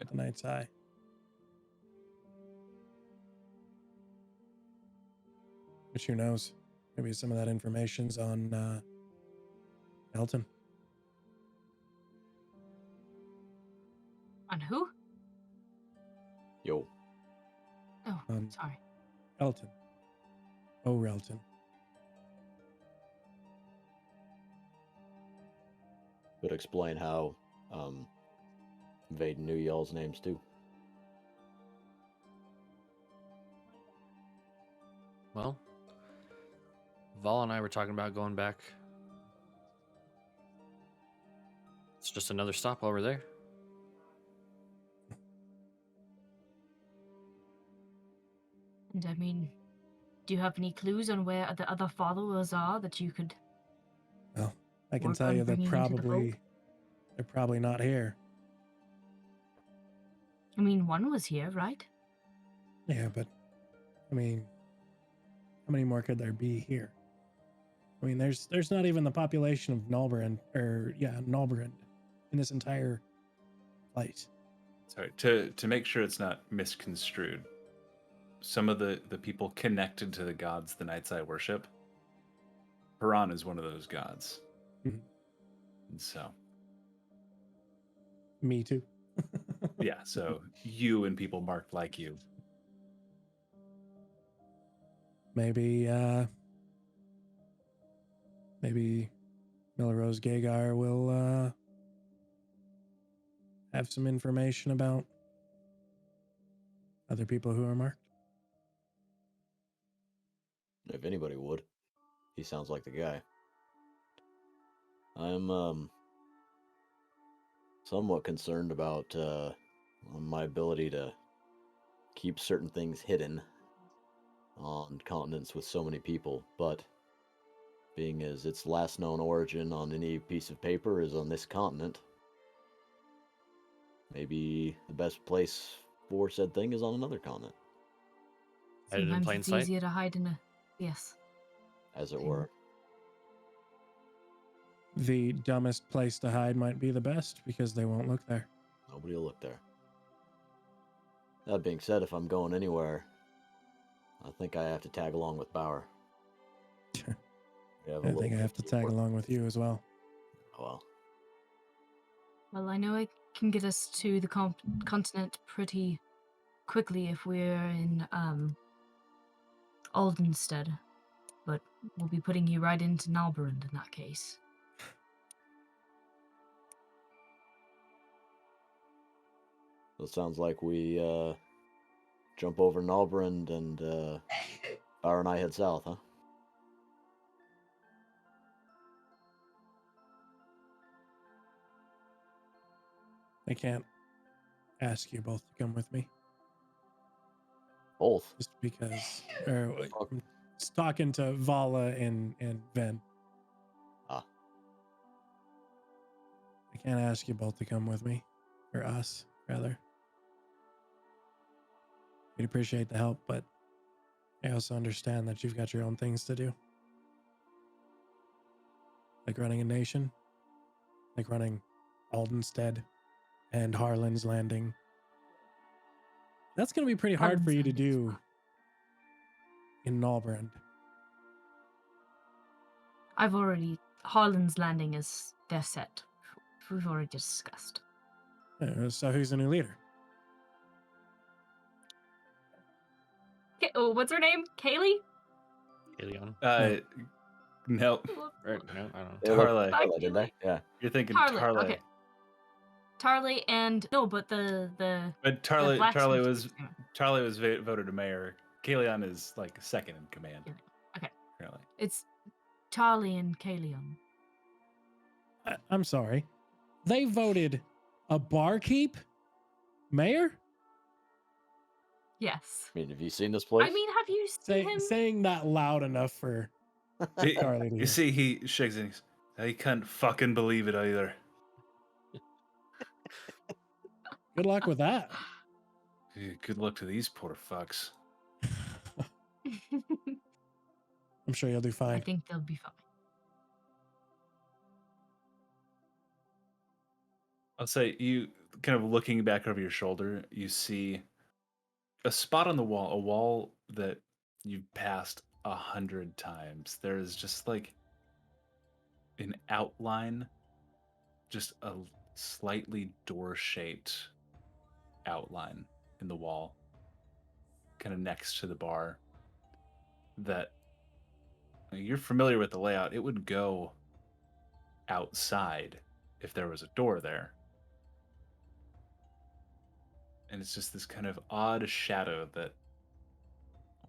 At the Night's Eye. Which who knows? Maybe some of that information's on Elton. on who? Yo. Oh, Um, sorry. Elton. Oh, Relton. Could explain how Vaden knew y'all's names too. Well, Val and I were talking about going back. It's just another stop over there. And I mean, Do you have any clues on where the other followers are that you could? Well, I can Work tell on you they're bringing into the fold? probably not here. I mean, one was here, right? Yeah, but I mean, how many more could there be here? I mean, there's not even the population of Nalbrand Nalbrand in this entire place. Sorry, to make sure it's not misconstrued, some of the people connected to the gods the Knights I worship, Haran is one of those gods. Mhm. And so, Me too. yeah, so you and people marked like you. Maybe maybe Melrose Gagar will have some information about other people who are marked. If anybody would. He sounds like the guy. I'm somewhat concerned about my ability to keep certain things hidden on continents with so many people, but being as its last known origin on any piece of paper is on this continent, maybe the best place for said thing is on another continent, Hide it in Sometimes plain it's sight. easier to hide in a. Yes. as it Thing. were. The dumbest place to hide might be the best because they won't look there. Nobody will look there. That being said, if I'm going anywhere, I think I have to tag along with Bauer. We have a I little think I bit have to of tag work. along with you as well. Oh, well. Well, I know it can get us to the continent pretty quickly if we're in Aldenstead, but we'll be putting you right into Nalbrand in that case. So it sounds like we jump over Nalbrand and Bauer and I head south, huh? I can't ask you both to come with me Both. just because. I'm Fuck. just talking to Vala and Ven. Ah. I can't ask you both to come with me, or us rather. We'd appreciate the help, but I also understand that you've got your own things to do, like running a nation, like running Aldenstead and Harlan's Landing. That's going to be pretty hard for you to Harlan's Landing is do fun. in Nalbrand. Harlan's Landing is their set. We've already discussed. So who's the new leader? Oh, what's her name? Kaylee? Alien. No, Right? No, I don't know. They looked Tarley. like Tarley, didn't they? Yeah. You're thinking Tarley, Tarley. okay. Tarley and no, but the But blacksmith Tarley was chief's name. voted a mayor. Kalion is like second in command. Okay. Apparently. It's Tarley and Kalion. I'm sorry. They voted a barkeep mayor? Yes. I mean, have you seen this place? I mean, have you seen him? Saying that loud enough for Charlie to You hear. see, he shakes and he's, I can't fucking believe it either. Good luck with that. Good luck to these poor fucks. I'm sure you'll do I fine. think they'll be fine. I'll say, you kind of looking back over your shoulder, you see a spot on the wall, a wall that you've passed 100 times. There's just like an outline, just a slightly door-shaped outline in the wall, kind of next to the bar, that you're familiar with the layout. It would go outside if there was a door there. And it's just this kind of odd shadow that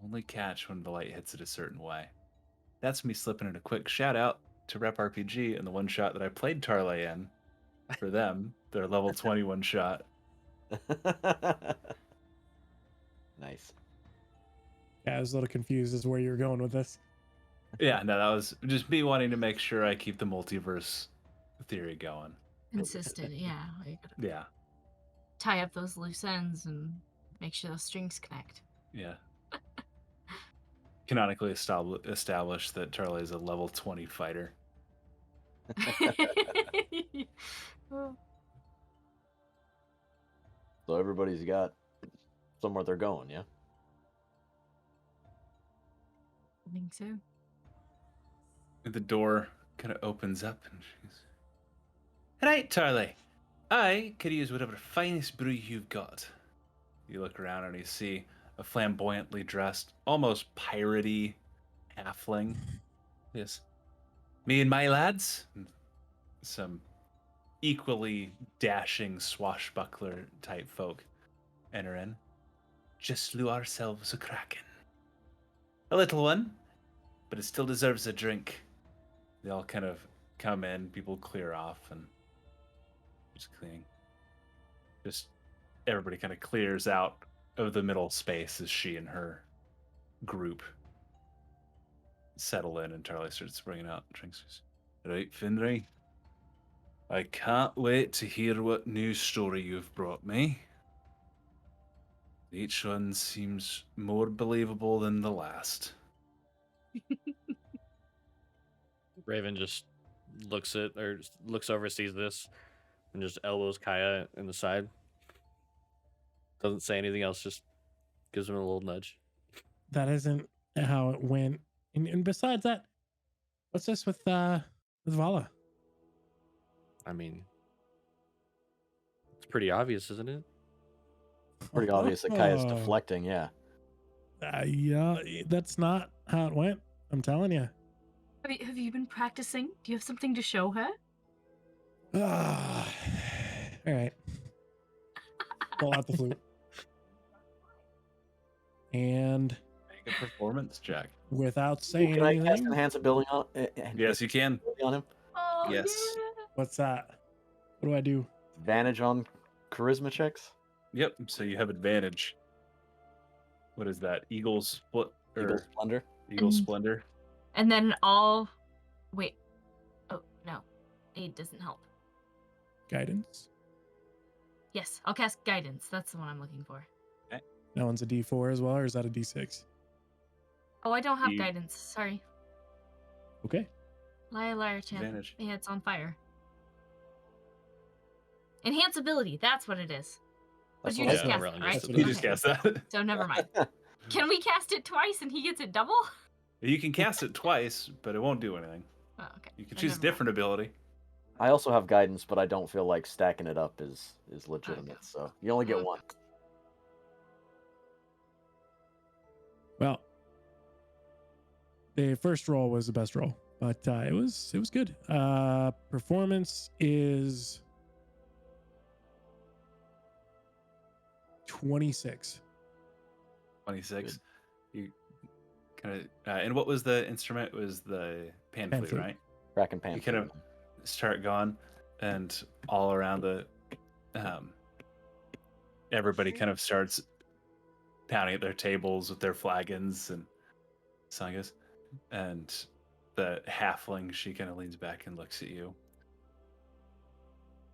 only catch when the light hits it a certain way. That's me slipping in a quick shout out to Rep RPG and the one shot that I played Tarley in for them, their level 21 shot. Nice. I was a little confused as to where you were going with this. Yeah, no, that was just me wanting to make sure I keep the multiverse theory going. Consistent, yeah. Like, Yeah, tie up those loose ends and make sure those strings connect. yeah. Canonically established that Charlie is a level 20 fighter. Oh, So everybody's got somewhere they're going, yeah? I think so. The door kind of opens up and she's, right, Charlie. I could use whatever finest brew you've got. You look around and you see a flamboyantly dressed, almost piratey halfling. Yes. Me and my lads. Some equally dashing swashbuckler type folk enter in. Just slew ourselves a kraken. A little one, but it still deserves a drink. They all kind of come in, people clear off, and just cleaning. Just everybody kind of clears out of the middle space as she and her group settle in, and Charlie starts bringing out drinks. Right, Finray. I can't wait to hear what news story you've brought me. Each one seems more believable than the last. Raven just looks over, sees this, and just elbows Kaya in the side. Doesn't say anything else, just gives him a little nudge. That isn't how it went. And besides that, what's this with Vala? I mean, it's pretty obvious, isn't it? Pretty obvious that Kaya's deflecting, yeah. Yeah, that's not how it went. I'm telling you. Have you been practicing? Do you have something to show her? All right. Pull out the flute. And Make a performance check. without saying Can I cast anything, enhance ability on, Yes, you can. on him? Oh, Yes. yeah. what's that? What do I do? Advantage on charisma checks? Yep. So you have advantage. What is that? Eagle's split or Eagle Splendor? Eagle And- Splendor? And then all. Wait. Oh, no. Aid doesn't help. Guidance. Yes, I'll cast guidance. That's the one I'm looking for. That one's a D4 as well, or is that a D6? Oh, I don't have E- guidance. Sorry. Okay. Liar, champ. Advantage. Yeah, it's on fire. Enhance ability. That's what it is. But That's you what I just said. cast Around it, right? just You Okay. just cast that. So never mind. Can we cast it twice and he gets it double? You can cast it twice, but it won't do anything. Oh, okay. You can Then choose a never mind. different ability. I also have guidance, but I don't feel like stacking it up is legitimate. Okay. So you only get Okay. one. Well, the first roll was the best roll, but it was good. Performance is 26. 26. You kind of. And what was the instrument? It was the pan Pan flute, flute. right? Rack and pan. You kind of start going, and all around the. Everybody kind of starts pounding at their tables with their flagons and sangas. And the halfling, she kind of leans back and looks at you.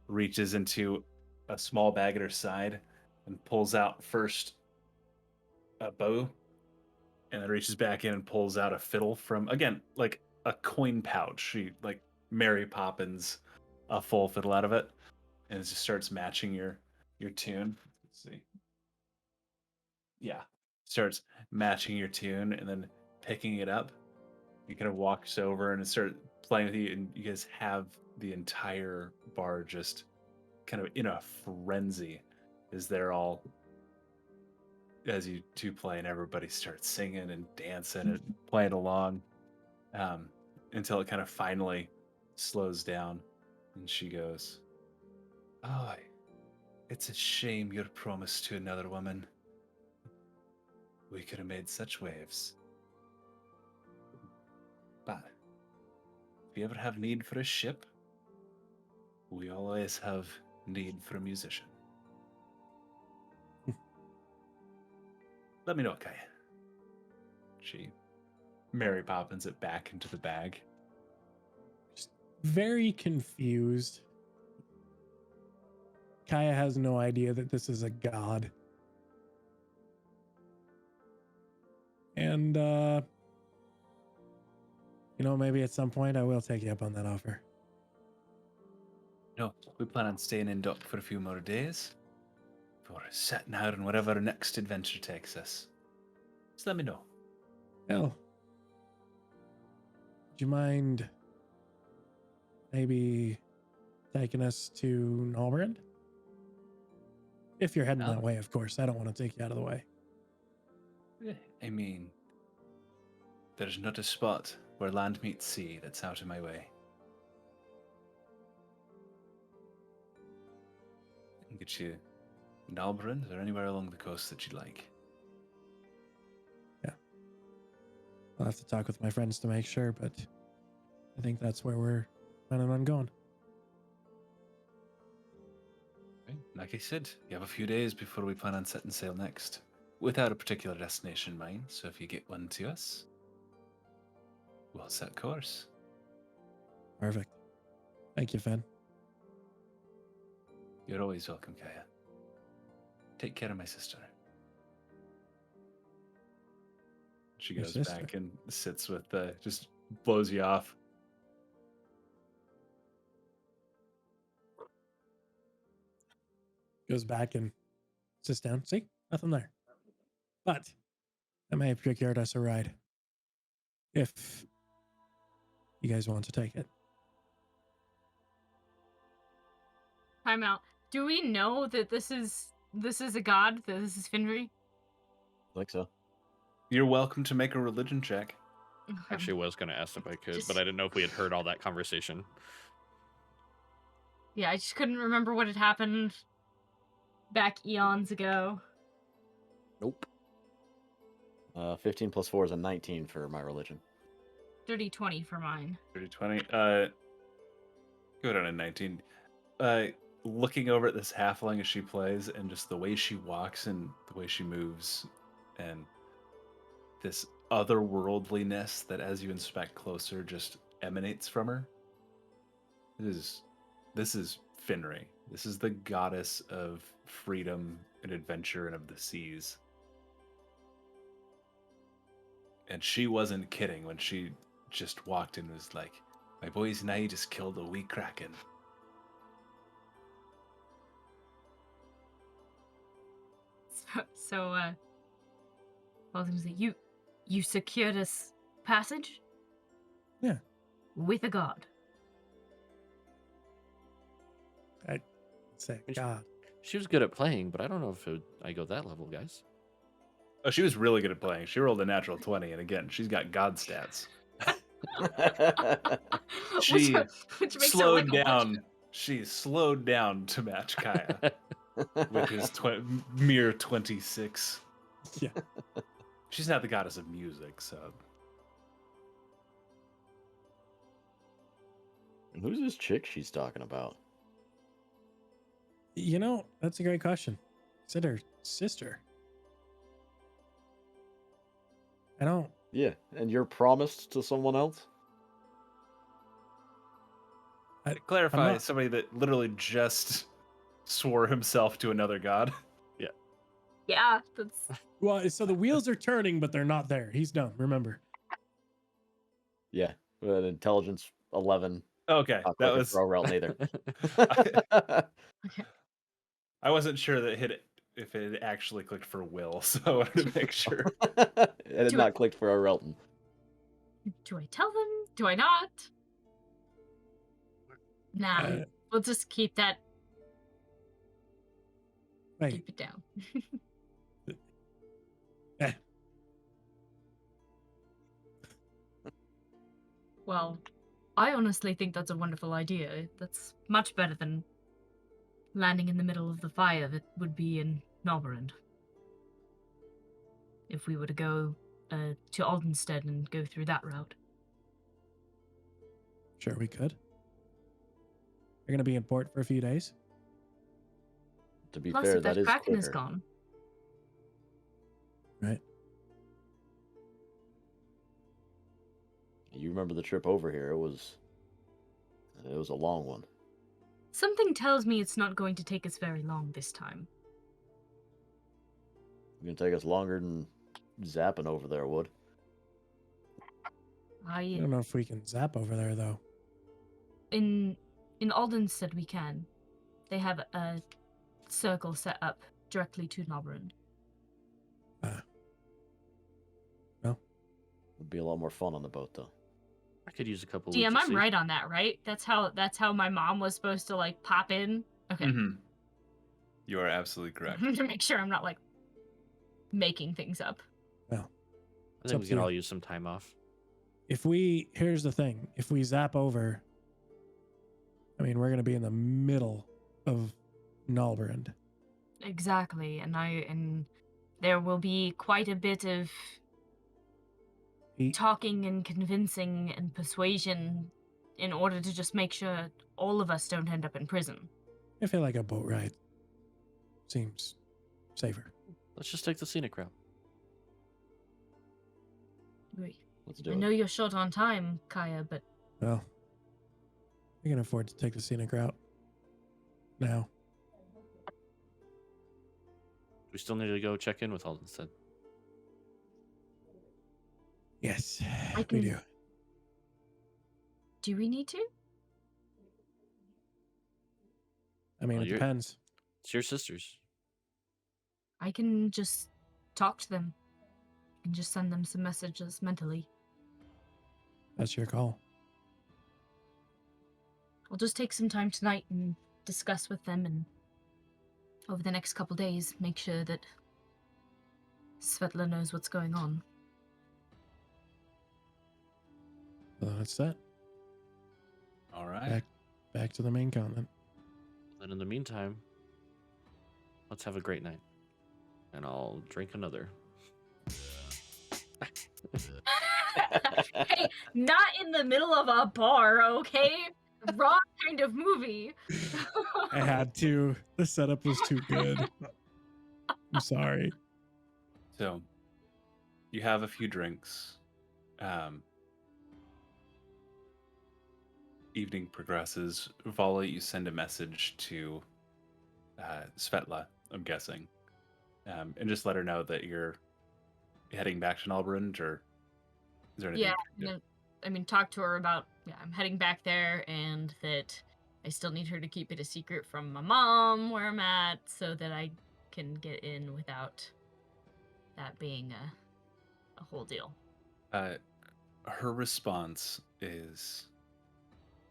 Reaches into a small bag at her side and pulls out first a bow, and then reaches back in and pulls out a fiddle from, again, like a coin pouch. She, like Mary Poppins, a full fiddle out of it, and it just starts matching your tune. Let's see. Yeah. Starts matching your tune and then picking it up. He kind of walks over and starts playing with you, and you guys have the entire bar just kind of in a frenzy as they're all, as you two play, and everybody starts singing and dancing and playing along, until it kind of finally slows down, and she goes, "Oh, it's a shame you're promised to another woman. We could have made such waves. But if you ever have need for a ship, we always have need for a musician. Let me know, Kai." She Mary Poppins it back into the bag. Just very confused. Kaya has no idea that this is a god. And, maybe at some point I will take you up on that offer. No, we plan on staying in dock for a few more days. For setting out on whatever our next adventure takes us. Just let me know. Hell, would you mind maybe taking us to Nalbrand? If you're heading that way, of course. I don't want to take you out of the way. I mean, there's not a spot where land meets sea that's out of my way. I can get you Nalbrand or anywhere along the coast that you'd like. I'll have to talk with my friends to make sure, but I think that's where we're planning on going. Right. Like I said, you have a few days before we plan on setting sail next. Without a particular destination in mind, so if you get one to us, we'll set course. Perfect. Thank you, Fen. You're always welcome, Kaya. Take care of my sister. She Your goes sister? back and sits with just blows you off. Goes back and sits down. See? Nothing there. But I may have procured us a ride. If you guys want to take it. Time out. Do we know that this is a god? That this is Finry? I think so. You're welcome to make a religion check. Actually, was going to ask if I could, Just- but I didn't know if we had heard all that conversation. Yeah, I just couldn't remember what had happened back eons ago. Nope. 15 plus 4 is a 19 for my religion. Dirty 20 for mine. 30-20. Go down to 19. Looking over at this halfling as she plays, and just the way she walks and the way she moves, and this otherworldliness that, as you inspect closer, just emanates from her. This is Finry. This is the goddess of freedom and adventure and of the seas. And she wasn't kidding when she just walked in and was like, "My boys and I just killed a wee kraken." So I was gonna say, you secured us passage? Yeah. With a god. I'd say, Which- God. She was good at playing, but I don't know if I go that level, guys. Oh, she was really good at playing. She rolled a natural 20, and again, she's got god stats. She which makes her slowed like a down. witch. She slowed down to match Kaya with his mere 26. Yeah. She's not the goddess of music, so Who's this chick she's talking about? That's a great question. Is it her sister? I don't. Yeah, and you're promised to someone else? to clarify, not- somebody that literally just swore himself to another god. Yeah, that's Well, so the wheels are turning, but they're not there. He's dumb. Remember. Yeah, with an intelligence 11. Okay, Not that clicking was. for O'Rell either. I wasn't sure that if it actually clicked for Will, so I wanted to make sure. It had Do not it. clicked for O'Relton. do I tell them? Do I not? Nah. Uh, we'll just keep that Wait. keep it down. Eh. Well, I honestly think that's a wonderful idea. That's much better than landing in the middle of the fire that would be in Norberend. If we were to go to Aldenstead and go through that route. Sure, we could. You're going to be in port for a few days. To be Plus, fair, if that that is Kraken quicker. is gone, Right. You remember the trip over here? It was a long one. Something tells me it's not going to take us very long this time. It's gonna take us longer than zapping over there would. I don't know if we can zap over there though. In Aldenstead we can. They have a circle set up directly to Nobrand. No. Would be a lot more fun on the boat though. I could use a couple DM, weeks. I'm right on that, right? That's how my mom was supposed to like pop in. Okay. Mm-hmm. You are absolutely correct. To make sure I'm not like making things up. Well, I think we can all use some time off. here's the thing, if we zap over, I mean, we're going to be in the middle of Nalbrand. Exactly, and there will be quite a bit of talking and convincing and persuasion in order to just make sure all of us don't end up in prison. I feel like a boat ride seems safer. Let's just take the scenic route. Wait, Let's do I it. know you're short on time, Kaya, but Well, we can afford to take the scenic route now. We still need to go check in with Aldenstead. Yes, I we can- do. do we need to? I mean, Well, it you're- depends. It's your sisters. I can just talk to them and just send them some messages mentally. That's your call. I'll just take some time tonight and discuss with them, and over the next couple days, make sure that Svetla knows what's going on. So that's set. All right. Back to the main continent. And in the meantime, let's have a great night. And I'll drink another. Hey, not in the middle of a bar, okay? Wrong kind of movie. I had to. The setup was too good. I'm sorry. So, you have a few drinks. Evening progresses. Vala, you send a message to Svetla, I'm guessing, and just let her know that you're heading back to Nalbrand, or is there anything? Yeah, you can do? I mean, talk to her about, I'm heading back there, and that I still need her to keep it a secret from my mom where I'm at, so that I can get in without that being a whole deal. Her response is,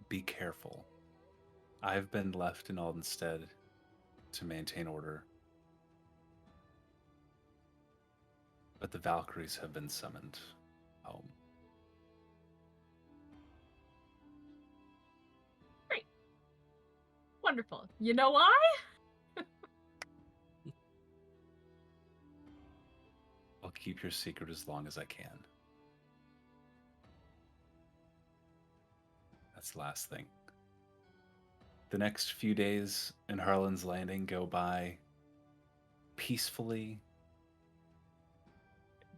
"Be careful. I've been left in Aldenstead to maintain order, but the Valkyries have been summoned home." Great. Wonderful. You know why? I'll keep your secret as long as I can. That's the last thing. The next few days in Harlan's Landing go by peacefully,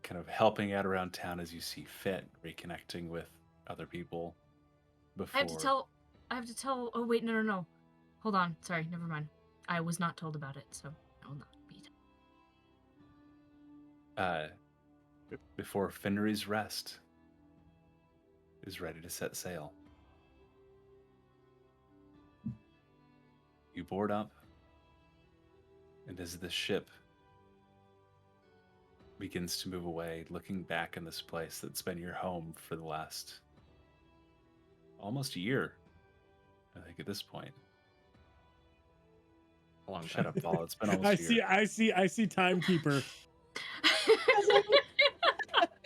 kind of helping out around town as you see fit, reconnecting with other people. Before I have to tell. Oh, wait, no. Hold on. Sorry, never mind. I was not told about it, so I will not be. before Fenrir's Rest is ready to set sail. You board up, and as the ship begins to move away, looking back in this place that's been your home for the last almost a year, I think at this point. A long Shut time. up, Paul. It's been almost a year. I see timekeeper.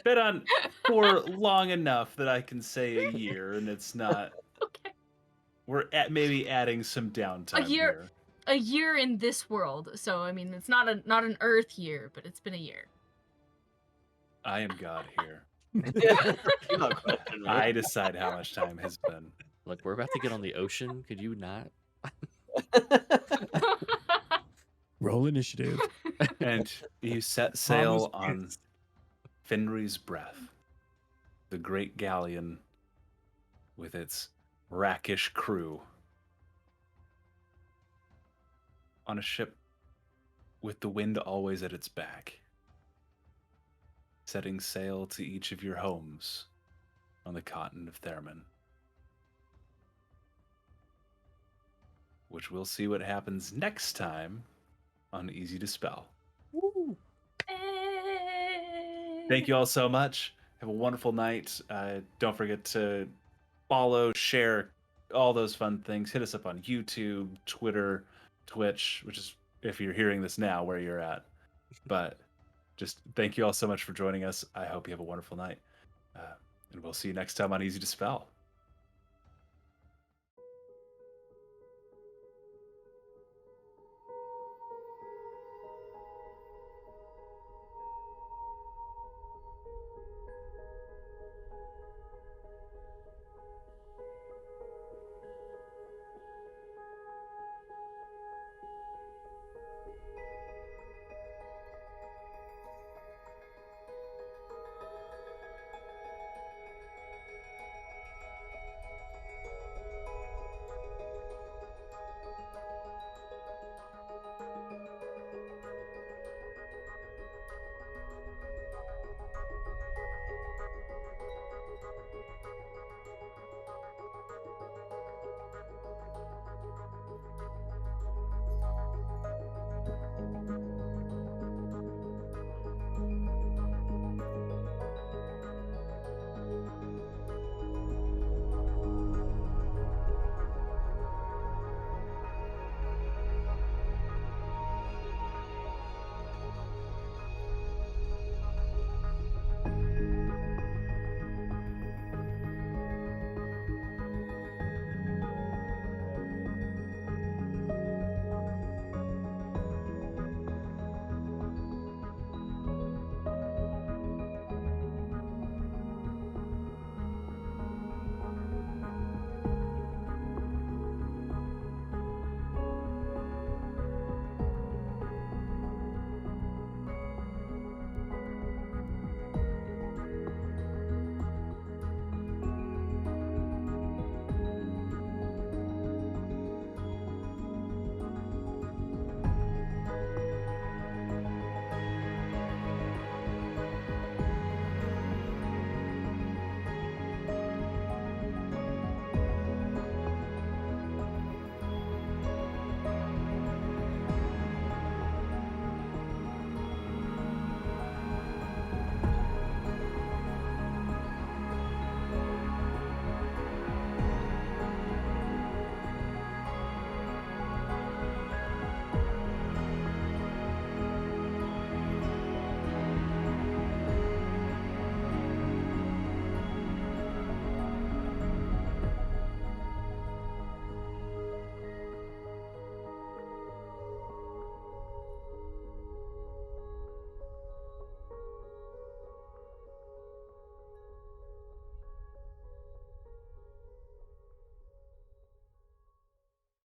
Been on for long enough that I can say a year, and it's not. Okay. We're maybe adding some downtime here. A year in this world, so I mean, it's not an Earth year, but it's been a year. I am God here. You're not questioning me. I decide how much time has been. Look, we're about to get on the ocean. Could you not? Roll initiative. And you set sail Promise on Fenrir's Breath, the great galleon with its brackish crew on a ship with the wind always at its back, setting sail to each of your homes on the continent of Therman. Which we'll see what happens next time on Easy Dispel. Woo. Thank you all so much. Have a wonderful night. Don't forget to follow, share, all those fun things. Hit us up on YouTube, Twitter, Twitch, which is, if you're hearing this now, where you're at. But just thank you all so much for joining us. I hope you have a wonderful night. And we'll see you next time on Easy Dispel.